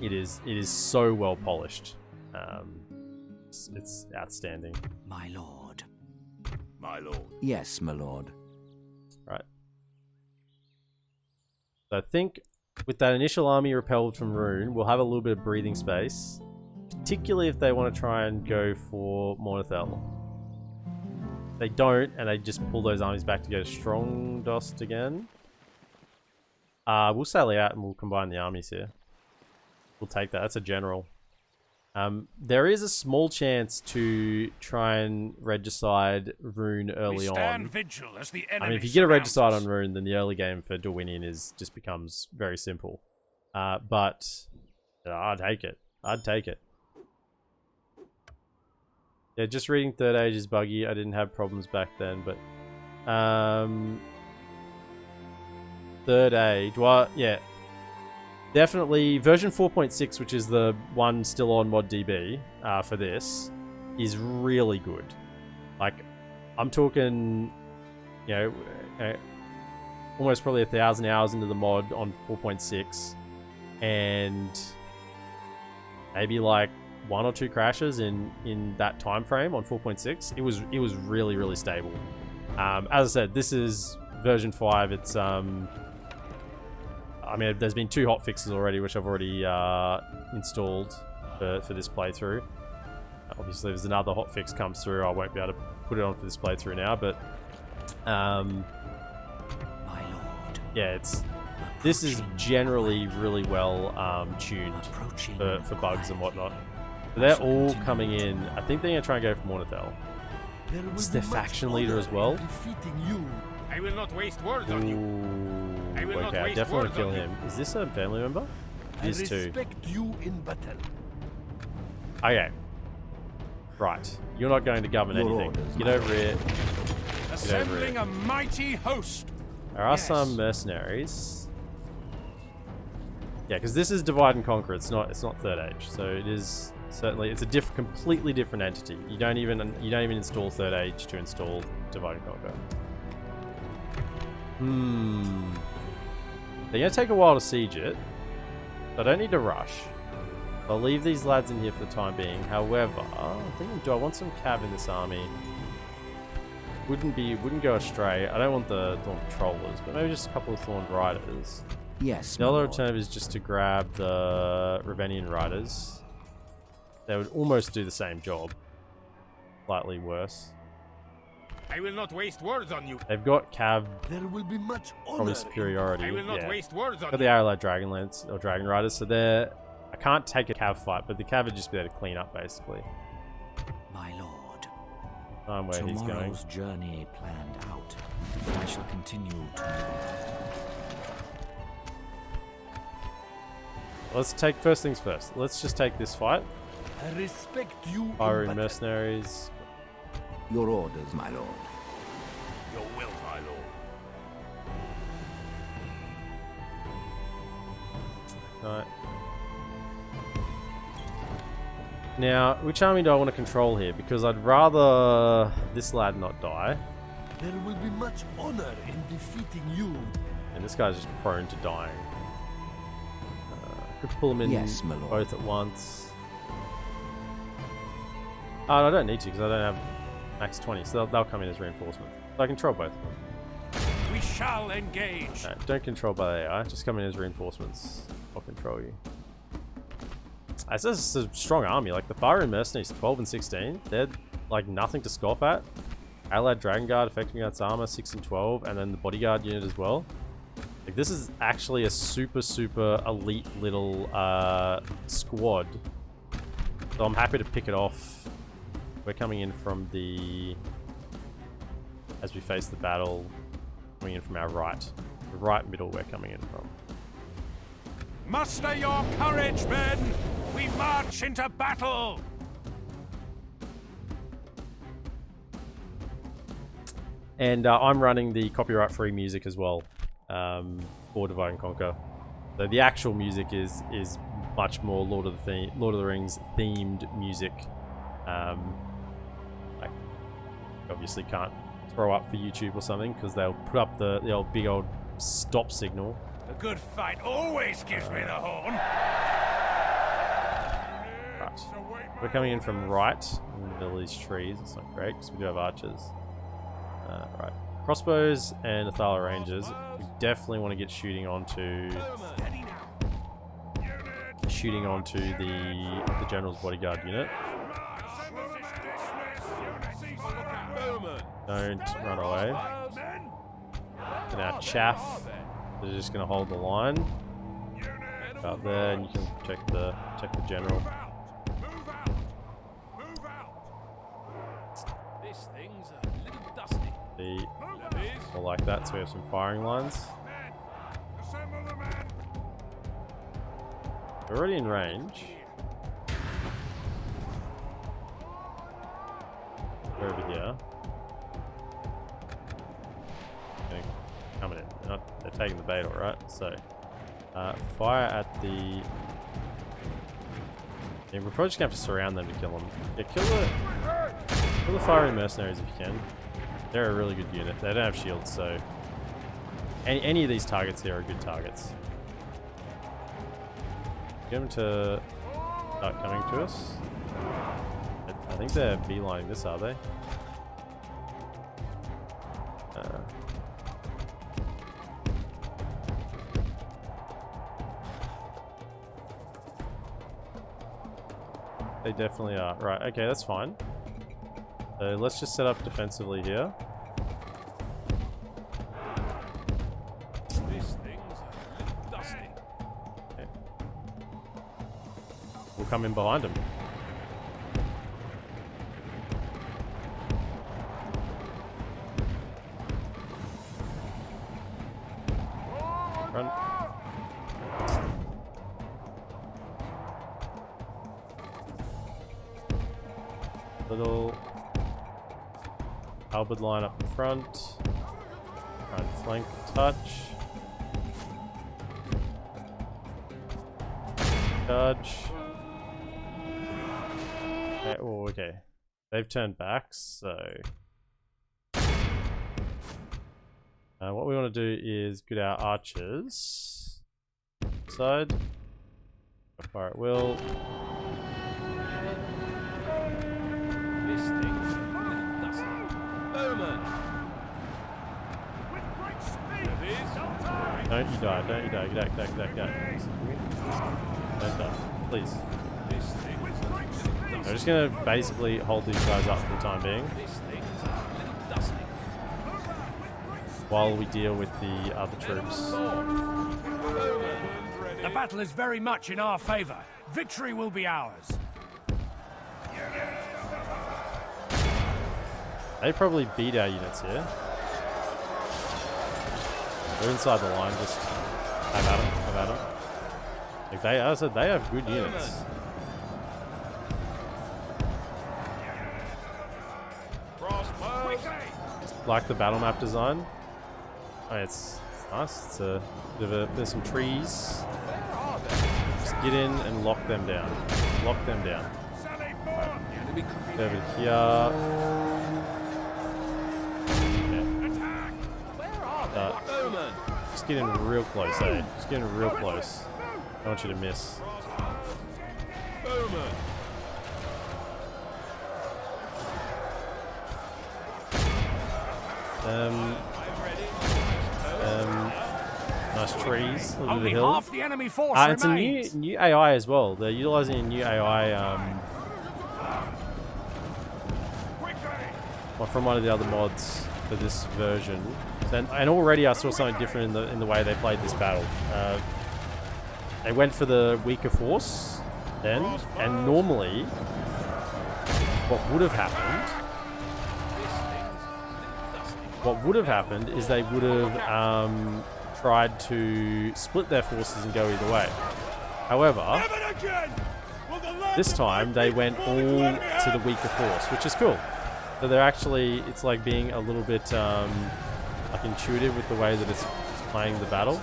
Speaker 1: It is so well polished. It's outstanding.
Speaker 2: My lord.
Speaker 5: My lord.
Speaker 2: Yes, my lord.
Speaker 1: Right. So I think with that initial army repelled from Rune, we'll have a little bit of breathing space. Particularly if they want to try and go for Mornifel. If they don't, and they just pull those armies back to go to Strongdost again. We'll sail out and we'll combine the armies here. We'll take that. That's a general. There is a small chance to try and regicide Rune early
Speaker 5: we stand
Speaker 1: on.
Speaker 5: vigil as the enemy
Speaker 1: I mean, if you get a
Speaker 5: surrounds
Speaker 1: regicide
Speaker 5: us.
Speaker 1: on Rune, then the early game for Dorwinion just becomes very simple. But I'd take it. I'd take it. Yeah, just reading Third Age is buggy. I didn't have problems back then, but Third Age, well, yeah, definitely version 4.6, which is the one still on ModDB for this, is really good. Like, I'm talking, you know, almost probably 1,000 hours into the mod on 4.6, and maybe like 1 or 2 crashes in that time frame on 4.6. It was really stable. As I said, this is version 5. It's I mean, there's been 2 hot fixes already, which I've already installed for this playthrough. Obviously, if there's another hot fix comes through, I won't be able to put it on for this playthrough now, but
Speaker 2: My lord.
Speaker 1: yeah, this is generally really well tuned
Speaker 2: Approaching
Speaker 1: for bugs and whatnot. So they're all coming in. I think they're going to try and go for Mornithel.
Speaker 3: There will
Speaker 1: It's
Speaker 3: be
Speaker 1: their
Speaker 3: much
Speaker 1: faction leader
Speaker 3: honor
Speaker 1: as well.
Speaker 3: in defeating you.
Speaker 5: I will not waste words on you.
Speaker 1: Ooh,
Speaker 5: I will not
Speaker 1: okay, I
Speaker 5: waste
Speaker 1: definitely want
Speaker 5: words
Speaker 1: to kill
Speaker 5: on you.
Speaker 1: him. Is this a family member?
Speaker 3: I
Speaker 1: It is too.
Speaker 3: respect you in battle.
Speaker 1: Okay. Right. You're not going to govern
Speaker 2: Your
Speaker 1: anything.
Speaker 2: orders,
Speaker 1: Get
Speaker 2: my
Speaker 1: over here.
Speaker 5: Assembling a mighty host.
Speaker 1: There are
Speaker 5: Yes.
Speaker 1: some mercenaries. Yeah, because this is divide and conquer. It's not 3rd Age, so it is certainly it's a completely different entity. You don't even install 3rd Age to install divide and conquer. They're gonna take a while to siege it. So I don't need to rush. I'll leave these lads in here for the time being. However, I'm thinking, do I want some cav in this army? Wouldn't go astray. I don't want the Thorn Patrollers, but maybe just a couple of Thorned Riders.
Speaker 2: Yes,
Speaker 1: The
Speaker 2: my
Speaker 1: other
Speaker 2: lord.
Speaker 1: alternative is just to grab the Ravenian Riders. They would almost do the same job. Slightly worse.
Speaker 5: I will not waste words on you.
Speaker 1: They've got cav,
Speaker 3: There will be much honor.
Speaker 1: probably superiority.
Speaker 5: I will not
Speaker 1: yeah.
Speaker 5: waste words on
Speaker 1: Got the
Speaker 5: you.
Speaker 1: Arrowlad Dragonlance or Dragon Riders, so they're. I can't take a cav fight, but the cav would just be able to clean up basically.
Speaker 2: My lord.
Speaker 1: Time where he's going.
Speaker 2: Tomorrow's journey planned out. I shall continue tomorrow.
Speaker 1: Let's take first things first. Let's just take this fight.
Speaker 3: I respect you in
Speaker 1: Fiery
Speaker 3: battle.
Speaker 1: mercenaries.
Speaker 2: Your orders, my lord.
Speaker 5: Your will, my lord.
Speaker 1: Right. Now, which army do I want to control here? Because I'd rather this lad not die.
Speaker 3: There will be much honor in defeating you.
Speaker 1: And this guy's just prone to dying. Could pull them in
Speaker 2: Yes, my lord.
Speaker 1: both at once. Oh, I don't need to because I don't have max 20, so they'll come in as reinforcement. So I control both of them.
Speaker 5: We shall engage.
Speaker 1: No, don't control by the AI, just come in as reinforcements. I'll control you. This is a strong army, like the Fire and Mercenaries 12 and 16, they're like nothing to scoff at. Allied Dragon Guard, effective against armor 6 and 12, and then the Bodyguard unit as well. Like, this is actually a super elite little squad. So I'm happy to pick it off. We're coming in from the... As we face the battle, coming in from our right. The right middle we're coming in from.
Speaker 5: Muster your courage, men. We march into battle.
Speaker 1: And I'm running the copyright-free music as well for Divide and Conquer. So the actual music is much more Lord of the Rings themed music. I obviously can't throw up for YouTube or something because they'll put up the old big old stop signal.
Speaker 5: A good fight always gives me the horn.
Speaker 1: Right. We're coming in from right in the middle of these trees. It's not great because we do have archers. Right. Crossbows and Athala Rangers. We definitely want to get shooting onto the General's Bodyguard unit. Don't run away. And our chaff is just going to hold the line out there, and you can protect the general.
Speaker 3: This thing's a little dusty.
Speaker 1: More like that, so we have some firing lines. We're already in range. We're over here. Okay, coming in. They're taking the bait, alright. So, fire at the... Yeah, we're probably just going to have to surround them to kill them. Yeah, kill the fiery mercenaries if you can. They're a really good unit. They don't have shields, so... Any of these targets here are good targets. Get them to start coming to us. I think they're beelining this, are they? They definitely are. Right, okay, that's fine. So let's just set up defensively here.
Speaker 3: This thing's a little dusty.
Speaker 1: Okay. We'll come in behind them. Run. Little halberd line up in front. Right flank touch. Charge. Okay, oh, okay. They've turned back, so what we want to do is get our archers side. Fire at will.
Speaker 3: This thing's a little dusty. Bowman! With great speed! It is.
Speaker 1: Don't you die, don't you die. Get out, get out, get out, get out. Don't die, please.
Speaker 3: This thing with great speed!
Speaker 1: I'm just gonna basically hold these guys up for the time being
Speaker 3: This thing's a little dusty.
Speaker 1: while we deal with the other troops.
Speaker 5: The battle is very much in our favor. Victory will be ours.
Speaker 1: They probably beat our units here. They're inside the line, just have at them, have at them. Like they, as I said, they have good units. Like the battle map design. Oh, it's nice. It's a bit of there's some trees. Just get in and lock them down. Lock them down. Right. Over here. Just get in real close, eh? Just get in real close. I don't want you to miss. Nice trees. A little bit of
Speaker 5: Only
Speaker 1: hill.
Speaker 5: half the enemy force
Speaker 1: It's a
Speaker 5: remains.
Speaker 1: new AI as well. They're utilizing a new AI from one of the other mods for this version. And already I saw something different in the way they played this battle. They went for the weaker force then, and normally what would have happened is they would have tried to split their forces and go either way. However, this time they went all to the weaker force, which is cool. So they're actually, it's like being a little bit like intuitive with the way that it's playing the battle.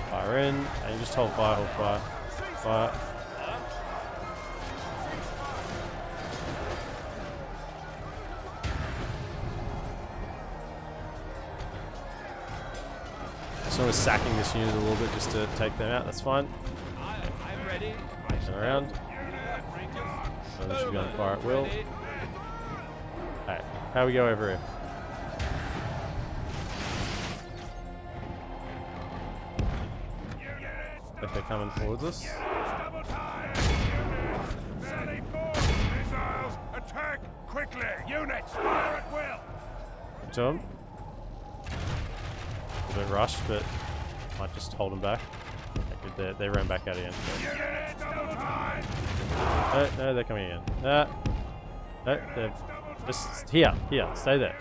Speaker 1: Fire in, and you just hold fire, hold fire, fire. Sort of sacking this unit a little bit just to take them out. That's fine.
Speaker 3: I'm ready.
Speaker 1: Turn around. So we should go and fire at will. Alright, how we go over here? If they're coming towards us.
Speaker 3: Missiles! Attack quickly! Units, fire at will!
Speaker 1: To them. A bit rushed, but might just hold them back. Okay, they ran back out again. No, they're coming in. No, they're just here, stay there.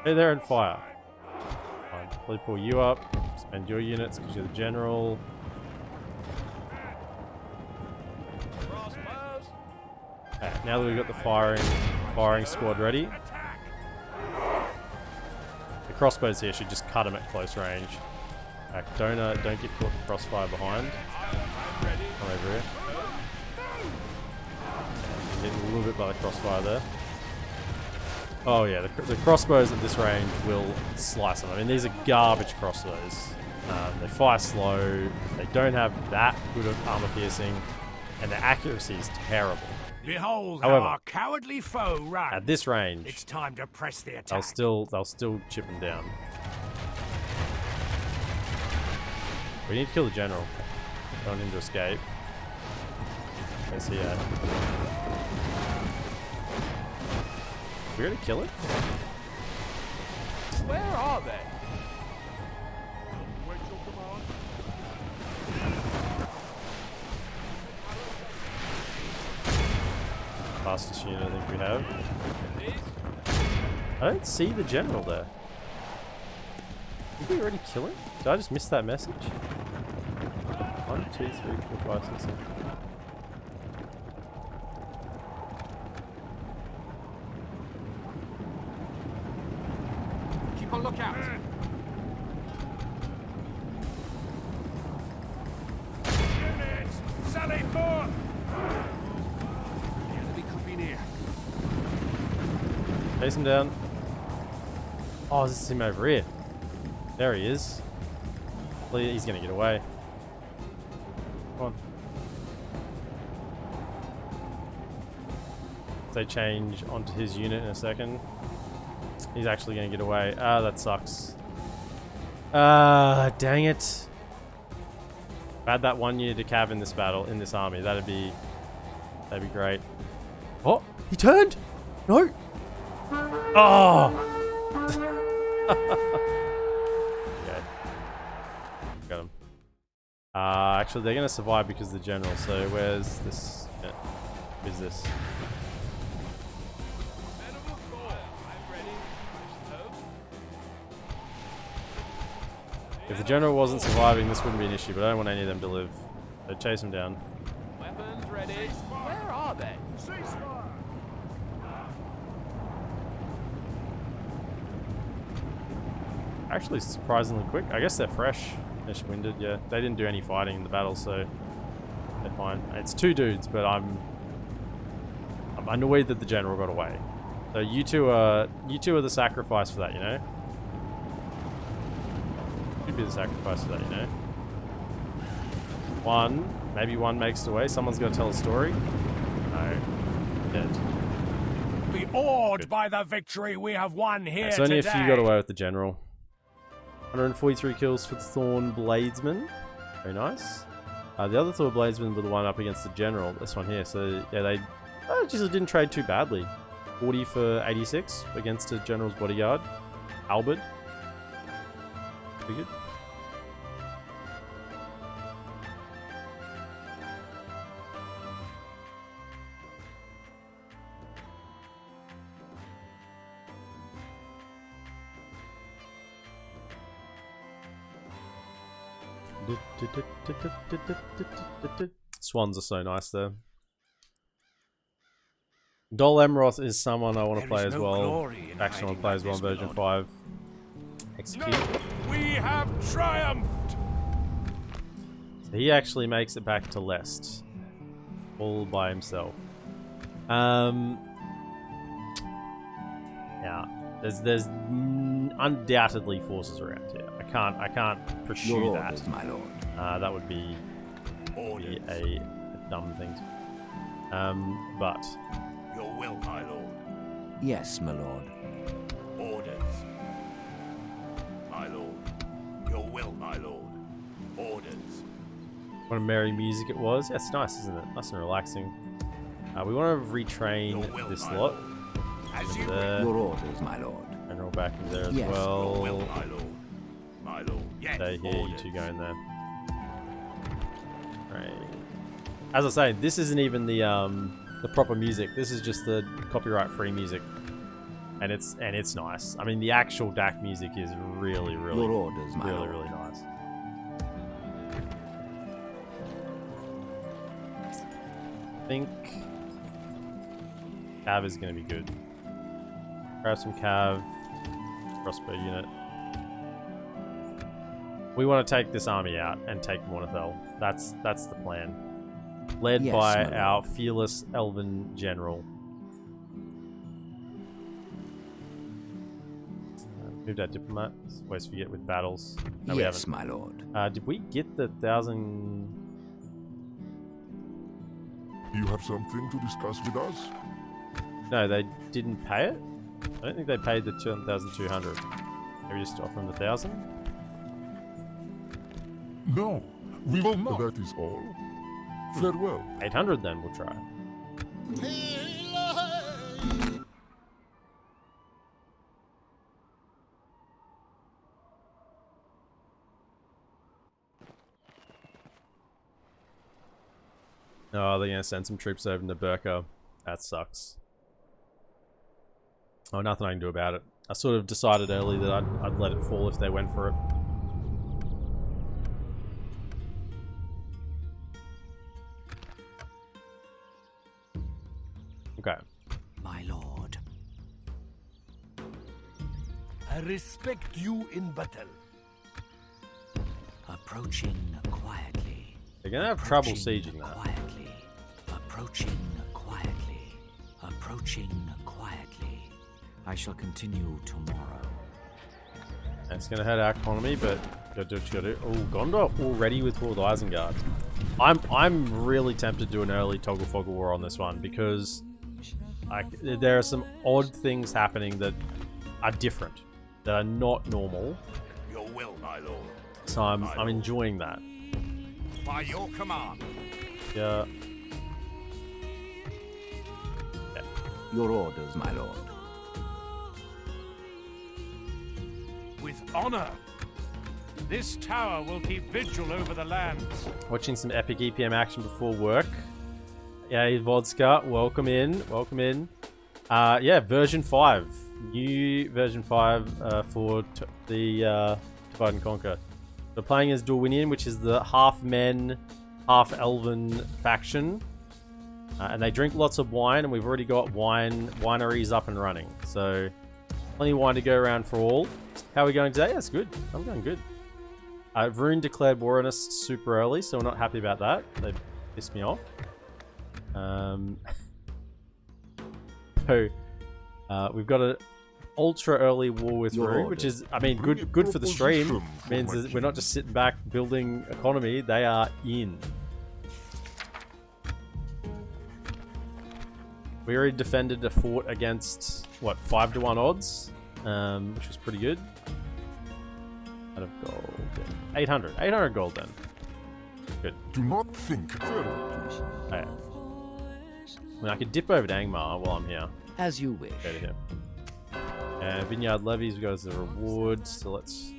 Speaker 1: Stay there and fire. Fine, please pull you up. Spend your units because you're the general. Okay, now that we've got the firing squad ready. The crossbows here should just cut them at close range. Don't get caught in crossfire behind. Come over here. Get a little bit by the crossfire there. Oh yeah, the crossbows at this range will slice them. I mean, these are garbage crossbows. They fire slow. They don't have that good of armor piercing, and their accuracy is terrible.
Speaker 5: Behold
Speaker 1: However,
Speaker 5: how our cowardly foe runs.
Speaker 1: At this range,
Speaker 5: It's time to press the attack.
Speaker 1: they'll still chip them down. We need to kill the general. Don't want him to escape. Where's he at? We gonna kill it?
Speaker 3: Where are they?
Speaker 1: Fastest unit I think we have. I don't see the general there. Did we already kill it? Did I just miss that message? 1, 2, 3, 4, 5, 6, 7.
Speaker 3: Keep a lookout. Units, sally forth. The enemy could be near.
Speaker 1: Chase him down. Oh, this is him over here. There he is. He's gonna get away. Come on. They change onto his unit in a second. He's actually gonna get away. Ah, that sucks. Ah, dang it. If I had that one unit to cav in this battle, in this army, that'd be great. Oh, he turned! No! Oh! Okay. Got him. Actually, they're gonna survive because of the general, so where's this? Yeah. Who's this? If the general wasn't surviving, this wouldn't be an issue, but I don't want any of them to live. So chase them down.
Speaker 3: Weapons ready. Where are they?
Speaker 1: Actually, surprisingly quick. I guess they're fresh. They're winded, yeah. They didn't do any fighting in the battle, so they're fine. It's 2 dudes, but I'm annoyed that the general got away. So you two are the sacrifice for that, you know? You'd be the sacrifice for that, you know? Maybe one makes it away. Someone's gonna tell a story. No. Dead.
Speaker 5: Be awed by the victory we have won here
Speaker 1: So only
Speaker 5: today.
Speaker 1: a few got away with the general. 143 kills for the Thorn Bladesman. Very nice. The other Thorn Bladesman were the one up against the general. This one here. So yeah, they just didn't trade too badly. 40 for 86 against a general's bodyguard. Albert. Pretty good. Swans are so nice though. Dol Emroth is someone I want to play as well. Actually, I want to play as well in version 5. Execute.
Speaker 5: No, we have triumphed.
Speaker 1: So he actually makes it back to Lest. All by himself. Yeah. There's undoubtedly forces around here. I can't pursue
Speaker 2: Your
Speaker 1: that.
Speaker 2: orders, my lord.
Speaker 1: That would be a dumb thing. But
Speaker 5: Your will, my lord.
Speaker 2: Yes, my lord.
Speaker 5: Orders. My lord. Your will, my lord. Orders.
Speaker 1: what a merry music it was. Yeah, it's nice, isn't it? Nice and relaxing. We want to retrain this lot.
Speaker 5: As you
Speaker 1: There.
Speaker 2: Your orders, my lord.
Speaker 1: And roll back in there as
Speaker 2: Yes.
Speaker 1: well.
Speaker 5: will, my lord. My lord. Yes.
Speaker 1: Stay here, you
Speaker 5: orders.
Speaker 1: two go in there. Right. As I say, this isn't even the proper music. This is just the copyright-free music, and it's nice. I mean, the actual DaC music is really,
Speaker 2: Your orders, my lord.
Speaker 1: really nice. I think Cav is going to be good. Grab some Cav, crossbow unit. We want to take this army out and take Mornithel. That's the plan. Led
Speaker 2: Yes,
Speaker 1: by
Speaker 2: my
Speaker 1: our
Speaker 2: lord.
Speaker 1: fearless Elven general. Moved our diplomat. Always forget with battles. No, we
Speaker 2: Yes,
Speaker 1: haven't.
Speaker 2: my lord.
Speaker 1: Did we get the 1,000?
Speaker 7: You have something to discuss with us?
Speaker 1: No, they didn't pay it. I don't think they paid the 1,200. Maybe just offer them the 1,000.
Speaker 7: No, we will not. That is all. Farewell.
Speaker 1: 800 then, we'll try. Oh, they're gonna send some troops over to Burka. That sucks. Oh, nothing I can do about it. I sort of decided early that I'd let it fall if they went for it. Okay.
Speaker 2: My lord.
Speaker 5: I respect you in battle.
Speaker 2: Approaching quietly.
Speaker 1: They're gonna have trouble
Speaker 2: Approaching
Speaker 1: sieging that.
Speaker 2: quietly. Approaching quietly. Approaching quietly. I shall continue tomorrow.
Speaker 1: And it's gonna hurt our economy, but gotta do what you gotta do. Oh, Gondor already with World Isengard. I'm really tempted to do an early Toggle Foggle War on this one because there are some odd things happening that are different, that are not normal.
Speaker 5: Your will, my lord.
Speaker 1: So I'm enjoying that.
Speaker 5: By your command.
Speaker 1: Yeah.
Speaker 2: Your orders, my lord.
Speaker 5: With honor. This tower will keep vigil over the lands.
Speaker 1: Watching some epic EPM action before work. Yeah, Vodska, welcome in. Welcome in. Yeah, version 5. New version 5 for the Divide and Conquer. We're playing as Dorwinion, which is the half men, half elven faction. And they drink lots of wine, and we've already got wineries up and running. So, plenty of wine to go around for all. How are we going today? That's good. I'm going good. Rune declared war on us super early, so we're not happy about that. They pissed me off. So, we've got an ultra early war with Rune, which is, I mean, good for the stream. Means that we're not just sitting back building economy. They are in. We already defended a fort against, what, 5-to-1 odds, which was pretty good. Out of gold. 800. 800 gold then. Good.
Speaker 7: Do not think very much.
Speaker 1: Oh, yeah. I mean, I could dip over to Angmar while I'm here.
Speaker 2: As you wish.
Speaker 1: Go to him. And Vineyard Levies we got as a reward, so let's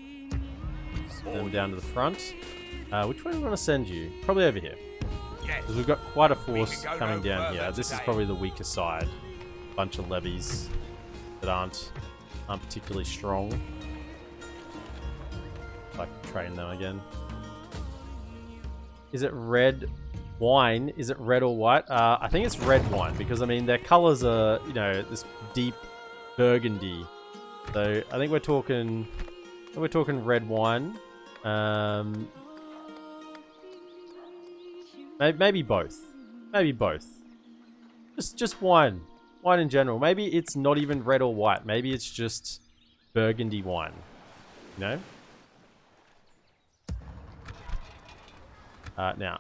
Speaker 1: send them down to the front. Which way do we want to send you? Probably over here. Because we've got quite a force coming down here. This is probably the weaker side. Bunch of levies that aren't particularly strong. If I can train them again. Is it red wine? Is it red or white? I think it's red wine because I mean their colors are, you know, this deep burgundy. So I think we're talking red wine. Maybe both. Maybe both. Just wine. Wine in general. Maybe it's not even red or white. Maybe it's just burgundy wine. You know? Now,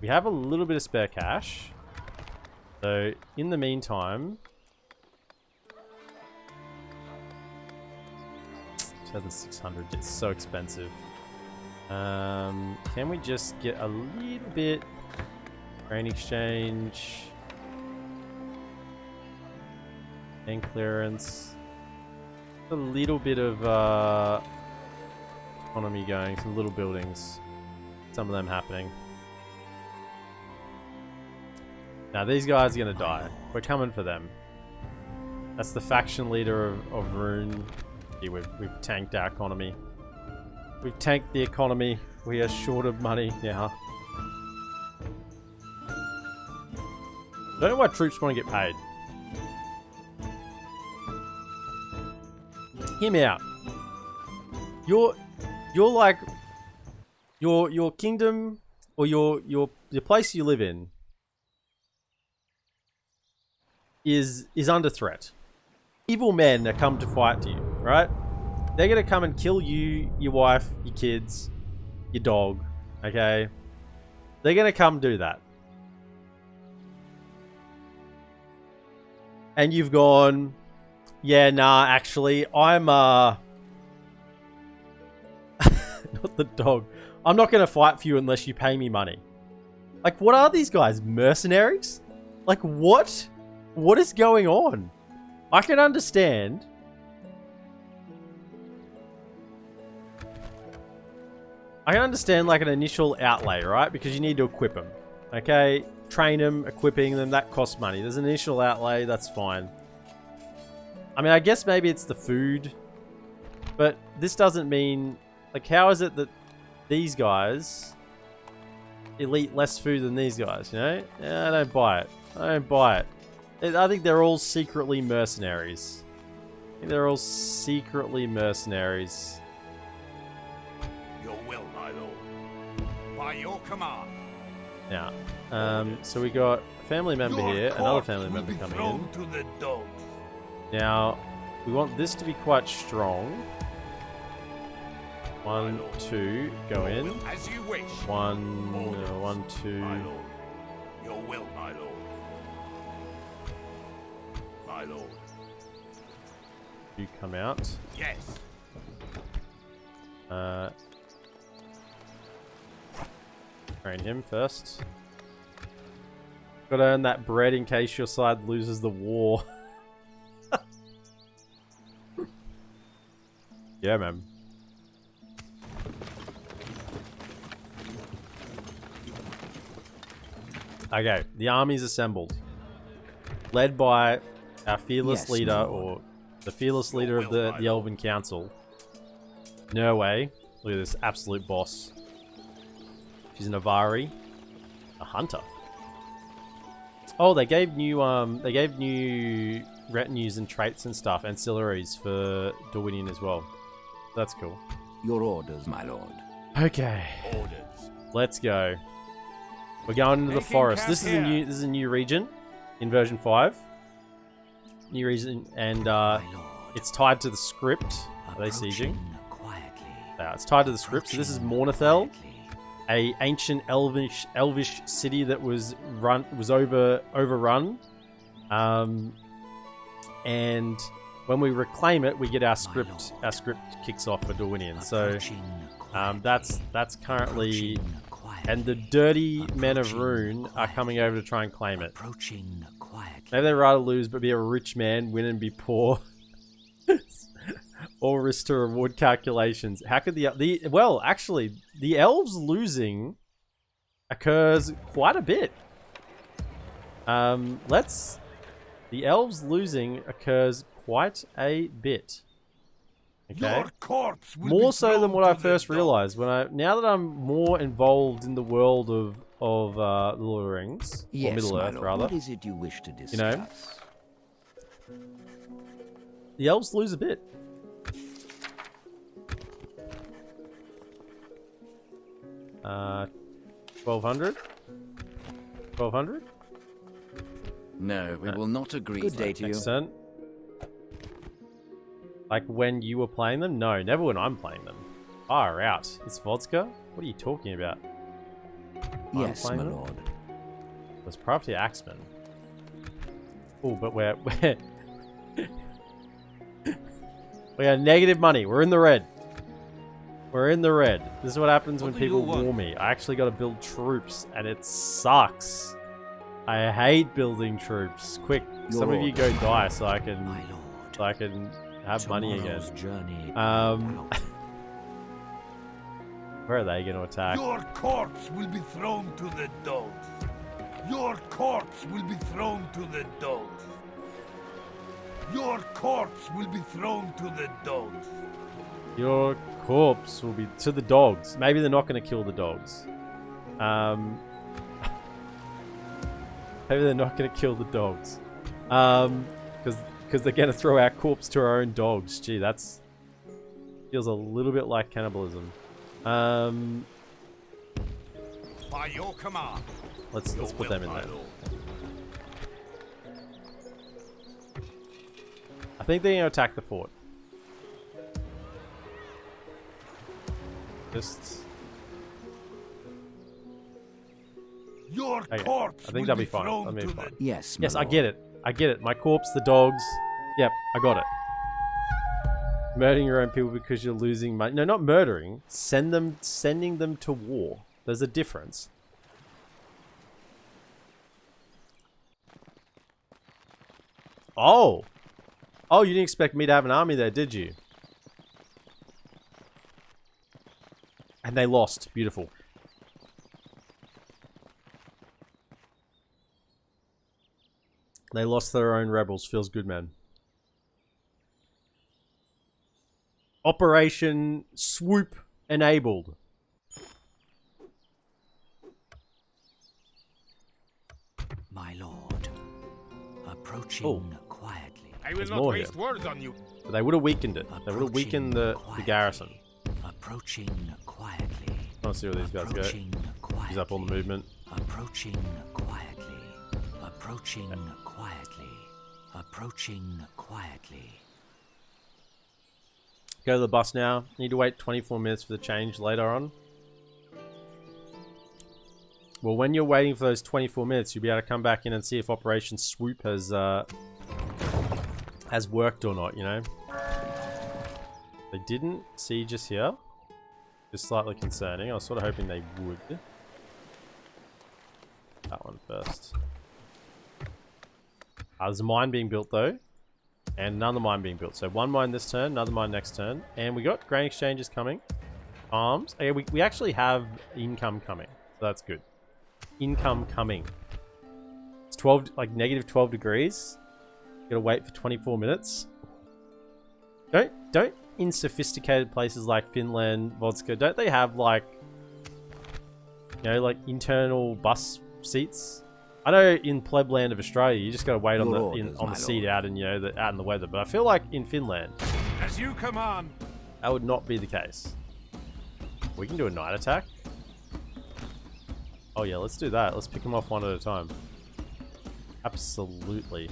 Speaker 1: we have a little bit of spare cash. So, in the meantime... 2,600. It's so expensive. Can we just get a little bit grain exchange and clearance, a little bit of economy going, some little buildings, some of them happening. Now these guys are gonna die. We're coming for them. That's the faction leader of Rune. Yeah, we've tanked our economy. We've tanked the economy. We are short of money now. Don't know why troops want to get paid. Hear me out. You're like your kingdom or your place you live in is under threat. Evil men are come to fight you, right? They're gonna come and kill you, your wife, your kids, your dog, okay? They're gonna come do that. And you've gone, yeah, nah, actually, I'm, not the dog. I'm not going to fight for you unless you pay me money. Like, what are these guys? Mercenaries? Like, what? What is going on? I can understand. I can understand, like, an initial outlay, right? Because you need to equip them. Okay? Train them, equipping them, that costs money. There's an initial outlay, that's fine. I mean, I guess maybe it's the food. But this doesn't mean... Like, how is it that these guys elite less food than these guys, you know? Yeah, I don't buy it. I don't buy it. I think they're all secretly mercenaries. I think they're all secretly mercenaries.
Speaker 5: Your will, my lord. By your command.
Speaker 1: Now, so we got a family member here, another family member coming in.
Speaker 5: To the dogs.
Speaker 1: Now, we want this to be quite strong. 1, 2, go in.
Speaker 5: As you wish.
Speaker 1: 1, 2.
Speaker 5: My lord. Your will, my lord. My lord.
Speaker 1: You come out.
Speaker 5: Yes.
Speaker 1: Train him first. Gotta earn that bread in case your side loses the war. Yeah, man. Okay, the army's assembled. Led by our fearless leader, or the fearless leader of the Elven Council. Norway. Look at this absolute boss. She's an Avari. A hunter. Oh, they gave new retinues and traits and stuff, ancillaries for Dorwinion as well. That's cool.
Speaker 2: Your orders, my lord.
Speaker 1: Okay.
Speaker 5: Orders.
Speaker 1: Let's go. We're going into the forest. This is a new region in version 5. New region, and it's tied to the script. Are they sieging? Yeah, it's tied to the script. So this is Mornithel, a ancient elvish city that was overrun. And when we reclaim it, we get our script. Our script kicks off for Dorwinion. So that's currently. And the dirty men of Rune are coming over to try and claim it. Maybe they'd rather lose but be a rich man, win and be poor. Or risk to reward calculations. How could well, actually, the elves losing occurs quite a bit. The elves losing occurs quite a bit. Okay. More so than what I first realized. Now that I'm more involved in the world of Lord of the Rings, or Middle Earth rather.
Speaker 2: What is it you wish to discuss?
Speaker 1: You know, the elves lose a bit. Uh, 1,200. 1,200.
Speaker 2: No, we will not agree. Good day to you.
Speaker 1: Excellent. Like when you were playing them? No, never when I'm playing them. Far out. It's vodka? What are you talking about?
Speaker 2: Yes, my lord.
Speaker 1: Let's craft the axeman. Oh, but we're we are negative money. We're in the red. We're in the red. This is what happens when people war me. I actually got to build troops, and it sucks. I hate building troops. Quick, some of you go die so I can have money again. Where are they going to attack?
Speaker 5: Your corpse will be thrown to the dogs. Your corpse will be thrown to the dogs. Your corpse will be thrown to the dogs.
Speaker 1: Your corpse will be to the dogs. Maybe they're not going to kill the dogs. Maybe they're not going to kill the dogs. Because they're going to throw our corpse to our own dogs. Gee, that's feels a little bit like cannibalism.
Speaker 5: By your command.
Speaker 1: Let's put them in there. I think they're going to attack the fort.
Speaker 5: Your
Speaker 1: okay.
Speaker 5: corpse
Speaker 1: I think that'll be fine. That'll be fine.
Speaker 2: Yes,
Speaker 1: I get it. I get it. My corpse, the dogs. Yep, I got it. Murdering your own people because you're losing money. No, not murdering. Sending them to war. There's a difference. Oh! Oh, you didn't expect me to have an army there, did you? And they lost. Beautiful. They lost their own rebels. Feels good, man. Operation Swoop enabled.
Speaker 2: My lord, approaching quietly.
Speaker 3: I will
Speaker 1: There's
Speaker 3: not
Speaker 1: more
Speaker 3: waste
Speaker 1: here.
Speaker 3: words on you.
Speaker 1: But they would have weakened it. They would have weakened the garrison.
Speaker 2: Approaching quietly.
Speaker 1: I want to see where these guys go.
Speaker 2: Approaching quietly.
Speaker 1: Use up all the movement.
Speaker 2: Approaching quietly. Approaching quietly. Approaching quietly.
Speaker 1: Go to the bus now. Need to wait 24 minutes for the change later on. Well, when you're waiting for those 24 minutes, you'll be able to come back in and see if Operation Swoop has worked or not, you know? They didn't siege us here. Just slightly concerning. I was sort of hoping they would. That one first. There's a mine being built though. And another mine being built. So one mine this turn, another mine next turn. And we got grain exchanges coming. Arms. Okay, we actually have income coming. So that's good. Income coming. It's 12, like negative 12 degrees. Gotta wait for 24 minutes. Don't in sophisticated places like Finland, Vodska, don't they have like, you know, like internal bus seats? I know in plebland of Australia, you just gotta wait on the seat out in, you know, out in the weather. But I feel like in Finland,
Speaker 3: As you command.
Speaker 1: that would not be the case. We can do a night attack. Oh yeah, let's do that. Let's pick them off one at a time. Absolutely.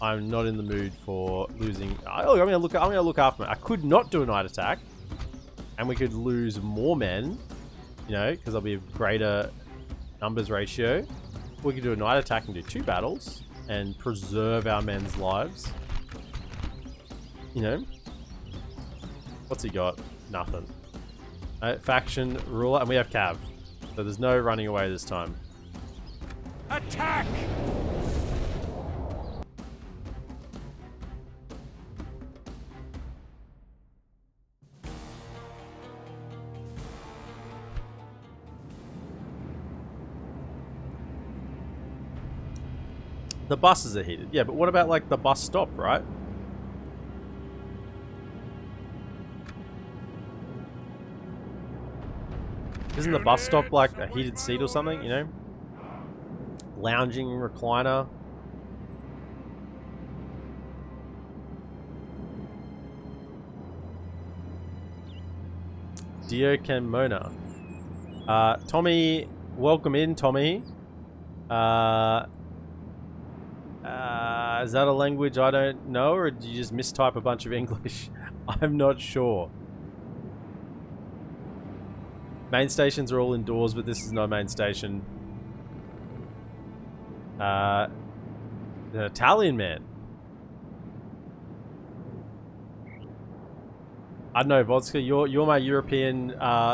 Speaker 1: I'm not in the mood for losing. Oh, I'm gonna look after me. I could not do a night attack, and we could lose more men. You know, because there'll be a greater numbers ratio. We could do a night attack and do 2 battles and preserve our men's lives. You know, what's he got? Nothing. Faction ruler, and we have Cav, so there's no running away this time.
Speaker 3: Attack!
Speaker 1: The buses are heated. Yeah, but what about like the bus stop, right? Isn't the bus stop like a heated seat or something, you know? Lounging recliner. Dio Mona. Tommy, welcome in, Tommy. Is that a language I don't know, or did you just mistype a bunch of English? I'm not sure. Main stations are all indoors, but this is no main station. The Italian man. I don't know, Vodska. You're my European.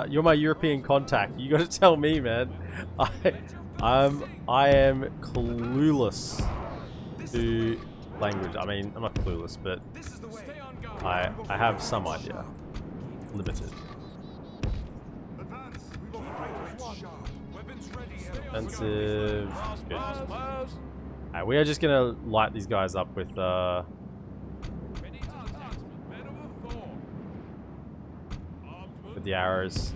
Speaker 1: You're my European contact. You got to tell me, man. I am clueless to language. I mean, I'm not clueless, but I have some idea. Limited. Defensive. Good. Alright, we are just gonna light these guys up with the arrows.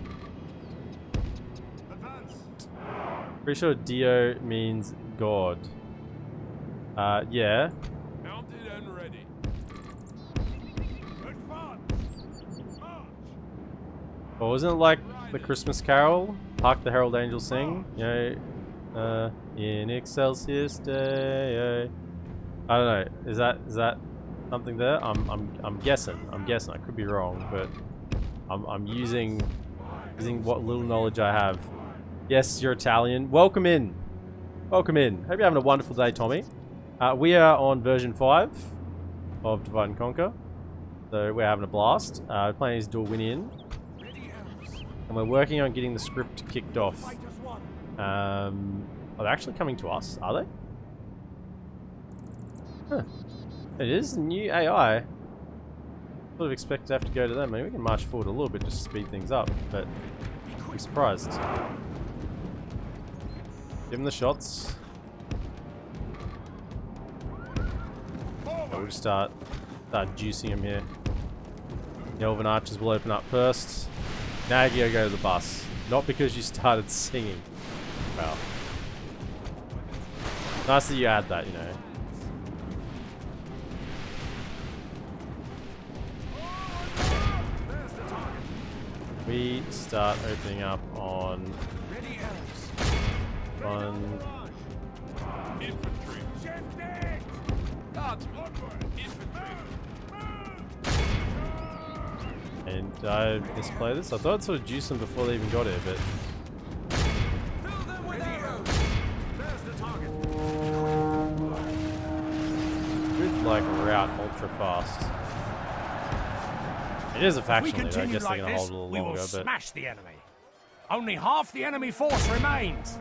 Speaker 1: Pretty sure Dio means God. Yeah.
Speaker 3: Mounted and ready.
Speaker 1: Well, wasn't it like the Christmas Carol? Hark the Herald Angels sing. You know, in Excelsis Deo. I don't know. Is that something there? I'm guessing. I could be wrong, but I'm using what little knowledge I have. Yes, you're Italian. Welcome in. Welcome in. Hope you're having a wonderful day, Tommy. We are on version 5 of Divide and Conquer. So we're having a blast. Playing as Dorwinion. And we're working on getting the script kicked off. Are they actually coming to us? Are they? Huh. It is new AI. Sort of expect to have to go to them. I mean, we can march forward a little bit just to speed things up, but I'm surprised. Give him the shots. We'll just start juicing him here. The Elven archers will open up first. Now you go to the bus. Not because you started singing. Wow. Nice that you add that, you know. We start opening up on one.
Speaker 3: Infantry. Guardsmen. Infantry.
Speaker 1: And did I misplay this? I thought I'd sort of juice them before they even got here, but
Speaker 3: Fill them with arrows. There's the target.
Speaker 1: good like route ultra fast. It is a faction
Speaker 8: We
Speaker 1: leader. I
Speaker 8: continue
Speaker 1: guess they're
Speaker 8: like
Speaker 1: gonna
Speaker 8: this,
Speaker 1: hold a little
Speaker 8: we will
Speaker 1: longer, but
Speaker 8: smash the enemy. Only half the enemy force remains.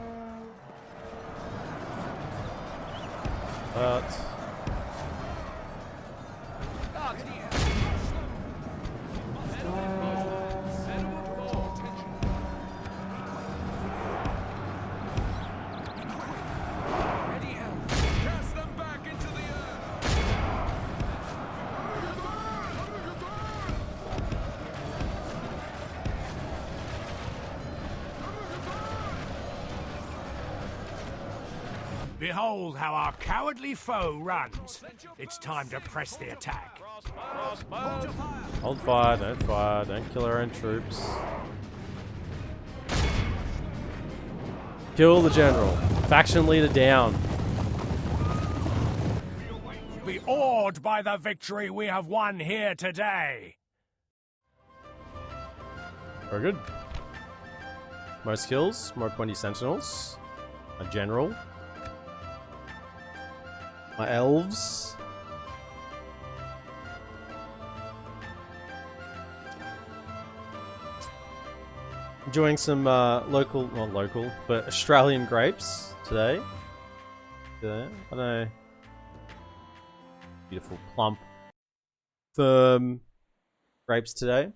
Speaker 3: Cast them back into the earth.
Speaker 8: Behold how our cowardly foe runs. It's time to press the attack.
Speaker 1: hold fire, don't kill our own troops. Kill the general. Faction leader down.
Speaker 8: Be awed by the victory we have won here today.
Speaker 1: Very good. More skills, more 20 sentinels. A general. My elves. Enjoying some not local, but Australian grapes today. I don't know. Beautiful, plump, firm grapes today.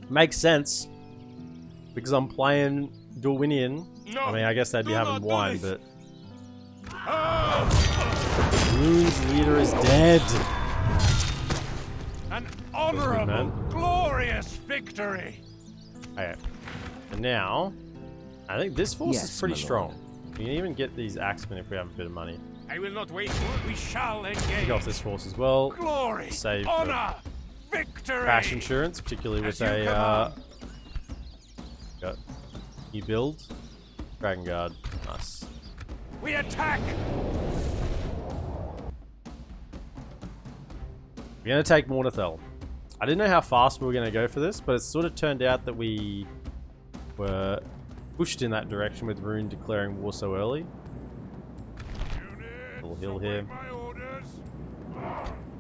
Speaker 1: Makes sense because I'm playing Dorwinion. I mean, I guess they'd be having wine, but Rune's leader is dead.
Speaker 8: An honorable,
Speaker 1: man.
Speaker 8: glorious victory.
Speaker 1: Okay, and now I think this force
Speaker 2: Yes,
Speaker 1: is pretty
Speaker 2: my
Speaker 1: strong. We can even get these axemen if we have a bit of money.
Speaker 8: I will not wait. We shall
Speaker 1: Take
Speaker 8: engage.
Speaker 1: off this force as well.
Speaker 8: Glory,
Speaker 1: Save the
Speaker 8: honor, victory.
Speaker 1: crash insurance, particularly with
Speaker 8: As you
Speaker 1: a got new build. Dragon Guard, nice.
Speaker 8: We attack.
Speaker 1: We're gonna take Mornithel. I didn't know how fast we were gonna go for this, but it sort of turned out that we were pushed in that direction with Rune declaring war so early. Little hill here.
Speaker 3: My orders.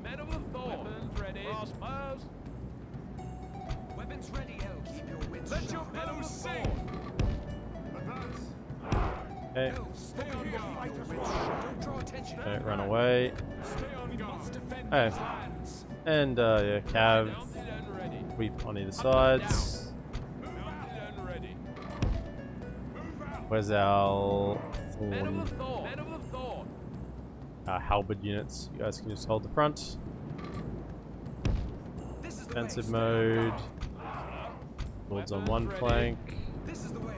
Speaker 3: Men of the Thorn. Weapons ready. Crossbows. Weapons ready, elves. Keep your wits. Let your bows sing.
Speaker 1: Okay,
Speaker 3: Stay on guard. Don't draw attention.
Speaker 1: don't run away.
Speaker 3: Stay on guard. Must defend
Speaker 1: Oh.
Speaker 3: these lands.
Speaker 1: And yeah, Cav,
Speaker 3: Mounted and ready.
Speaker 1: sweep on either sides.
Speaker 3: Mounted and ready.
Speaker 1: Where's our
Speaker 3: Men of
Speaker 1: Thorn
Speaker 3: the Thorn. Men of the Thorn.
Speaker 1: halberd units? You guys can just hold the front.
Speaker 3: This is the
Speaker 1: Defensive
Speaker 3: way.
Speaker 1: mode. Builds on one flank.
Speaker 3: This is the way.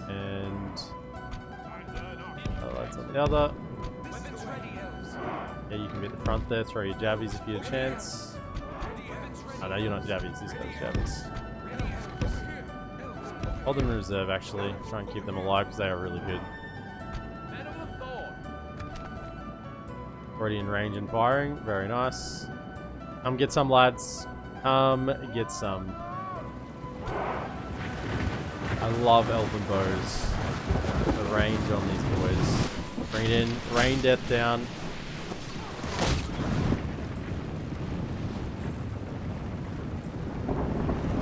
Speaker 1: And lights on the other.
Speaker 3: Weapons ready, elves.
Speaker 1: Yeah, you can be at the front there. Throw your jabbies if you get a chance.
Speaker 3: Weapons ready.
Speaker 1: Oh no, you're not jabbies. These guys are jabbies.
Speaker 3: Ready, elves. Elves.
Speaker 1: Hold them in reserve actually. Try and keep them alive because they are really good.
Speaker 3: Men of the Thorn.
Speaker 1: Already in range and firing. Very nice. Come get some, lads. Come get some. I love Elven bows. They're the range on these boys. Bring it in. Rain death down.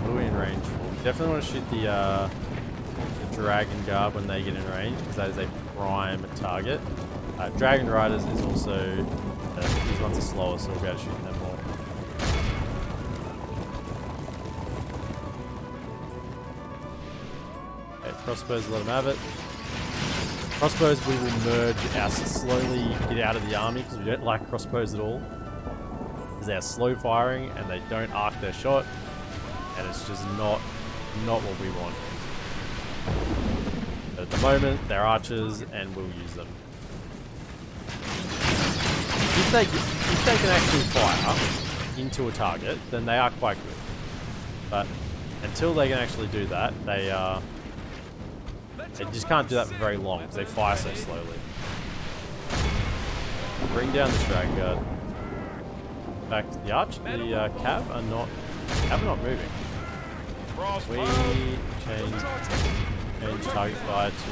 Speaker 1: What are we in range for? Definitely want to shoot the Dragon Guard when they get in range, because that is a prime target. Dragon Riders is also... these ones are slower, so we'll be able to shoot them more. Okay, crossbows, let them have it. Crossbows we will merge our slowly get out of the army, because we don't like crossbows at all. Because they are slow firing and they don't arc their shot, and it's just not what we want. But at the moment, they're archers and we'll use them. If they can actually fire into a target, then they are quite good. But until they can actually do that, they just can't do that for very long because they fire so slowly. Bring down the Dragon Guard. In fact, the arch, the cab are not moving. We change target fire to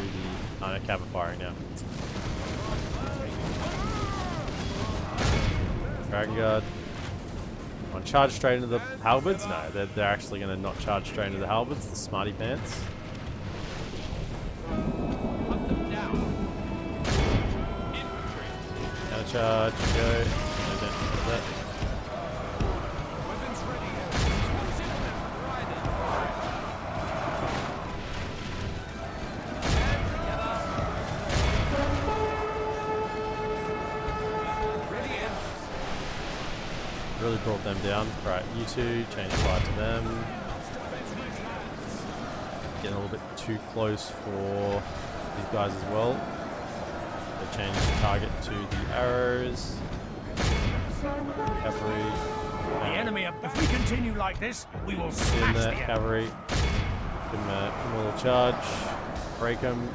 Speaker 1: the cab are firing now. Dragon Guard. Want to charge straight into the halberds? No, they're actually going to not charge straight into the halberds, the smarty pants. Counter charge, go. Really brought them down. Right, you two, change fire to them. Getting a little bit too close for these guys as well. They change the target to the arrows. Cavalry.
Speaker 8: The enemy, if we continue like this, we will smash the enemy.
Speaker 1: Cavalry. Give them a little charge. Break them.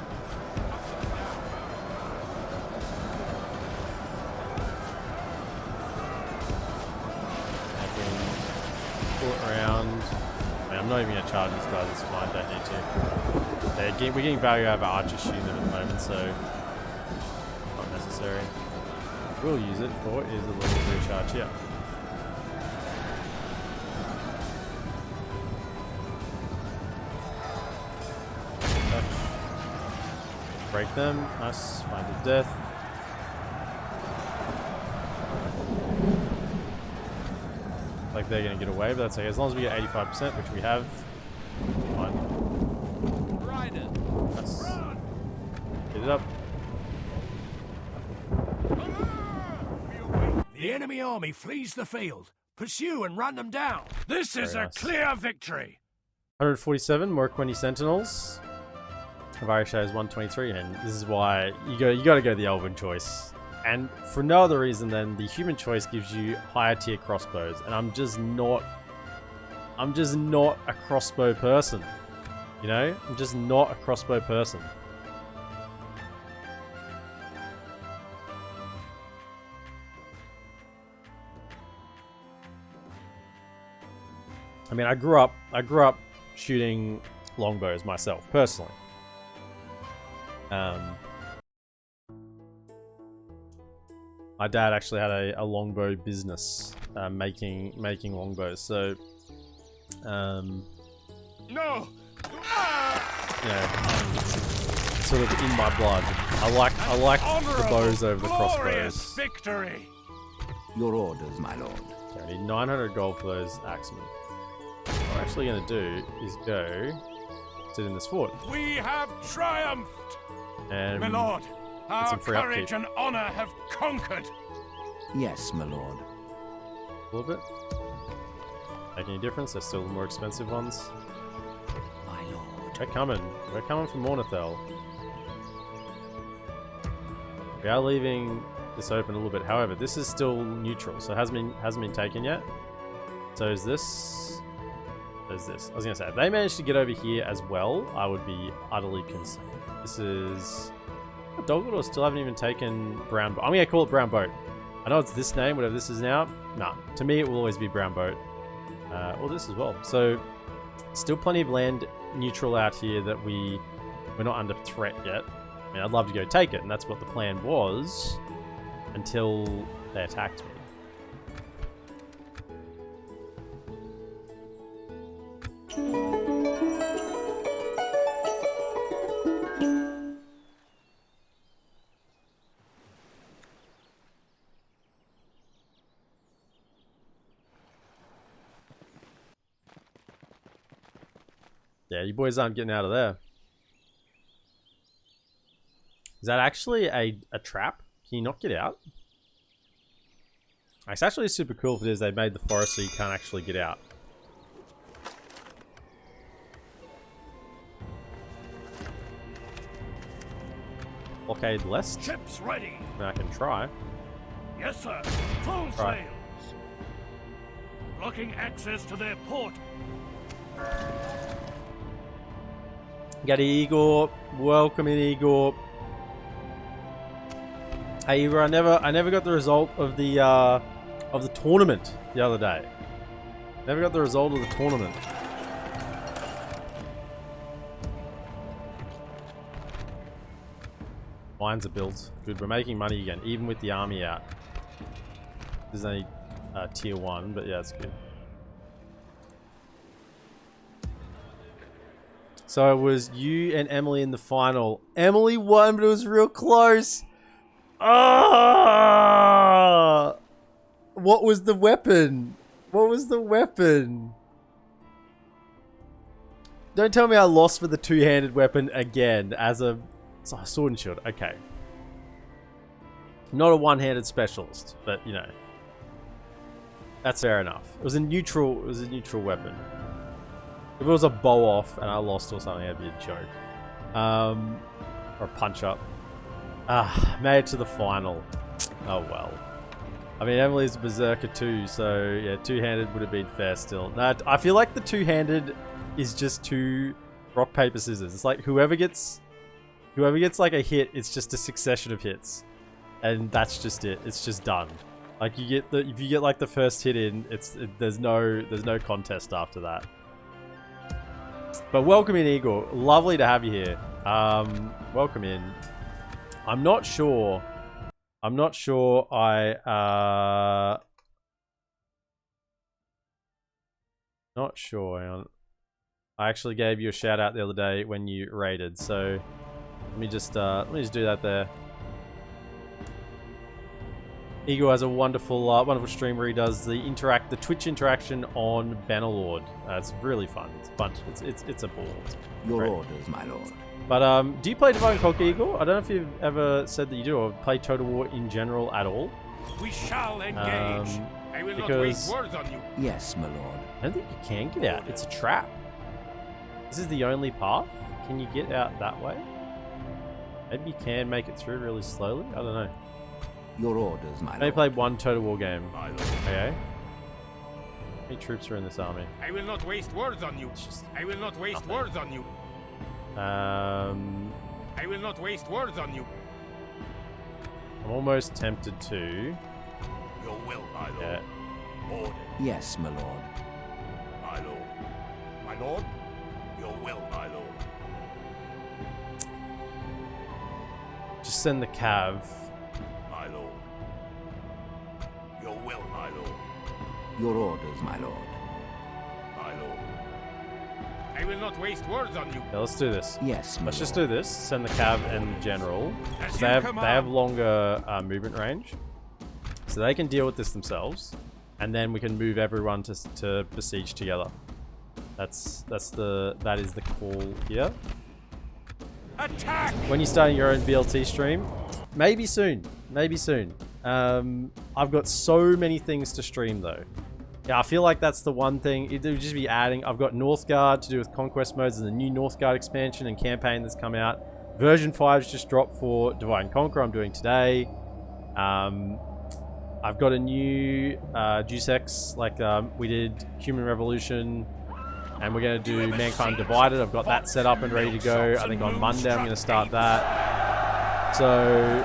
Speaker 1: Around. I mean, I'm not even going to charge these guys, it's fine, don't need to. We're getting value out of our archers shooting them at the moment, so not necessary. We'll use it for is a little recharge here. Touch. Break them, nice, find the death. Like they're going to get away, but that's okay. As long as we get 85%, which we have, fine. Nice. Get it up.
Speaker 8: The enemy army flees the field. Pursue and run them down. This is a clear victory.
Speaker 1: 147, more 20 sentinels. Avari shows 123, and this is why you got to go the Elven choice. And for no other reason than the human choice gives you higher tier crossbows, and I'm just not a crossbow person, you know? I'm just not a crossbow person. I mean, I grew up shooting longbows myself, personally. My dad actually had a longbow business, making longbows. So,
Speaker 8: no,
Speaker 1: yeah, it's sort of in my blood. I like the bows over the crossbows.
Speaker 8: Victory.
Speaker 2: Your orders, my lord.
Speaker 1: Okay, I need 900 gold for those axemen. What we're actually going to do is go sit in this fort.
Speaker 8: We have triumphed,
Speaker 1: and
Speaker 8: my lord. Our
Speaker 1: some free
Speaker 8: courage
Speaker 1: upkeep.
Speaker 8: and honor have conquered.
Speaker 2: Yes, my lord.
Speaker 1: A little bit. Make any difference? They're still the more expensive ones.
Speaker 2: My lord.
Speaker 1: We're coming. We're coming from Mornithel. We are leaving this open a little bit. However, this is still neutral, so it hasn't been taken yet. So is this? There's this. I was gonna say, if they managed to get over here as well, I would be utterly concerned. This is. Dogwood still haven't even taken Brown Boat. I'm gonna call it Brown Boat. I know it's this name, whatever this is now. Nah, to me it will always be Brown Boat. Or this as well. So, still plenty of land neutral out here that we're not under threat yet. I mean, I'd love to go take it, and that's what the plan was until they attacked me. Yeah, you boys aren't getting out of there. Is that actually a trap? Can you not get out? It's actually super cool if it is. They made the forest so you can't actually get out. Blockade less.
Speaker 8: Ships ready.
Speaker 1: I can try.
Speaker 8: Yes, sir. Full
Speaker 1: Right.
Speaker 8: sails. Blocking access to their port.
Speaker 1: Got Igor. Welcome in, Igor. Hey, Igor, I never got the result of the tournament the other day. Never got the result of the tournament. Mines are built. Good. We're making money again, even with the army out. There's only tier 1, but yeah, it's good. So it was you and Emily in the final. Emily won, but it was real close. Ah! What was the weapon? What was the weapon? Don't tell me I lost with the two-handed weapon again as a sword and shield. Okay. Not a one-handed specialist, but you know. That's fair enough. It was a neutral weapon. If it was a bow off and I lost or something, that'd be a joke. Or a punch up. Made it to the final. Oh well. I mean, Emily's a berserker too, so yeah, two-handed would have been fair still. No, I feel like the two-handed is just two rock, paper, scissors. It's like whoever gets like a hit, it's just a succession of hits. And that's just it. It's just done. Like you get if you get like the first hit in, there's no contest after that. But welcome in, Igor. Lovely to have you here. Welcome in. I'm not sure I not sure. Hang on. I actually gave you a shout out the other day when you raided, so let me just do that there. Igor has a wonderful stream where he does the Twitch interaction on Bannerlord. It's really fun. It's a bunch. It's a ball.
Speaker 2: Your orders, my lord.
Speaker 1: But do you play Divine Conquer, Igor? I don't know if you've ever said that you do, or play Total War in general at all.
Speaker 8: We shall engage. I will not waste words on you.
Speaker 2: Yes, my lord.
Speaker 1: I don't think you can get out. It's a trap. This is the only path. Can you get out that way? Maybe you can make it through really slowly. I don't know.
Speaker 2: Your orders, my lord.
Speaker 1: They played one Total War game.
Speaker 8: My lord.
Speaker 1: Okay. How many troops are in this army?
Speaker 8: I will not waste words on you. I will not waste words on you. I will not waste words on you.
Speaker 1: I'm almost tempted to.
Speaker 8: Your will, my lord.
Speaker 1: Yeah.
Speaker 8: Order,
Speaker 2: Yes, my lord.
Speaker 8: my lord. My lord. Your will, my lord.
Speaker 1: Just send the cav.
Speaker 8: My lord. Your will, my lord.
Speaker 2: Your orders, my lord.
Speaker 8: My lord. I will not waste words on you.
Speaker 1: Yeah, let's do this.
Speaker 2: Yes, my
Speaker 1: Let's
Speaker 2: lord.
Speaker 1: just do this. Send the cav and general.
Speaker 8: As
Speaker 1: They
Speaker 8: you
Speaker 1: have
Speaker 8: command.
Speaker 1: longer movement range, so they can deal with this themselves, and then we can move everyone to besiege together. That is the call here.
Speaker 8: Attack!
Speaker 1: When you're starting your own BLT stream, maybe soon. Maybe soon. I've got so many things to stream though. Yeah, I feel like that's the one thing. It would just be adding. I've got Northgard to do with conquest modes and the new Northgard expansion and campaign that's come out. Version 5's just dropped for Divine Conquer. I'm doing today. I've got a new Deus Ex, like we did Human Revolution, and we're going to do Mankind Divided. I've got that set up and ready to go. I think on Monday I'm going to start that. So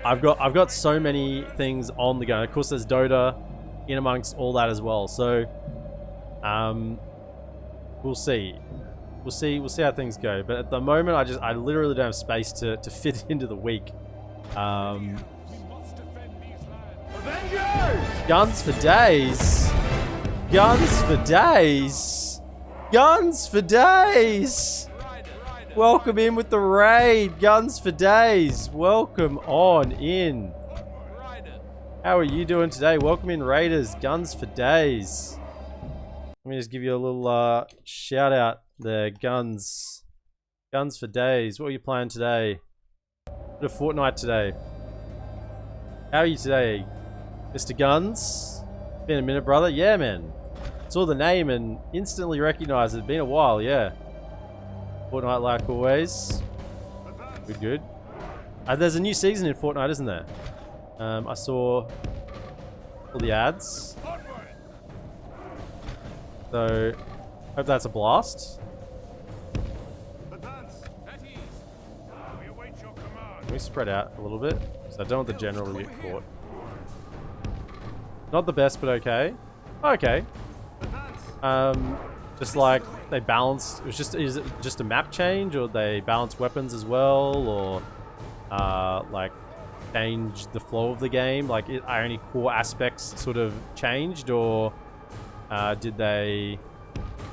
Speaker 1: I've got so many things on the go. Of course, there's Dota in amongst all that as well. So we'll see. We'll see how things go. But at the moment, I literally don't have space to fit into the week. Guns for days. Guns for days. Guns for days. Welcome in with the raid. Guns for days. Welcome on in. How are you doing today? Welcome in, Raiders. Guns for days. Let me just give you a little shout out there. Guns for days. What are you playing today? Bit of Fortnite today. How are you today, Mr. Guns? Been a minute, brother. Yeah, man. Saw the name and instantly recognized it. It's been a while. Yeah. Fortnite like always. Good. There's a new season in Fortnite, isn't there? I saw all the ads. So, hope that's a blast. Can we spread out a little bit? So I don't want the general to get caught. Not the best, but okay. Okay. Just like they balanced. Is it just a map change, or they balance weapons as well, or like change the flow of the game? Like, are any core aspects sort of changed, or did they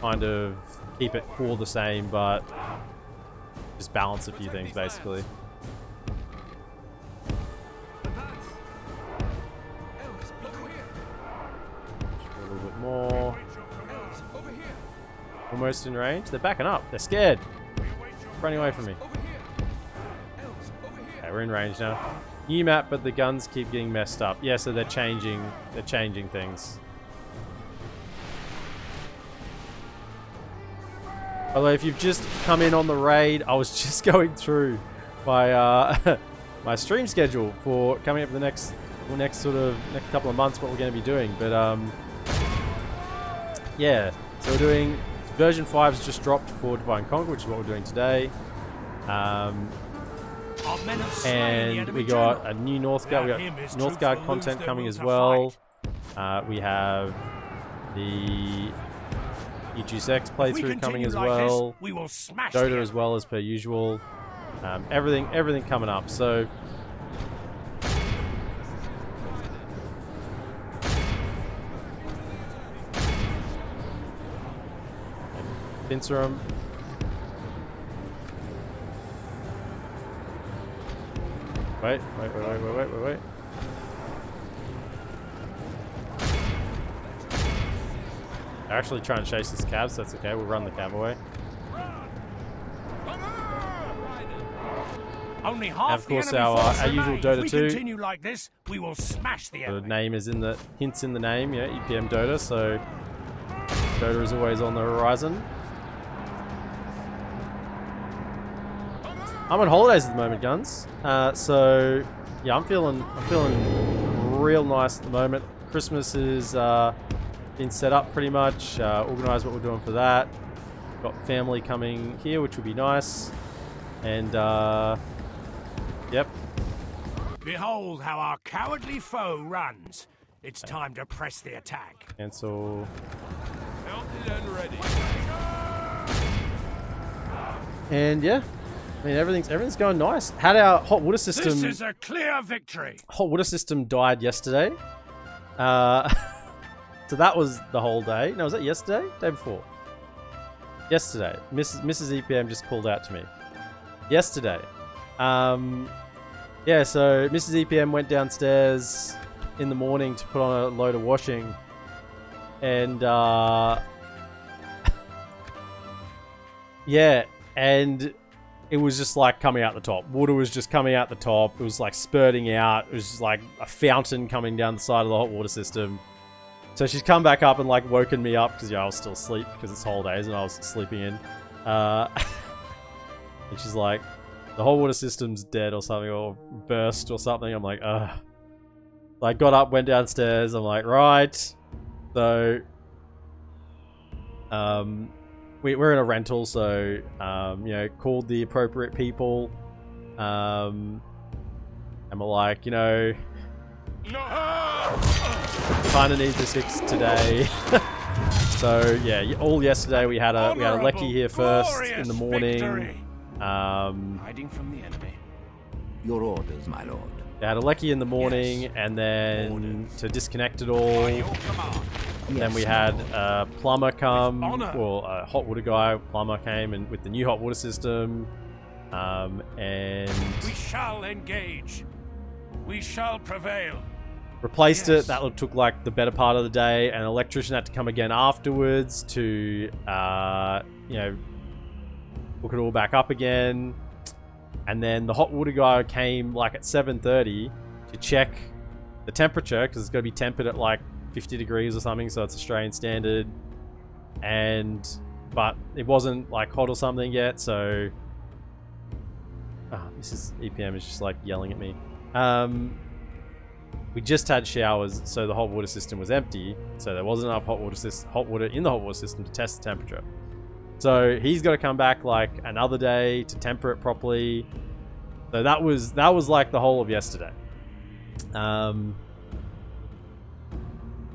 Speaker 1: kind of keep it core the same, but just balance a few things, basically? A little bit more. Almost in range. They're backing up. They're scared. Running away from me. Okay, we're in range now. New map, but the guns keep getting messed up. Yeah, so they're changing things. By the way, if you've just come in on the raid, I was just going through my my stream schedule for coming up for the next couple of months, what we're going to be doing. But yeah, so we're doing version 5's just dropped for Divine Conquer, which is what we're doing today. And we got a new Northgard. We got Northgard content coming as well. We have the E2X playthrough coming as well.
Speaker 3: We will smash
Speaker 1: Dota as well as per usual. Everything coming up. So pincer him. Wait. They're actually trying to chase this cab, so that's okay. We'll run the cab away.
Speaker 3: Only half,
Speaker 1: and of course, our usual Dota 2.
Speaker 3: Continue like this, we will smash the
Speaker 1: enemy. The name is in the hints in the name, yeah, epmdota. So Dota is always on the horizon. I'm on holidays at the moment, Guns. So yeah, I'm feeling real nice at the moment. Christmas is been set up pretty much. Organised what we're doing for that. Got family coming here, which will be nice. And yep.
Speaker 3: Behold how our cowardly foe runs. It's time to press the attack.
Speaker 1: Cancel.
Speaker 3: Mounted and ready.
Speaker 1: And yeah. I mean, everything's going nice. Had our hot water system...
Speaker 3: This is a clear victory.
Speaker 1: Hot water system died yesterday. So that was the whole day. No, was that yesterday? Day before? Yesterday. Mrs. EPM just called out to me. Yesterday. Yeah, so Mrs. EPM went downstairs in the morning to put on a load of washing. And, yeah, and... it was just like coming out the top. Water was just coming out the top. It was like spurting out. It was just like a fountain coming down the side of the hot water system. So she's come back up and like woken me up because, yeah, I was still asleep because it's holidays and I was sleeping in. And she's like, the hot water system's dead or something, or burst or something. I'm like, ugh. So I got up, went downstairs. I'm like, right. So, we're in a rental, so, you know, called the appropriate people, and we're like, you know, kind of need this fixed today. So yeah, all yesterday we had a Lecky here first in the morning.
Speaker 6: Hiding from the enemy.
Speaker 2: Your orders, my lord.
Speaker 1: They had a Lecky in the morning, and then to disconnect it all. Then we had a plumber come, well, a hot water guy, plumber came, and with the new hot water system, and
Speaker 3: we shall engage. We shall prevail.
Speaker 1: Replaced it. That took like the better part of the day, and an electrician had to come again afterwards to, you know, hook it all back up again. And then the hot water guy came like at 7:30 to check the temperature, because it's got to be tempered at like 50 degrees or something, so it's Australian standard. But it wasn't like hot or something yet, so this is EPM is just like yelling at me. We just had showers, so the hot water system was empty, so there wasn't enough hot water in the hot water system to test the temperature. So he's got to come back like another day to temper it properly. So that was like the whole of yesterday.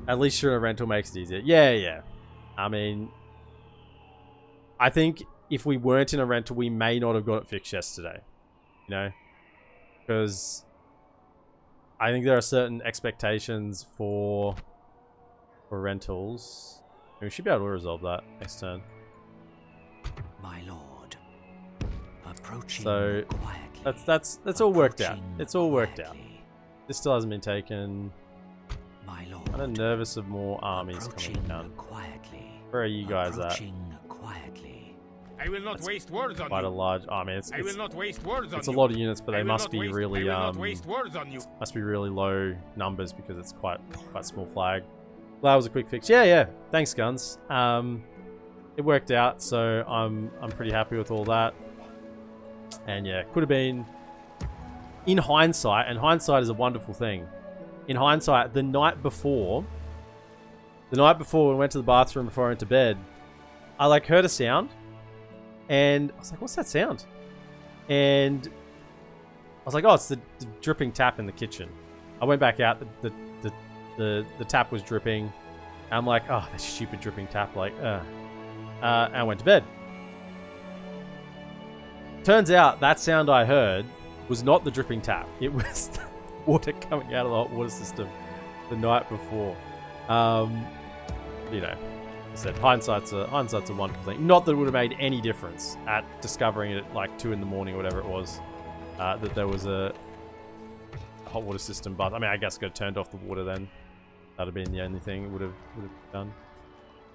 Speaker 1: At least you're in a rental makes it easier. Yeah. I mean, I think if we weren't in a rental, we may not have got it fixed yesterday. You know? Because I think there are certain expectations for rentals. We should be able to resolve that next turn.
Speaker 6: My lord. Approaching
Speaker 1: So
Speaker 6: quietly.
Speaker 1: that's all worked out. It's all worked out.
Speaker 6: Quietly.
Speaker 1: This still hasn't been taken.
Speaker 6: My lord.
Speaker 1: I'm nervous of more armies coming down.
Speaker 6: Quietly.
Speaker 1: Where are you guys at?
Speaker 6: Approaching quietly.
Speaker 8: I will not waste words on
Speaker 1: Quite a
Speaker 8: you.
Speaker 1: large. I mean,
Speaker 8: I will not waste words on
Speaker 1: it's
Speaker 8: you.
Speaker 1: a lot of units, but
Speaker 8: I
Speaker 1: they
Speaker 8: will
Speaker 1: must
Speaker 8: not
Speaker 1: be
Speaker 8: waste-
Speaker 1: really
Speaker 8: I will not waste words on you.
Speaker 1: must be really low numbers because it's quite small flag. Well, that was a quick fix. Yeah. Thanks, guns. It worked out, so I'm pretty happy with all that. And yeah, could have been, in hindsight, and hindsight is a wonderful thing. In hindsight, the night before we went to the bathroom before I went to bed, I like heard a sound, and I was like, "What's that sound?" And I was like, "Oh, it's the dripping tap in the kitchen." I went back out. The tap was dripping. And I'm like, "Oh, that stupid dripping tap!" Like, and I went to bed. Turns out that sound I heard was not the dripping tap. It was the water coming out of the hot water system the night before. You know, I said hindsight's a wonderful thing. Not that it would have made any difference at discovering it at like 2 in the morning or whatever it was, that there was a hot water system. But I mean, I guess I could have turned off the water then. That'd have been the only thing it would have done.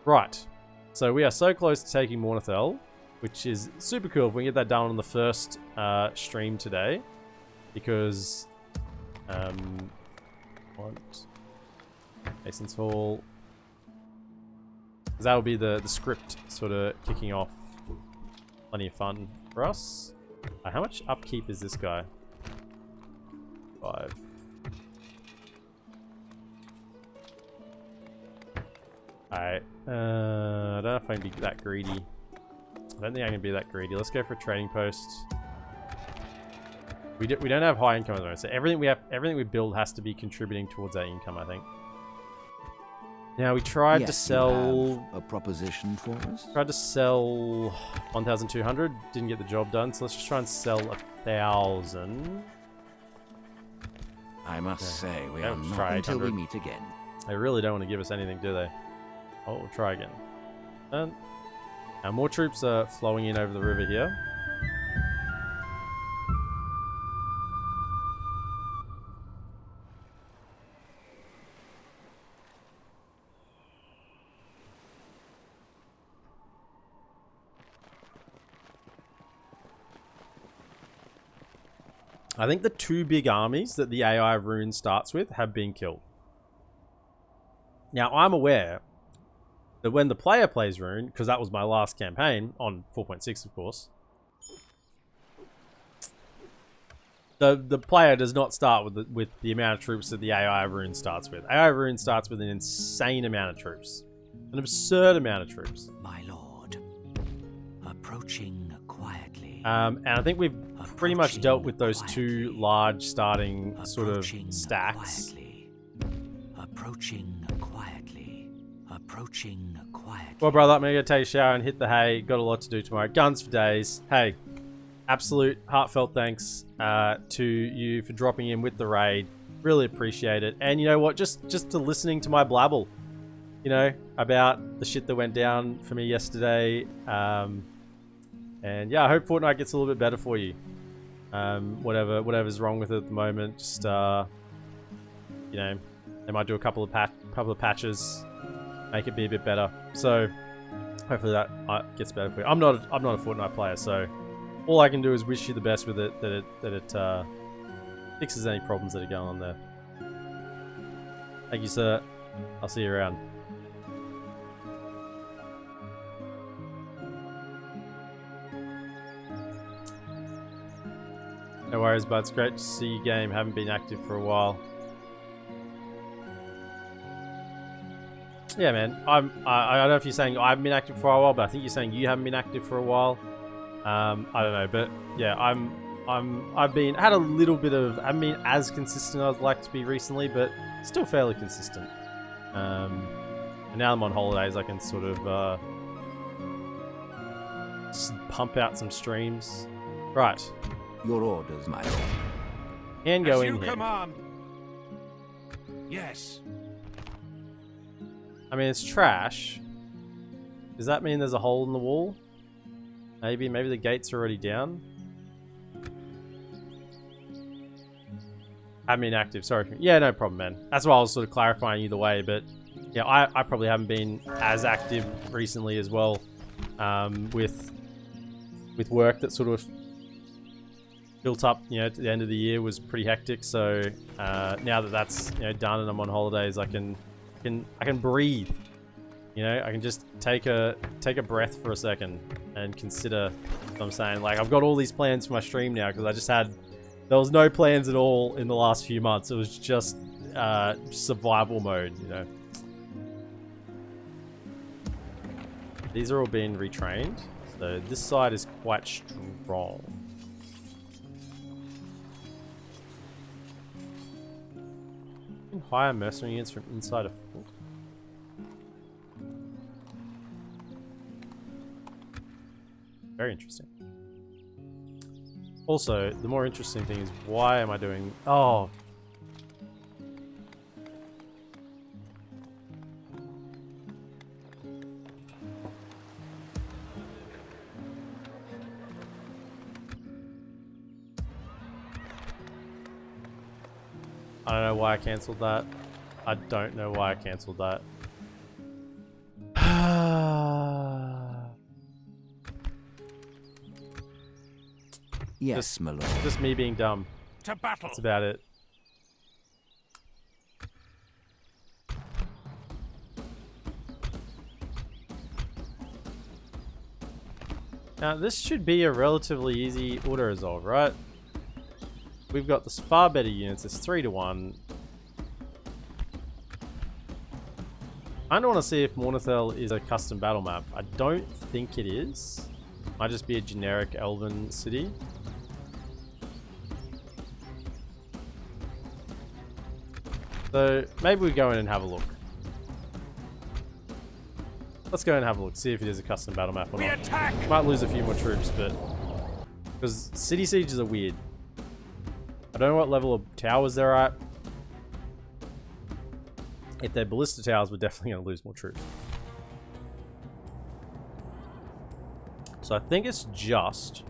Speaker 1: Right. So we are so close to taking Mornithel, which is super cool if we can get that done on the first stream today. Because Mason's Hall. Because that will be the script sort of kicking off. Plenty of fun for us. How much upkeep is this guy? 5. Alright. I don't know if I can be that greedy. I don't think I can be that greedy. Let's go for a trading post. We don't have high income at the moment, so everything we build has to be contributing towards our income, I think. Now we tried to sell
Speaker 2: a proposition for us.
Speaker 1: Tried to sell 1,200, didn't get the job done, so let's just try and sell 1,000.
Speaker 2: I must say, we
Speaker 1: Yeah,
Speaker 2: are
Speaker 1: let's
Speaker 2: not
Speaker 1: try
Speaker 2: until we
Speaker 1: 800.
Speaker 2: meet again.
Speaker 1: They really don't want to give us anything, do they? Oh, we'll try again. And now more troops are flowing in over the river here. I think the 2 big armies that the AI Rune starts with have been killed. Now, I'm aware that when the player plays Rune, because that was my last campaign, on 4.6 of course, the player does not start with the amount of troops that the AI Rune starts with. AI Rune starts with an insane amount of troops. An absurd amount of troops.
Speaker 6: My lord. Approaching quietly.
Speaker 1: And I think we've pretty much dealt with those 2 large starting sort of stacks.
Speaker 6: Approaching quietly. approaching quietly.
Speaker 1: Well, brother, I'm going to go take a shower and hit the hay. Got a lot to do tomorrow. Guns for days. Hey, absolute heartfelt thanks to you for dropping in with the raid. Really appreciate it. And you know what? Just to listening to my blabble, you know, about the shit that went down for me yesterday. And yeah, I hope Fortnite gets a little bit better for you. Whatever's wrong with it at the moment, just you know, they might do a couple of patches, make it be a bit better. So hopefully that gets better for you. I'm not a Fortnite player, so all I can do is wish you the best with it. That it fixes any problems that are going on there. Thank you, sir. I'll see you around. No worries, but it's great to see you game. Haven't been active for a while. Yeah, man. I don't know if you're saying I haven't been active for a while, but I think you're saying you haven't been active for a while. I don't know, but yeah, I've had a little bit of. I haven't been as consistent as I'd like to be recently, but still fairly consistent. And now I'm on holidays, I can sort of pump out some streams. Right.
Speaker 2: Your orders, my lord.
Speaker 1: And go
Speaker 3: As
Speaker 1: in
Speaker 3: you
Speaker 1: here.
Speaker 3: command. Yes.
Speaker 1: I mean, it's trash. Does that mean there's a hole in the wall? Maybe the gates are already down. Haven't been active. Sorry. Yeah, no problem, man. That's why I was sort of clarifying either way. But yeah, I probably haven't been as active recently as well. With work that sort of built up, you know, at the end of the year was pretty hectic. So now that that's, you know, done and I'm on holidays, I can breathe. You know, I can just take a breath for a second and consider what I'm saying. Like, I've got all these plans for my stream now because there was no plans at all in the last few months. It was just survival mode, you know. These are all being retrained, so this side is quite strong. You can hire mercenary units from inside a fort. Very interesting. Also, the more interesting thing is, why am I doing... Oh. I don't know why I cancelled that. I don't know why I cancelled that.
Speaker 2: Yes, my lord.
Speaker 1: Just me being dumb.
Speaker 3: To battle.
Speaker 1: That's about it. Now, this should be a relatively easy auto-resolve, right? We've got this far better units. It's 3-1. I don't want to see if Mornithel is a custom battle map. I don't think it is. Might just be a generic Elven city. So maybe we go in and have a look. Let's go and have a look, see if it is a custom battle map or
Speaker 3: We
Speaker 1: not.
Speaker 3: attack.
Speaker 1: Might lose a few more troops, but because city sieges are weird. I don't know what level of towers they're at. If they're ballista towers, we're definitely going to lose more troops. So I think it's just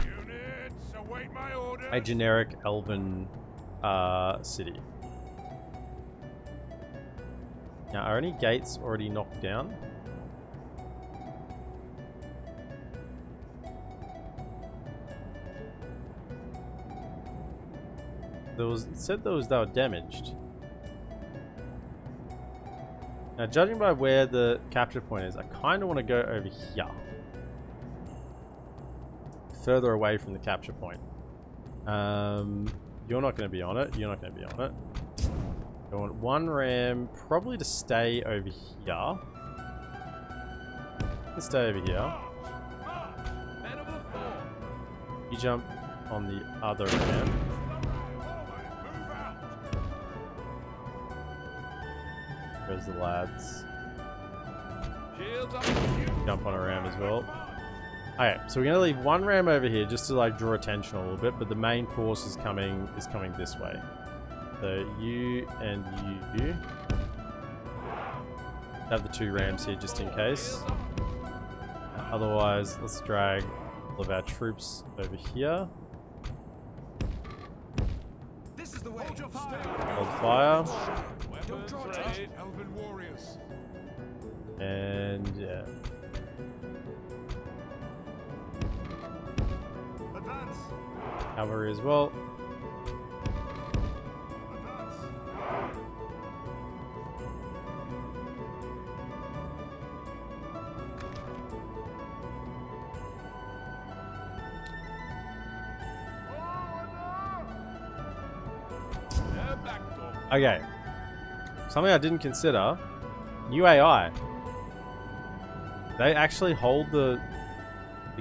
Speaker 3: Units, await my orders.
Speaker 1: a generic Elven city. Now, are any gates already knocked down? It said they were damaged. Now, judging by where the capture point is, I kind of want to go over here. Further away from the capture point. You're not going to be on it. You're not going to be on it. I want one ram probably to stay over here. Let's stay over here. You jump on the other ram. Go those the lads.
Speaker 3: Shields up.
Speaker 1: Jump on a ram as well. Okay, so we're gonna leave one ram over here just to like draw attention a little bit, but the main force is coming this way. So you and you have the 2 rams here just in case. Otherwise, let's drag all of our troops over here.
Speaker 3: This is the way. Hold your fire.
Speaker 1: Hold fire.
Speaker 3: Don't draw attention. Elven warriors.
Speaker 1: And yeah.
Speaker 3: Advance.
Speaker 1: Cavalry as well.
Speaker 3: Advance.
Speaker 1: Okay. Something I didn't consider. New AI. They actually hold the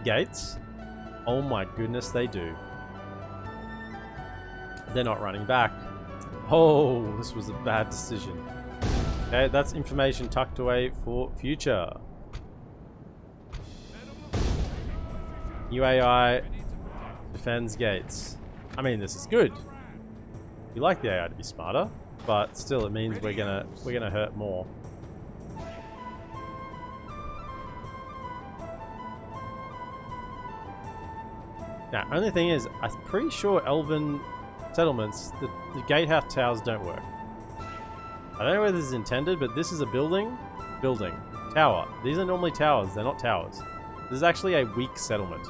Speaker 1: gates. Oh my goodness, they do. They're not running back. Oh, this was a bad decision. Okay, that's information tucked away for future. New AI defends gates. I mean, this is good. We like the AI to be smarter, but still, it means we're gonna hurt more. Now, only thing is, I'm pretty sure Elven settlements, the gatehouse towers don't work. I don't know whether this is intended, but this is a building, tower. These are normally towers, they're not towers. This is actually a weak settlement,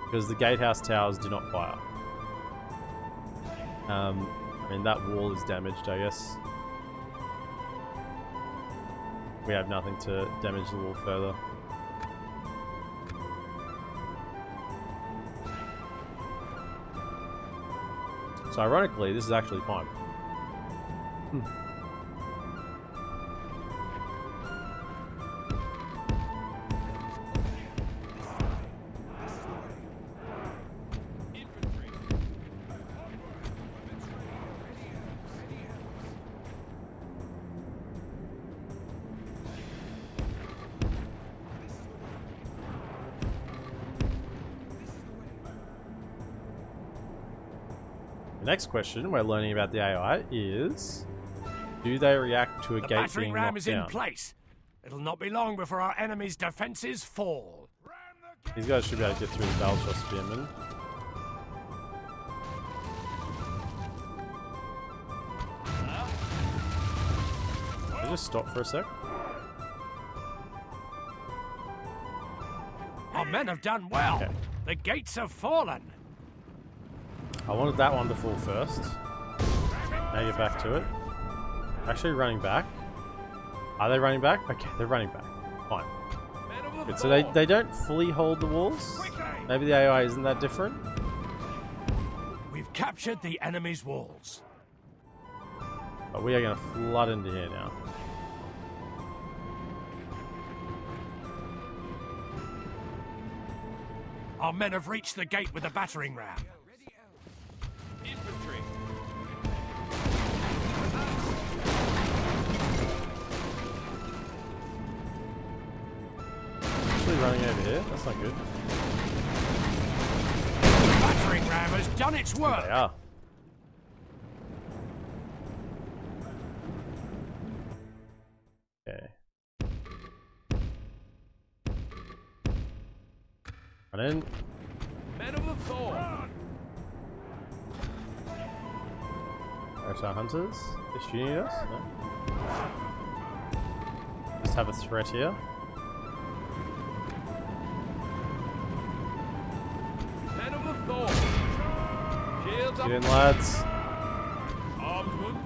Speaker 1: because the gatehouse towers do not fire. I mean, that wall is damaged, I guess. We have nothing to damage the wall further. So ironically, this is actually fine. The next question we're learning about the AI is, do they react to a gate being knocked
Speaker 8: is
Speaker 1: down?
Speaker 8: in place. It'll not be long before our enemy's defenses fall.
Speaker 1: These guys should be able to get through the Battleshot Spearmen. Can I just stop for a sec?
Speaker 8: Our men have done well.
Speaker 1: Okay.
Speaker 8: The gates have fallen.
Speaker 1: I wanted that one to fall first. Now get back to it. Actually running back. Are they running back? Okay, they're running back. Fine. Good. So they don't fully hold the walls? Maybe the AI isn't that different?
Speaker 8: We've captured the enemy's walls.
Speaker 1: But we are going to flood into here now.
Speaker 8: Our men have reached the gate with a battering ram.
Speaker 3: Infantry.
Speaker 1: Actually running over here? That's not good.
Speaker 8: The battering ram has done its work.
Speaker 1: They are. Okay. Run in.
Speaker 3: Men of the Thorn.
Speaker 1: There's our hunters. They're shooting at us? No. Just have a threat here.
Speaker 3: Men of the Thorn. Shields up.
Speaker 1: Get in, lads.
Speaker 3: Armsmen.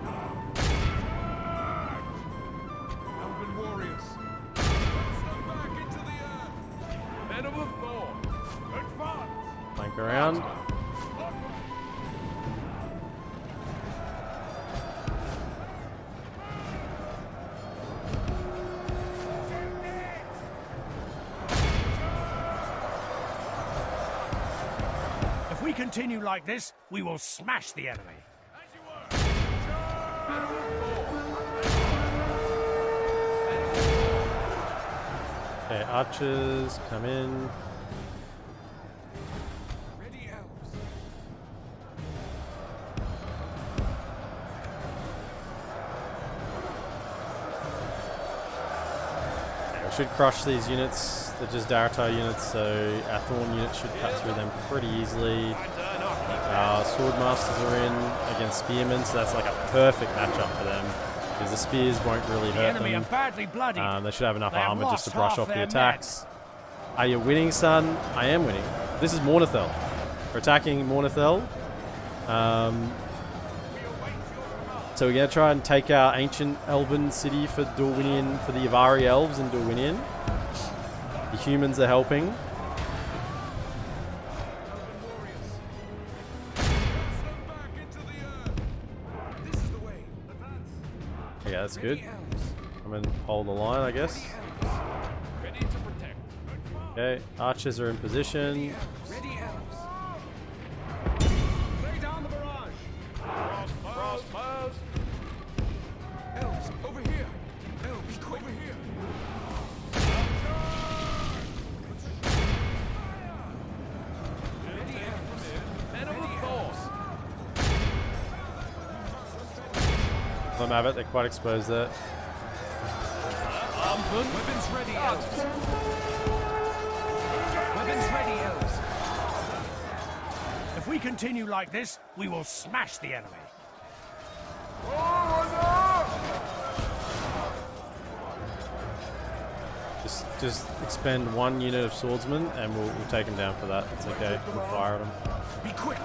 Speaker 3: Elven warriors. Press them back into the earth. Men of the Thorn. Advance.
Speaker 1: Flank around.
Speaker 8: If we continue like this, we will smash the enemy.
Speaker 1: Okay, archers, come in.
Speaker 3: Ready, elves.
Speaker 1: Okay, we should crush these units. They're just Daratar units, so our Thorn units should cut through them pretty easily. Our Swordmasters are in against Spearmen, so that's like a perfect matchup for them. Because the spears won't really hurt
Speaker 6: enemy
Speaker 1: them.
Speaker 6: are badly bloodied.
Speaker 1: They should have enough
Speaker 6: They have
Speaker 1: armor just to
Speaker 6: lost
Speaker 1: brush
Speaker 6: half
Speaker 1: off the
Speaker 6: their
Speaker 1: attacks. Are you winning, son? I am winning. This is Mornithel. We're attacking Mornithel. So we're going to try and take our ancient Elven city for Dorwinion, for the Avari elves in Dorwinion. The humans are helping. Okay, that's good. I'm going to hold the line, I guess.
Speaker 3: Ready to protect.
Speaker 1: Okay, archers are in position.
Speaker 3: Ready, elves. Lay down the barrage. Crossbows. Elves, over here. Elves, over here. Ready, elves. Men of the force.
Speaker 1: Let them have it, they're quite exposed there.
Speaker 3: Weapons ready, elves. Weapons ready, elves.
Speaker 6: If we continue like this, we will smash the enemy.
Speaker 1: Just expend one unit of swordsmen and we'll take them down for that. It's okay, we'll fire at them.
Speaker 6: Be quick.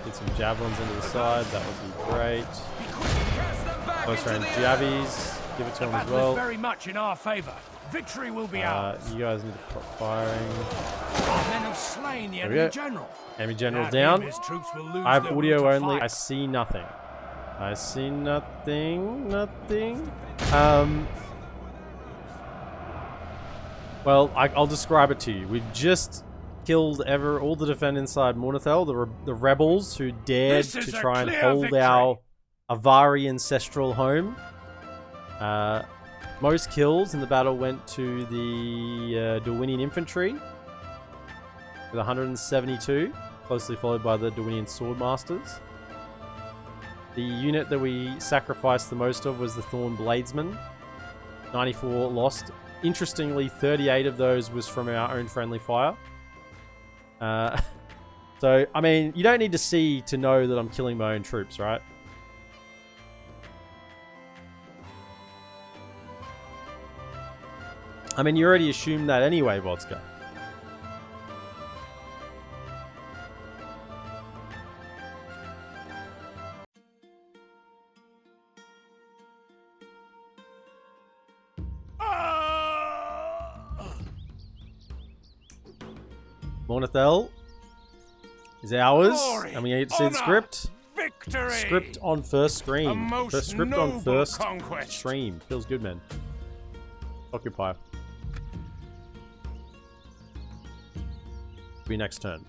Speaker 1: Get some javelins into the side, that would be great.
Speaker 6: Be quick.
Speaker 3: Cast them back
Speaker 1: Close
Speaker 3: into
Speaker 1: range
Speaker 3: the air.
Speaker 1: jabbies, give it to them as
Speaker 6: Battle is
Speaker 1: well.
Speaker 6: very much in our favor. Victory will be ours.
Speaker 1: You guys need to stop firing.
Speaker 6: Our men have slain the
Speaker 1: There we
Speaker 6: enemy
Speaker 1: go.
Speaker 6: general.
Speaker 1: Enemy general
Speaker 6: That
Speaker 1: down.
Speaker 6: his troops will lose
Speaker 1: I have
Speaker 6: their
Speaker 1: audio
Speaker 6: will to
Speaker 1: only.
Speaker 6: fight.
Speaker 1: I see nothing. I see nothing. Nothing. Well, I'll describe it to you. We've just killed all the defend inside Mornithel, the rebels who dared
Speaker 6: This is
Speaker 1: to
Speaker 6: a
Speaker 1: try and
Speaker 6: clear
Speaker 1: hold
Speaker 6: victory.
Speaker 1: our Avari ancestral home. Most kills in the battle went to the Dorwinion infantry with 172, closely followed by the Dorwinion swordmasters. The unit that we sacrificed the most of was the Thorn Bladesmen. 94 lost. Interestingly, 38 of those was from our own friendly fire. So, I mean, you don't need to see to know that I'm killing my own troops, right? I mean, you already assumed that anyway, Vodka. Mornithel is ours,
Speaker 6: Glory,
Speaker 1: and we get to see the
Speaker 6: honor,
Speaker 1: script.
Speaker 6: Victory.
Speaker 1: Script on first
Speaker 6: A
Speaker 1: screen.
Speaker 6: most
Speaker 1: First script on
Speaker 6: noble
Speaker 1: first
Speaker 6: conquest.
Speaker 1: stream. Feels good, man. Occupy. Be next turn.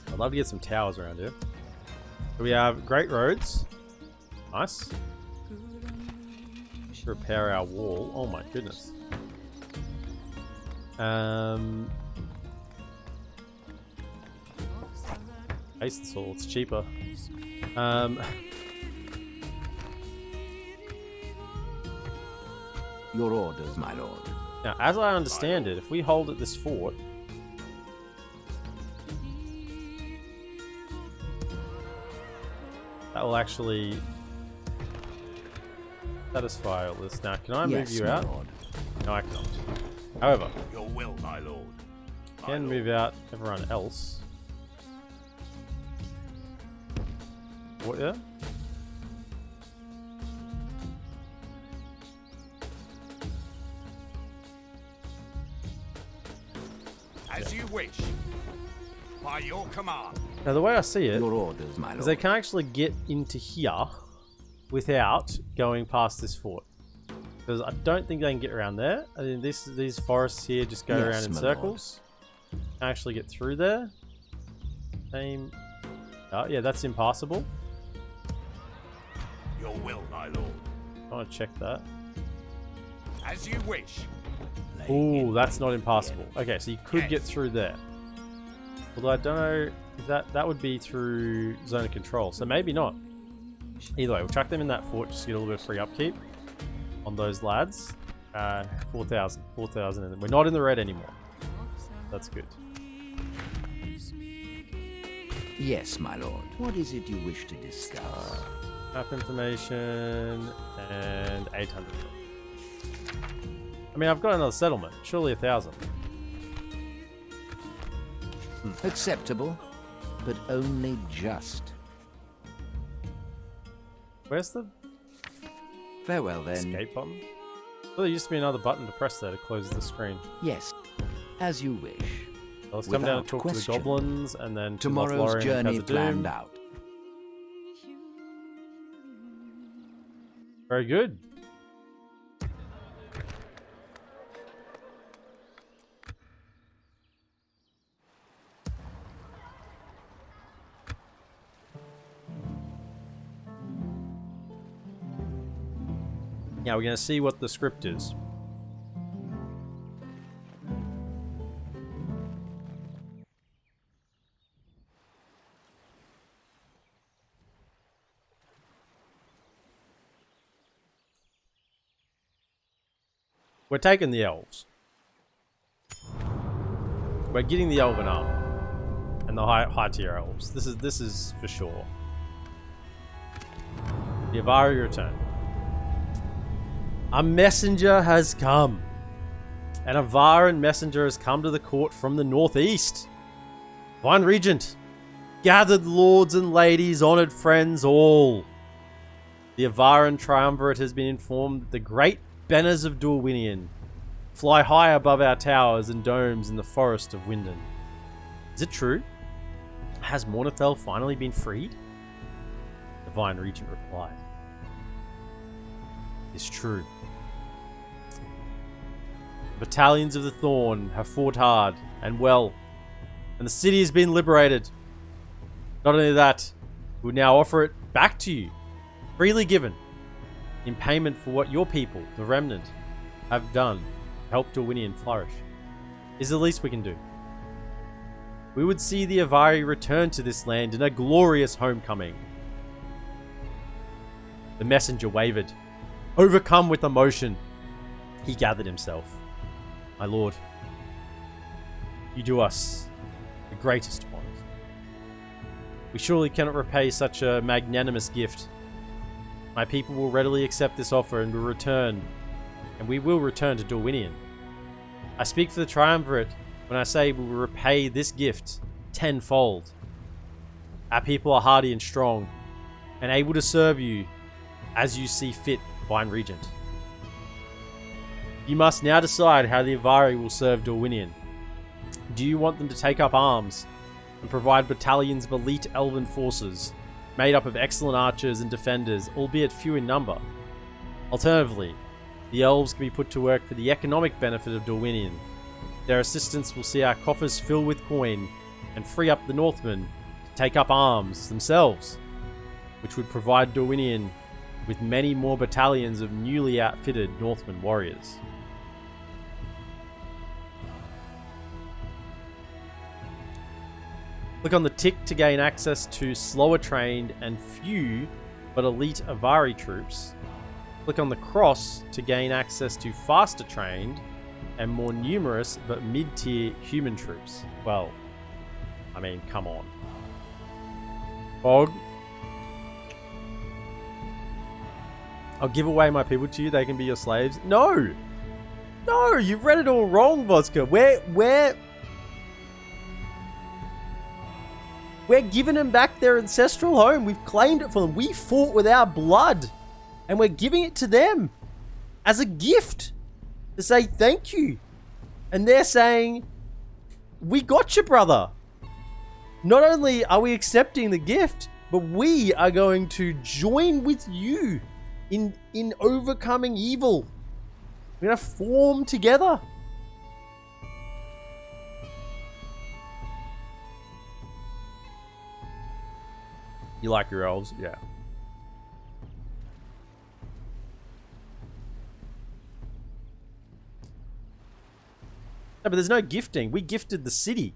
Speaker 1: I'd love to get some towers around here. So we have great roads. Nice. Should repair our wall. Oh my goodness. Haste soul, it's cheaper.
Speaker 2: Your orders, my lord.
Speaker 1: Now, as I understand it, if we hold at this fort, that will actually satisfy all this. Now, can I move
Speaker 2: Yes,
Speaker 1: you
Speaker 2: my
Speaker 1: out?
Speaker 2: lord.
Speaker 1: No, I cannot. However,
Speaker 4: Your will, my lord.
Speaker 1: I can move out everyone else. What, yeah?
Speaker 4: As you wish. By your command.
Speaker 1: Now, the way I see it
Speaker 2: Your orders, my
Speaker 1: is
Speaker 2: lord.
Speaker 1: they can actually get into here without going past this fort. Because I don't think they can get around there. I mean, these forests here just go
Speaker 2: Yes,
Speaker 1: around in
Speaker 2: my
Speaker 1: circles. Can actually get through there. Same. Oh, yeah, that's impassable.
Speaker 4: Your will, my lord.
Speaker 1: I want to check that.
Speaker 4: As you wish.
Speaker 1: Ooh, that's not impassable. Okay, so you could get through there. Although I don't know if that would be through zone of control, so maybe not. Either way, we'll chuck them in that fort just to get a little bit of free upkeep on those lads. 4,000, and then we're not in the red anymore. That's good.
Speaker 2: Yes, my lord. What is it you wish to discuss?
Speaker 1: Map information and 800. I mean, I've got another settlement. Surely 1,000.
Speaker 2: Acceptable, but only just.
Speaker 1: Where's the
Speaker 2: Farewell then.
Speaker 1: escape button? Well, there used to be another button to press there to close the screen.
Speaker 2: Yes, as you wish.
Speaker 1: So let's come down and
Speaker 2: Without
Speaker 1: talk to the
Speaker 2: question.
Speaker 1: goblins and then to
Speaker 2: Tomorrow's
Speaker 1: Lothlorien and
Speaker 2: journey
Speaker 1: Khazad-dûm.
Speaker 2: planned out.
Speaker 1: Very good. Now we're going to see what the script is. We're taking the elves. We're getting the elven armor and the high tier elves. This is for sure. The Avari return. A messenger has come. An Avaran messenger has come to the court from the northeast. Vine Regent, gathered lords and ladies, honoured friends all. The Avaran triumvirate has been informed that the great banners of Dorwinion fly high above our towers and domes in the forest of Winden. Is it true? Has Mornithel finally been freed? The Vine Regent replied. It's true. The battalions of the Thorn have fought hard and well, and the city has been liberated. Not only that, we will now offer it back to you, freely given, in payment for what your people, the Remnant, have done to help Dorwinion flourish. Is the least we can do. We would see the Avari return to this land in a glorious homecoming. The messenger wavered. Overcome with emotion, he gathered himself. My lord, you do us the greatest honors. We surely cannot repay such a magnanimous gift. My people will readily accept this offer and we will return to Dorwinion. I speak for the Triumvirate when I say we will repay this gift tenfold. Our people are hardy and strong, and able to serve you as you see fit, Vine Regent. You must now decide how the Avari will serve Dorwinion. Do you want them to take up arms and provide battalions of elite elven forces made up of excellent archers and defenders, albeit few in number? Alternatively, the elves can be put to work for the economic benefit of Dorwinion. Their assistance will see our coffers fill with coin and free up the Northmen to take up arms themselves, which would provide Dorwinion with many more battalions of newly outfitted Northman warriors. Click on the tick to gain access to slower trained and few but elite Avari troops. Click on the cross to gain access to faster trained and more numerous but mid-tier human troops. Well, I mean, come on. Bog. I'll give away my people to you, they can be your slaves. No! No, you've read it all wrong, Vodka. We're giving them back their ancestral home. We've claimed it for them. We fought with our blood. And we're giving it to them as a gift to say thank you. And they're saying, we got you, brother. Not only are we accepting the gift, but we are going to join with you in overcoming evil. We're going to form together. You like your elves? Yeah. No, but there's no gifting. We gifted the city.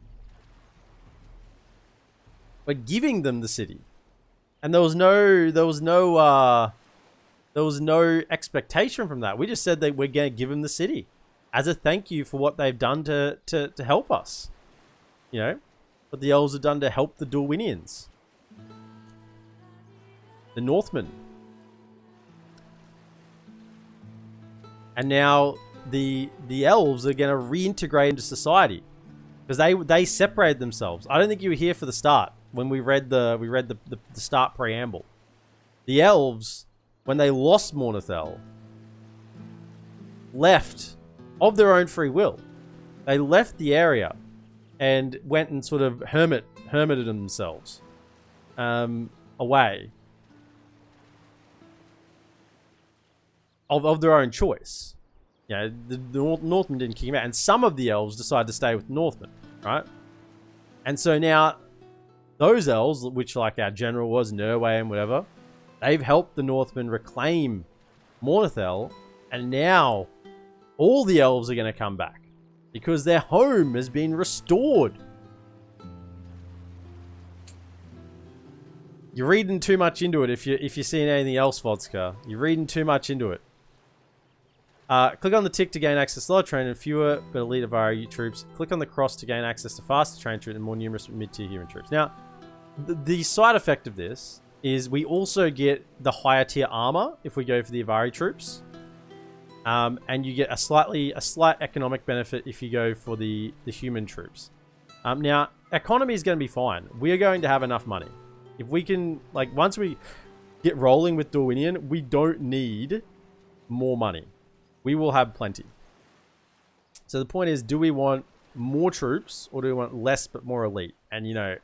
Speaker 1: We're giving them the city. And there was no expectation from that. We just said that we're going to give them the city as a thank you for what they've done to help us. You know, what the elves have done to help the Dorwinions. The Northmen. And now the elves are going to reintegrate into society because they separated themselves. I don't think you were here for the start when we read the start preamble. The elves, when they lost Mornithel, left of their own free will. They left the area and went and sort of hermited themselves away of their own choice. You know, the Northmen didn't kick him out, and some of the elves decided to stay with Northmen, right? And so now, those elves, which like our general was, Nerway and whatever, they've helped the Northmen reclaim Mornithel, and now all the elves are going to come back because their home has been restored. You're reading too much into it if you're seeing anything else, Vodka. You're reading too much into it. Click on the tick to gain access to lower train and fewer but elite Avari troops. Click on the cross to gain access to faster train troops and more numerous mid-tier human troops. Now, the side effect of this is we also get the higher tier armor if we go for the Avari troops. And you get a slight economic benefit if you go for the human troops. Now, economy is going to be fine. We are going to have enough money. If we can, like, once we get rolling with Dorwinion, we don't need more money. We will have plenty. So the point is, do we want more troops or do we want less but more elite? And you know,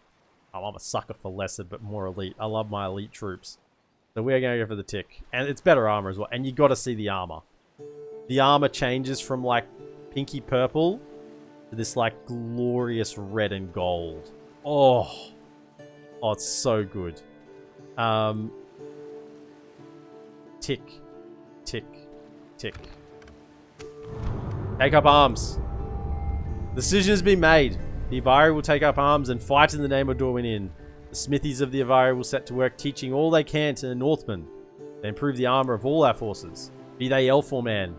Speaker 1: I'm a sucker for lesser but more elite. I love my elite troops. So we're going to go for the tick. And it's better armor as well. And you got to see the armor. The armor changes from like pinky purple to this like glorious red and gold. Oh, it's so good. Tick, tick, tick. Take up arms. Decision has been made. The Avari will take up arms and fight in the name of Dorwinion. The smithies of the Avari will set to work teaching all they can to the Northmen. They improve the armor of all our forces, be they elf or man.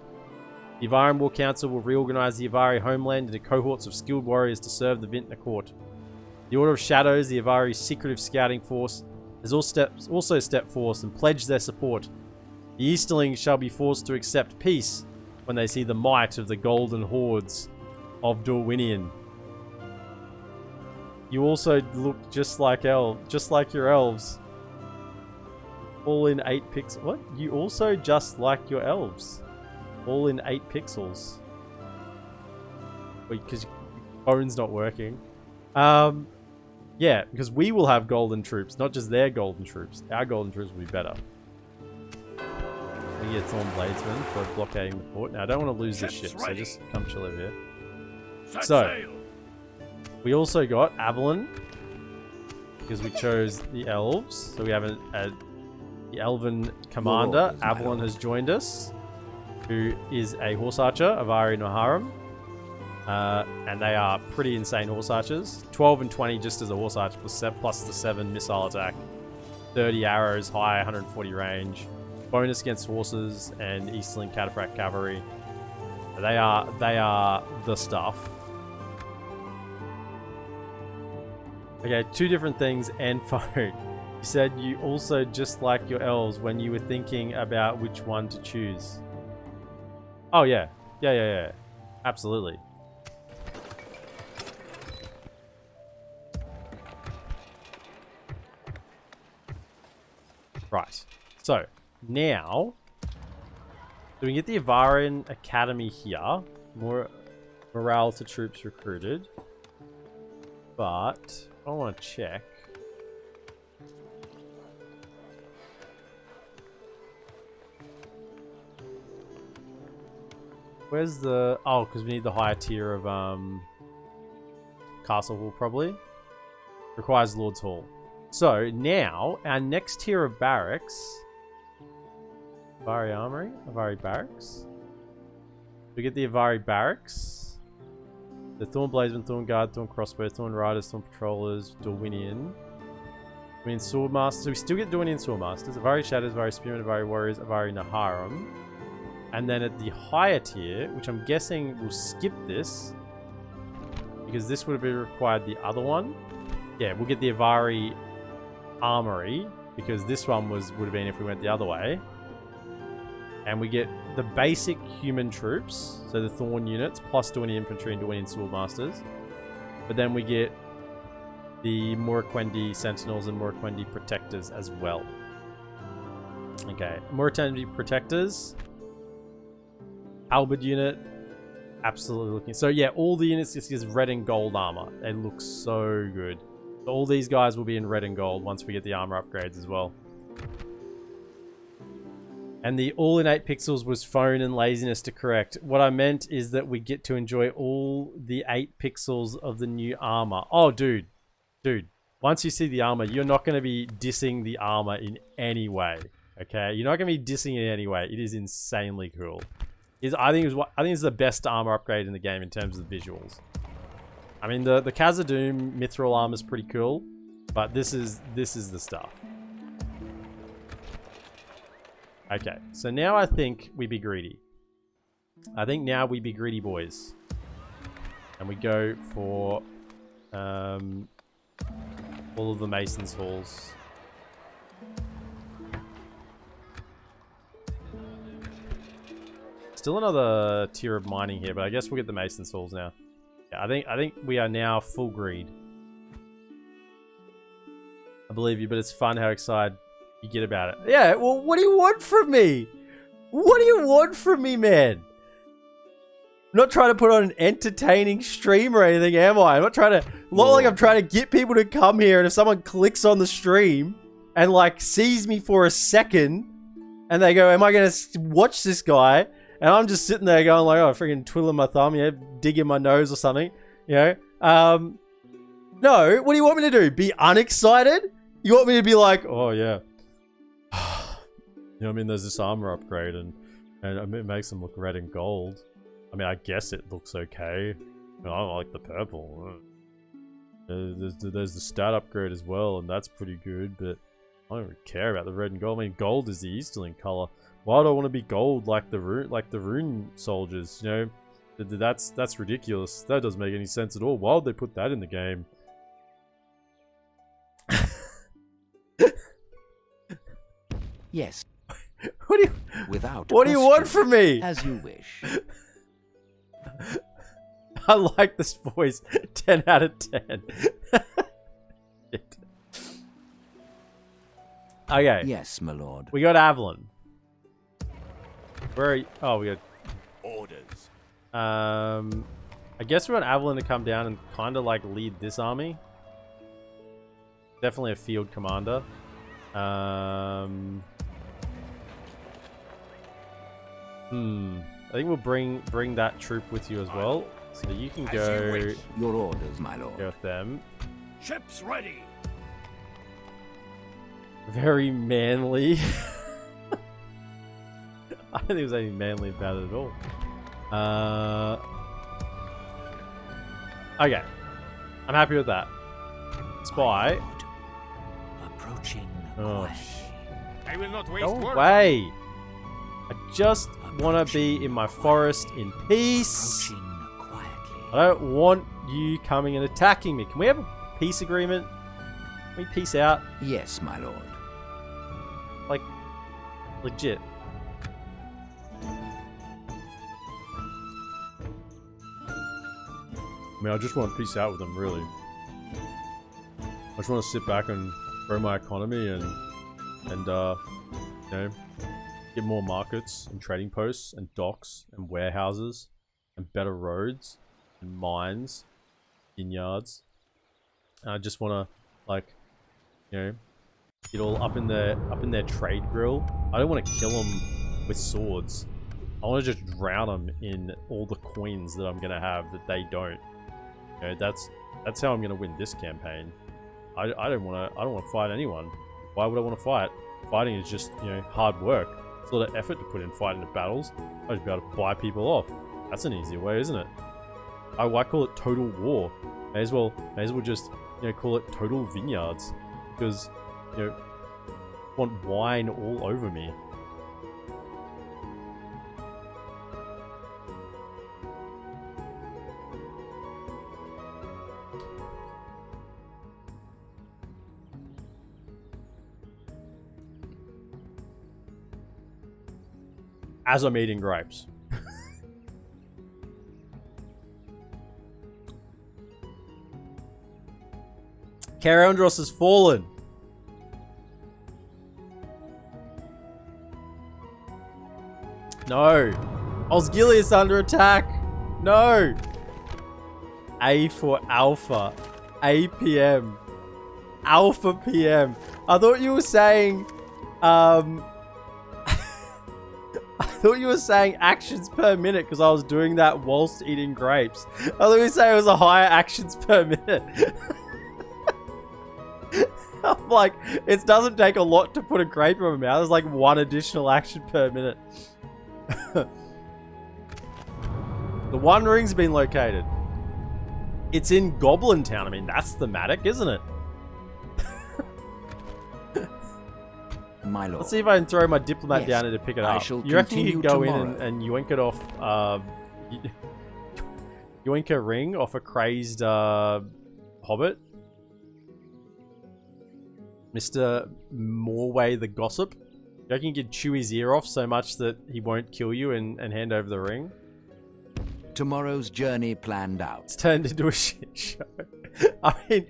Speaker 1: The Avari War Council will reorganize the Avari homeland into cohorts of skilled warriors to serve the Vintner court. The Order of Shadows, the Avari's secretive scouting force, has also stepped forth and pledged their support. The Easterlings shall be forced to accept peace when they see the might of the golden hordes of Dorwinion. You also look just like your elves. All in 8 pixels. What? You also just like your elves. All in 8 pixels. Because your phone's not working. Yeah, because we will have golden troops, not just their golden troops. Our golden troops will be better. We get Thorn Bladesman for blockading the port. Now, I don't want to lose this ship, so just come chill over here. So, we also got Avalon, because we chose the elves. So we have the Elven commander, Avalon, has joined us, who is a horse archer, Avari Naharim. And they are pretty insane horse archers. 12 and 20 just as a horse archer, plus the 7 missile attack. 30 arrows, high, 140 range. Bonus against horses and Eastern Cataphract Cavalry. They are the stuff. Okay, 2 different things. And phone. You said you also just like your elves when you were thinking about which one to choose. Oh yeah. Yeah. Absolutely. Right. So, now, do we get the Avarian Academy here? More morale to troops recruited. But, I want to check. Where's the... Oh, because we need the higher tier of Castle Hall, probably. Requires Lord's Hall. So, now, our next tier of barracks... Avari Armory? Avari Barracks? We get the Avari Barracks. The Thorn Blazeman, Thorn Guard, Thorn Crossbow, Thorn Riders, Thorn Patrollers, Dorwinion. Swordmasters. So we still get Dorwinion Swordmasters. Avari Shadows, Avari Spearmen, Avari Warriors, Avari Naharim. And then at the higher tier, which I'm guessing will skip this, because this would have been required the other one. Yeah, we'll get the Avari Armory, because this one would have been if we went the other way. And we get the basic human troops, so the Thorn units, plus Dorwinion Infantry and Dorwinion Swordmasters. But then we get the Murakwendi Sentinels and Murakwendi Protectors as well. Okay, Murakwendi Protectors. Albert unit. Absolutely looking... So yeah, all the units just is red and gold armor. They look so good. So all these guys will be in red and gold once we get the armor upgrades as well. And the all in 8 pixels was phone and laziness to correct. What I meant is that we get to enjoy all the 8 pixels of the new armor. Oh, dude. Dude. Once you see the armor, you're not going to be dissing the armor in any way. Okay? You're not going to be dissing it in any way. It is insanely cool. I think it's the best armor upgrade in the game in terms of the visuals. I mean, the Khazad-dûm Mithril armor is pretty cool, but this is the stuff. Okay, so now I think we be greedy. I think now we be greedy boys. And we go for all of the Mason's Halls. Still another tier of mining here, but I guess we'll get the Mason's Halls now. Yeah, I think we are now full greed. I believe you, but it's fun how excited you get about it. Yeah, well, what do you want from me? What do you want from me, man? I'm not trying to put on an entertaining stream or anything, am I? I'm not trying to... Not like I'm trying to get people to come here, and if someone clicks on the stream and, like, sees me for a second, and they go, am I going to watch this guy? And I'm just sitting there going like, oh, freaking twiddling my thumb, yeah, digging my nose or something, you know? No, what do you want me to do? Be unexcited? You want me to be like, oh, yeah. You know what I mean? There's this armor upgrade and it makes them look red and gold. I mean, I guess it looks okay. I like the purple. There's the stat upgrade as well, and that's pretty good, but I don't really care about the red and gold. I mean, gold is the Easterling color. Why do I want to be gold like the Rune soldiers? You know, that's ridiculous. That doesn't make any sense at all. Why would they put that in the game?
Speaker 2: Yes.
Speaker 1: What do you?
Speaker 2: Without.
Speaker 1: What do you want from me?
Speaker 2: As you wish.
Speaker 1: I like this voice. 10 out of 10. Okay.
Speaker 2: Yes, my lord.
Speaker 1: We got Avalon. Where are you? Oh, we got
Speaker 4: orders.
Speaker 1: I guess we want Avalon to come down and kind of like lead this army. Definitely a field commander. I think we'll bring that troop with you as well, so you can go.
Speaker 2: Your orders, my lord.
Speaker 1: Go with them.
Speaker 6: Ships ready.
Speaker 1: Very manly. I don't think there's anything manly about it at all. Okay. I'm happy with that. Spy.
Speaker 2: Approaching.
Speaker 1: Oh,
Speaker 8: I will not waste
Speaker 1: no
Speaker 8: words.
Speaker 1: way. I just want to be in my forest in peace.
Speaker 2: Approaching quietly.
Speaker 1: I don't want you coming and attacking me. Can we have a peace agreement? Can we peace out?
Speaker 2: Yes, my lord.
Speaker 1: Like, legit. I mean, I just want to peace out with them, really. I just want to sit back and grow my economy and you know, get more markets and trading posts and docks and warehouses and better roads and mines, vineyards. And I just want to, like, you know, get all up in their trade grill. I don't want to kill them with swords. I want to just drown them in all the coins that I'm gonna have that they don't. You know, that's how I'm gonna win this campaign. I don't want to fight anyone. Why would I want to fight? Fighting is just, you know, hard work. It's a lot of effort to put in fighting the battles. I just be able to buy people off. That's an easier way, isn't it? Why call it Total War? May as well just, you know, call it Total Vineyards, because, you know, I want wine all over me. As I'm eating grapes. Karandros has fallen. No. Osgiliath's under attack. No. A for Alpha. APM. Alpha PM. I thought you were saying, I thought you were saying actions per minute because I was doing that whilst eating grapes. I thought you were saying it was a higher actions per minute. I'm like, it doesn't take a lot to put a grape in my mouth. There's like 1 additional action per minute. The One Ring's been located. It's in Goblin Town. I mean, that's thematic, isn't it?
Speaker 2: My lord.
Speaker 1: Let's see if I can throw my diplomat
Speaker 2: Yes,
Speaker 1: down here to pick it
Speaker 2: I
Speaker 1: up.
Speaker 2: shall
Speaker 1: You reckon you
Speaker 2: continue
Speaker 1: could go in
Speaker 2: tomorrow.
Speaker 1: and yoink it off, yoink a ring off a crazed hobbit? Mr. Morway the Gossip? You reckon you could chew his ear off so much that he won't kill you and hand over the ring?
Speaker 2: Tomorrow's journey planned out.
Speaker 1: It's turned into a shit show. I mean,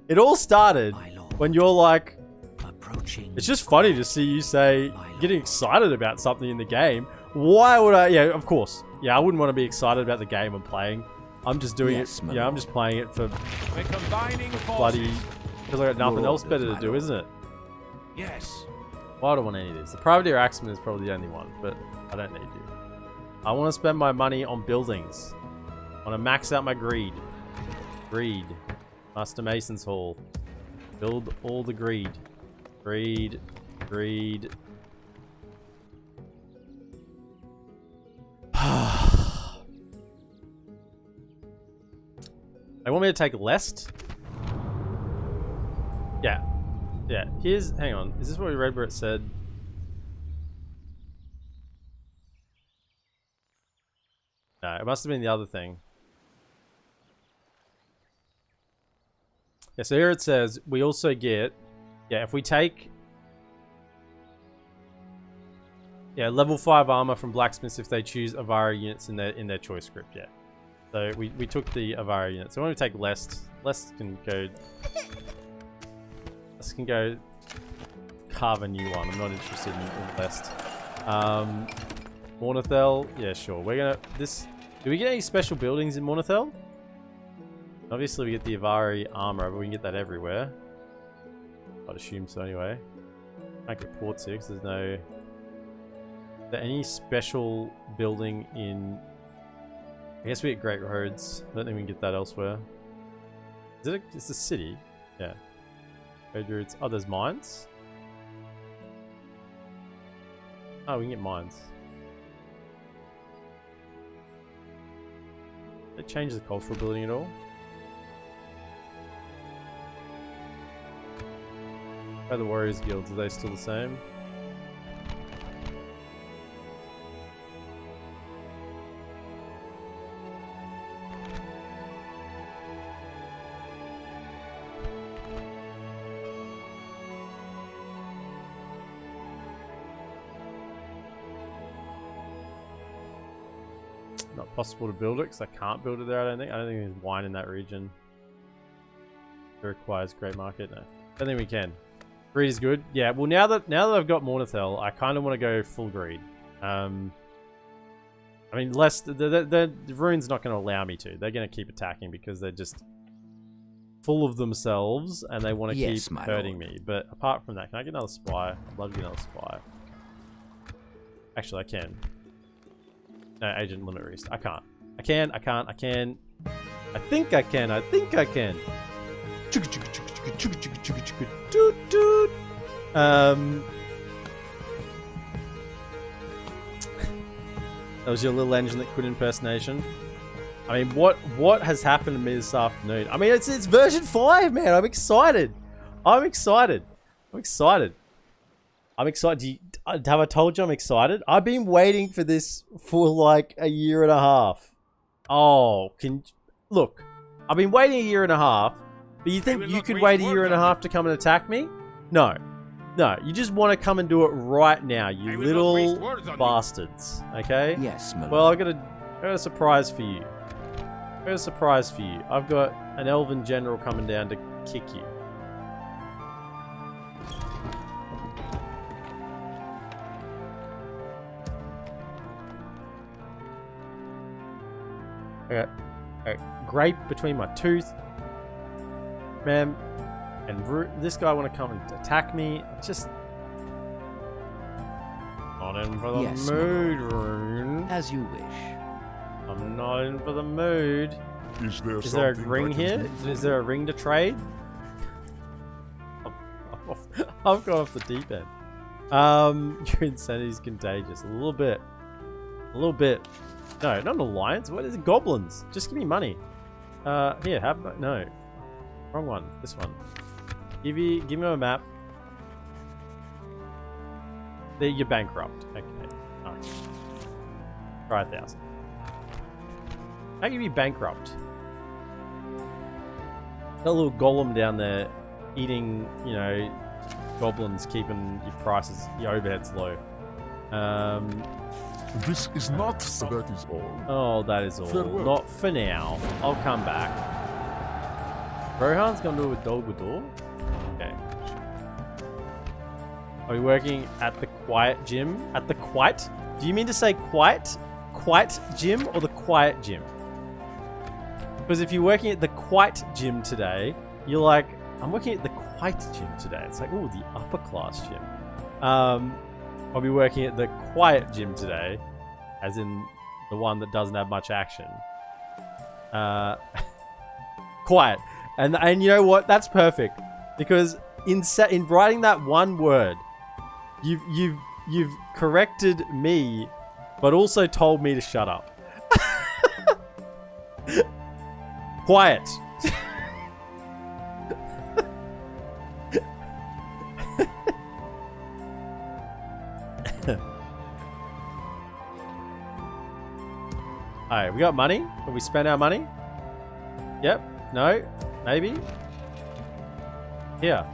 Speaker 1: it all started
Speaker 2: My lord.
Speaker 1: when you're like,
Speaker 2: Approaching.
Speaker 1: it's just funny to see you say, getting excited about something in the game. Why would I? Yeah, of course. Yeah, I wouldn't want to be excited about the game I'm playing. I'm just doing
Speaker 2: Yes,
Speaker 1: it.
Speaker 2: my
Speaker 1: Yeah, I'm
Speaker 2: lord.
Speaker 1: just playing it for
Speaker 8: We're combining
Speaker 1: bloody.
Speaker 8: forces.
Speaker 1: Because I got nothing
Speaker 2: Your
Speaker 1: else
Speaker 2: orders,
Speaker 1: better to
Speaker 2: my
Speaker 1: do,
Speaker 2: lord.
Speaker 1: isn't it?
Speaker 8: Yes.
Speaker 1: Well, I don't want any of this. The Privateer Axeman is probably the only one, but I don't need you. I want to spend my money on buildings. I want to max out my greed. Greed. Master Mason's Hall. Build all the greed. Greed. Greed. They want me to take Lest? Yeah. Yeah. Here's... Hang on. Is this what we read where it said... No, it must have been the other thing. Yeah, so here it says, we also get... Yeah, if we take... Yeah, level 5 armor from blacksmiths if they choose Avari units in their choice script, yeah. So we took the Avari unit. So when we take Lest can go... Lest can go carve a new one. I'm not interested in Lest. Mornithel, yeah, sure. We're gonna... Do we get any special buildings in Mornithel? Obviously we get the Avari armor, but we can get that everywhere. I'd assume so anyway. Can't get ports here because there's no... Is there any special building in... I guess we get Great Roads. I don't think we can get that elsewhere. Is it it's a city? Yeah. Great Roads. Oh, there's mines? Oh, we can get mines. Did it change the cultural building at all? How are the Warriors Guilds? Are they still the same? Not possible to build it because I can't build it there. I don't think there's wine in that region. It requires great market. No, I don't think we can. Greed is good. Yeah. Well, now that I've got Mornithel, I kind of want to go full greed. I mean, less the Rune's not going to allow me to. They're going to keep attacking because they're just full of themselves and they want to
Speaker 2: Yes,
Speaker 1: keep
Speaker 2: my
Speaker 1: hurting
Speaker 2: lord.
Speaker 1: me. But apart from that, can I get another spy? I'd love to get another spy. Actually, I can. No, agent limit rest. I can't. I can. I can't. I can. I think I can. I think I can. That was your little engine that quit impersonation. I mean, what has happened to me this afternoon? I mean, it's version 5, man. I'm excited. I'm excited. Have I told you I'm excited? I've been waiting for this for like a year and a half. Oh, look, I've been waiting a year and a half, but you think you could wait a year and a half to come and attack me? No. No, you just want to come and do it right now, you little bastards. Okay?
Speaker 2: Yes, my lord.
Speaker 1: Well, I got a surprise for you. I've got an Elven general coming down to kick you. I got a grape between my tooth, man, and this guy want to come and attack me. Just not in for the mood, Rune.
Speaker 2: As you wish.
Speaker 1: I'm not in for the mood.
Speaker 7: Is there
Speaker 1: a ring here? Is there a ring to trade? I've gone off the deep end. Your insanity is contagious. A little bit. No, not an alliance. What is it? Goblins. Just give me money. Here, no. Wrong one. This one. Give me a map. There, you're bankrupt. Okay. Alright. Try 1,000. How can you be bankrupt? That little golem down there eating, you know, goblins, keeping your prices, your overheads low.
Speaker 7: This is not. That is all.
Speaker 1: Oh, that is all.
Speaker 7: Farewell.
Speaker 1: Not for now. I'll come back. Rohan's gonna do it with Dolgador. Okay. Are we working at the quiet gym? At the quiet? Do you mean to say quiet gym or the quiet gym? Because if you're working at the quiet gym today, you're like, I'm working at the quiet gym today. It's like, oh, the upper class gym. I'll be working at the quiet gym today, as in the one that doesn't have much action. Quiet. And you know what? That's perfect. Because in writing that one word, you've corrected me, but also told me to shut up. Quiet. Alright, we got money? Have we spent our money? Yep. No? Maybe? Here.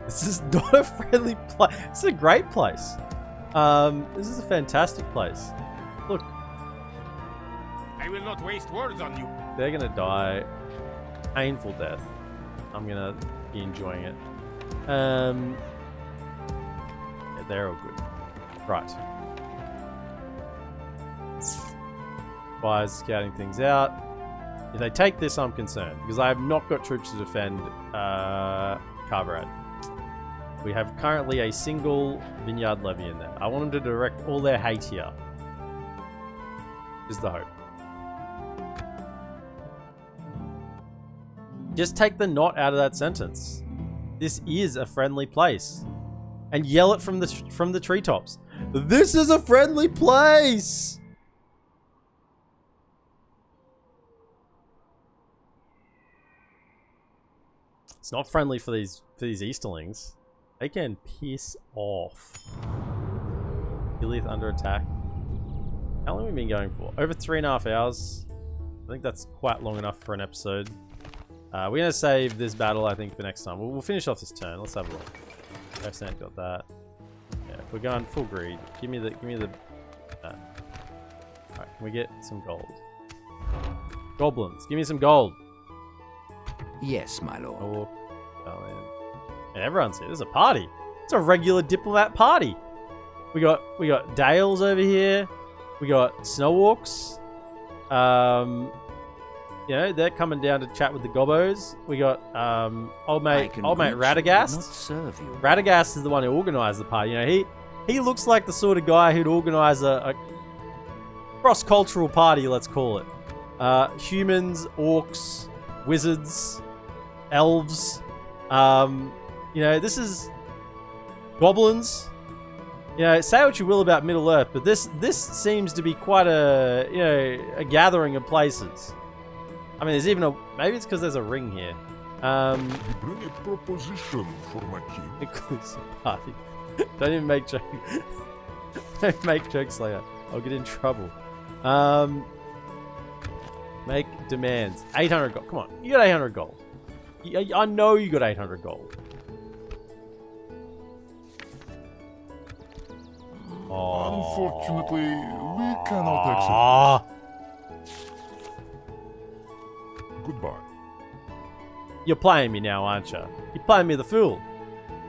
Speaker 1: This is not a friendly place. This is a great place. This is a fantastic place. Look.
Speaker 8: I will not waste words on you.
Speaker 1: They're gonna die. Painful death. I'm gonna be enjoying it. Yeah, they're all good. Right. Spies scouting things out. If they take this, I'm concerned. Because I have not got troops to defend Carverad. We have currently a single vineyard levy in there. I want them to direct all their hate here. Is the hope. Just take the not out of that sentence. This is a friendly place. And yell it from the treetops. This is a friendly place! It's not friendly for these Easterlings. They can piss off. Gilith under attack. How long have we been going for? Over 3.5 hours. I think that's quite long enough for an episode. We're gonna save this battle, I think, for next time. We'll finish off this turn. Let's have a look. Accent got that. Yeah, if we're going full greed, give me the. Alright, can we get some gold? Goblins, give me some gold.
Speaker 2: Yes, my lord.
Speaker 1: Oh man. And everyone's here. There's a party. It's a regular diplomat party. We got Dales over here. We got Snowwalks. You know, they're coming down to chat with the Gobbos. We got old mate Radagast. Radagast is the one who organised the party. You know, he looks like the sort of guy who'd organise a cross-cultural party, let's call it. Humans, orcs, wizards, elves. You know, this is goblins. You know, say what you will about Middle Earth, but this seems to be quite a, you know, a gathering of places. I mean, there's even a, maybe it's because there's a ring here.
Speaker 7: You bring a proposition for my king.
Speaker 1: Inclusive party. Don't even make jokes. Don't make jokes like that. I'll get in trouble. Make demands. 800 gold. Come on, you got 800 gold. I know you got 800 gold.
Speaker 7: Unfortunately, we cannot accept it. Goodbye.
Speaker 1: You're playing me now, aren't you? You're playing me the fool.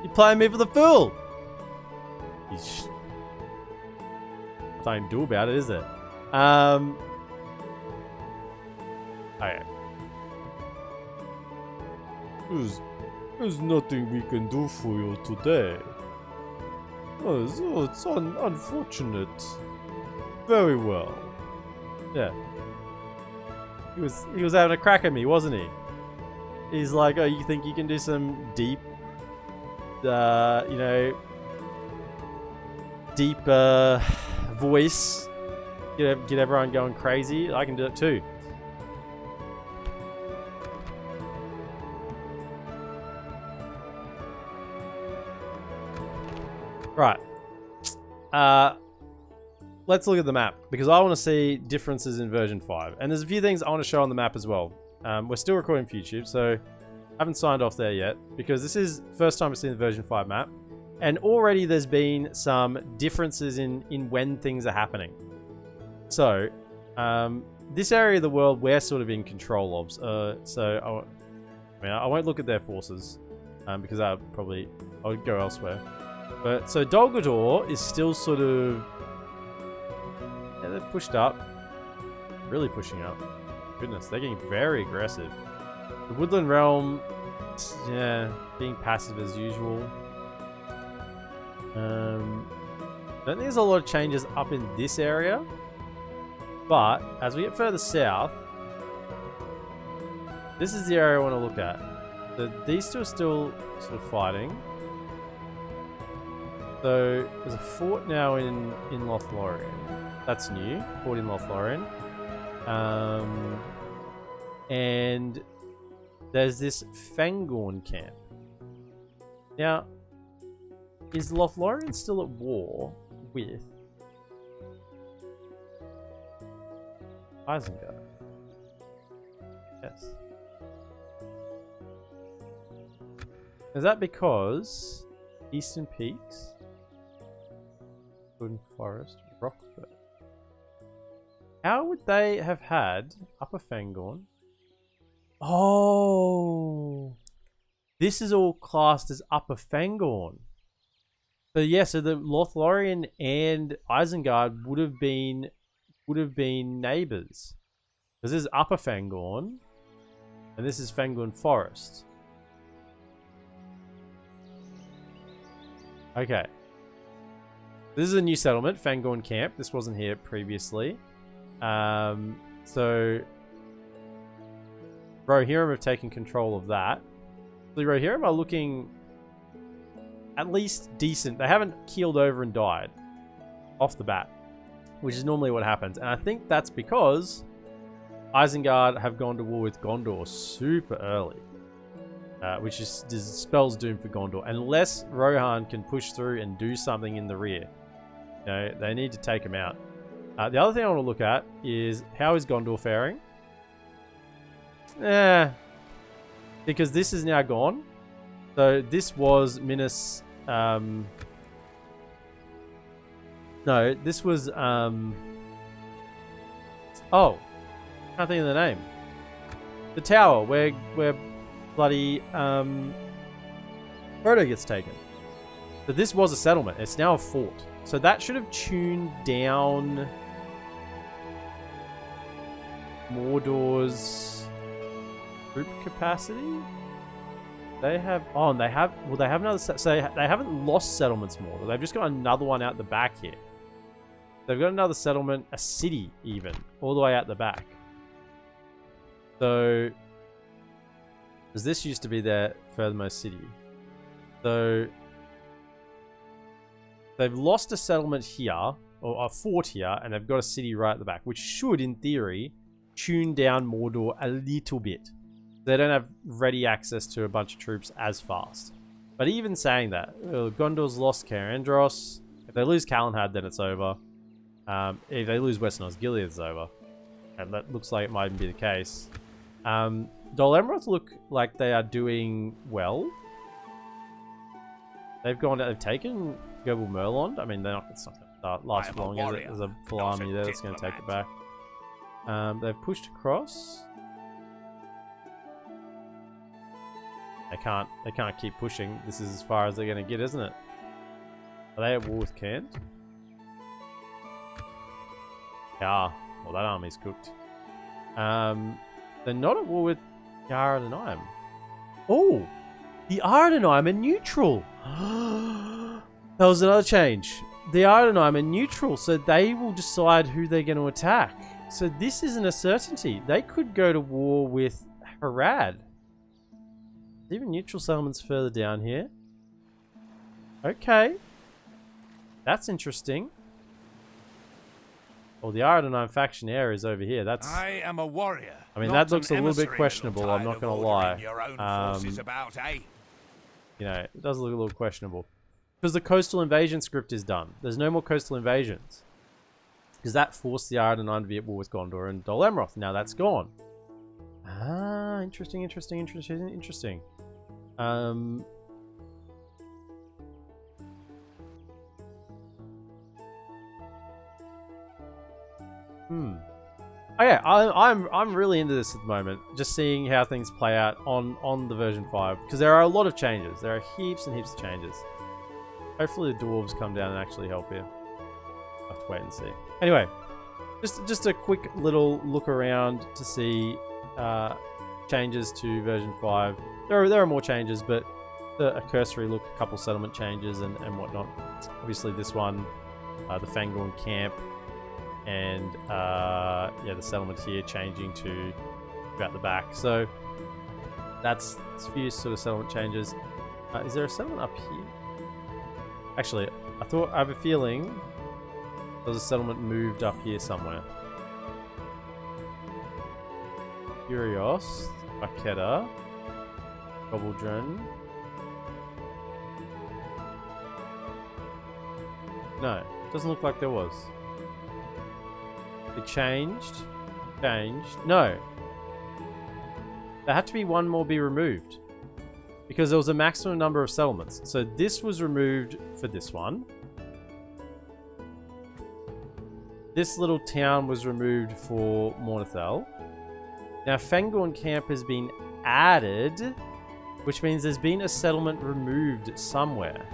Speaker 1: You're playing me for the fool. Nothing to do about it, is there? Okay. There's nothing we can do for you today. Oh, it's unfortunate. Very well. Yeah. He was having a crack at me, wasn't he? He's like, oh, you think you can do some deep, you know, deep voice, get everyone going crazy? I can do it too. Right. Let's look at the map, because I want to see differences in version 5. And there's a few things I want to show on the map as well. We're still recording for YouTube, so I haven't signed off there yet, because this is the first time I've seen the version 5 map. And already there's been some differences in when things are happening. So, this area of the world we're sort of in control of. So, I won't look at their forces, because I would go elsewhere. But, so Dol Guldur is still sort of, yeah, they're pushed up. Really pushing up. Goodness, they're getting very aggressive. The Woodland Realm, yeah, being passive as usual. Don't think there's a lot of changes up in this area. But, as we get further south, this is the area I want to look at. So, these two are still sort of fighting. So, there's a fort now in Lothlorien. That's new. Fort in Lothlorien. And there's this Fangorn camp. Now, is Lothlorien still at war with Isengard? Yes. Is that because Eastern Peaks, Wooden Forest, Rockford? How would they have had Upper Fangorn? Oh, this is all classed as Upper Fangorn. So yeah, so the Lothlorien and Isengard would have been neighbors, because this is Upper Fangorn, and this is Fangorn Forest. Okay, this is a new settlement, Fangorn Camp. This wasn't here previously. So Rohirrim have taken control of that. The Rohirrim are looking at least decent. They haven't keeled over and died off the bat, which is normally what happens. And I think that's because Isengard have gone to war with Gondor super early, which is spells doom for Gondor. Unless Rohan can push through and do something in the rear, you know, they need to take him out. The other thing I want to look at is, how is Gondor faring? Because this is now gone. So this was Minas. No, this was. Oh, can't think of the name. The tower where bloody Frodo gets taken. But this was a settlement. It's now a fort. So that should have tuned down Mordor's troop capacity. They have, well, they have another, so they haven't lost settlements more. They've just got another one out the back here. They've got another settlement, a city even, all the way out the back. So, because this used to be their furthermost city. So, They've lost a settlement here, or a fort here, and they've got a city right at the back, which should, in theory, tune down Mordor a little bit. They don't have ready access to a bunch of troops as fast. But even saying that, Gondor's lost Caer-Andros. If they lose Calenhad, then it's over. If they lose Western Osgiliath, it's over. And that looks like it might even be the case. Dol Amroth look like they are doing well. They've taken Göbel Merlond. I mean, it's not going to last long, is it? There's a full army there that's going to take it back. They've pushed across. They can't keep pushing. This is as far as they're going to get, isn't it? Are they at war with Kent? Yeah. Well, that army's cooked. They're not at war with Yaradanheim. Oh! The Ardenheim are neutral! That was another change. The Ardenheim are neutral, so they will decide who they're going to attack. So this isn't a certainty. They could go to war with Harad. Even neutral settlements further down here. Okay. That's interesting. Well, the Ardenheim faction area is over here. That's...
Speaker 4: I am a warrior.
Speaker 1: I mean, that looks a little bit questionable, I'm not going to lie. You know, it does look a little questionable. Because the coastal invasion script is done. There's no more coastal invasions. Because that forced the Ardenheim to be at war with Gondor and Dol Amroth. Now that's gone. Ah, interesting. Okay, I'm really into this at the moment. Just seeing how things play out on the version 5, because there are a lot of changes. There are heaps and heaps of changes. Hopefully the dwarves come down and actually help here. I'll have to wait and see. Anyway, just a quick little look around to see changes to version 5. There are more changes, but a cursory look, a couple settlement changes and whatnot. Obviously this one, the Fangorn camp, and yeah, the settlement here changing to about the back. So that's a few sort of settlement changes. Is there a settlement up here? Actually, I have a feeling there's a settlement moved up here somewhere. Curios, Bakeda, Gobbledren. No, doesn't look like there was. It changed. No. There had to be one more be removed. Because there was a maximum number of settlements. So this was removed for this one. This little town was removed for Mornithal. Now Fangorn camp has been added, which means there's been a settlement removed somewhere.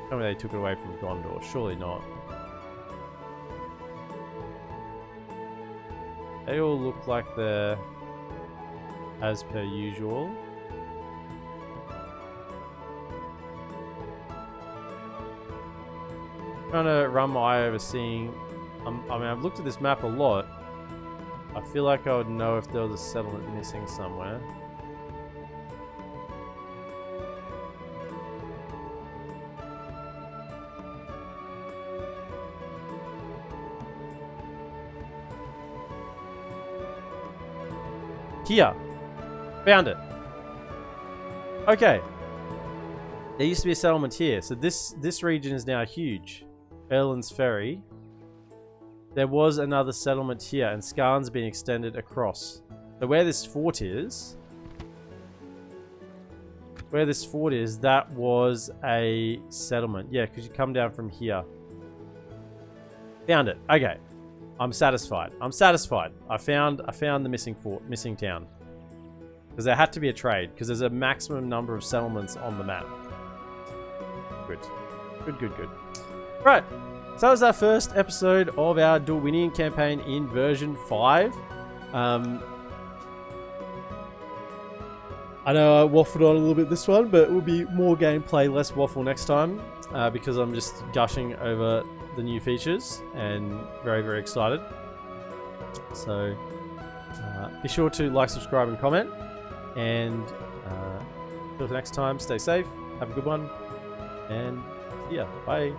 Speaker 1: Tell me they took it away from Gondor. Surely not. They all look like they're as per usual. Trying to run my eye over seeing. I mean, I've looked at this map a lot. I feel like I would know if there was a settlement missing somewhere. Here. Found it. Okay. There used to be a settlement here. So this region is now huge. Erland's Ferry. There was another settlement here, and Skarn's been extended across. So where this fort is, that was a settlement. Yeah, because you come down from here. Found it. Okay. I'm satisfied. I found the missing fort, missing town. Because there had to be a trade, because there's a maximum number of settlements on the map. Good. Right. So that was our first episode of our Dorwinion campaign in version 5. I know I waffled on a little bit this one, but it will be more gameplay, less waffle next time. Because I'm just gushing over the new features and very, very excited. So be sure to like, subscribe and comment, and until next time, stay safe, Have a good one, and yeah, bye.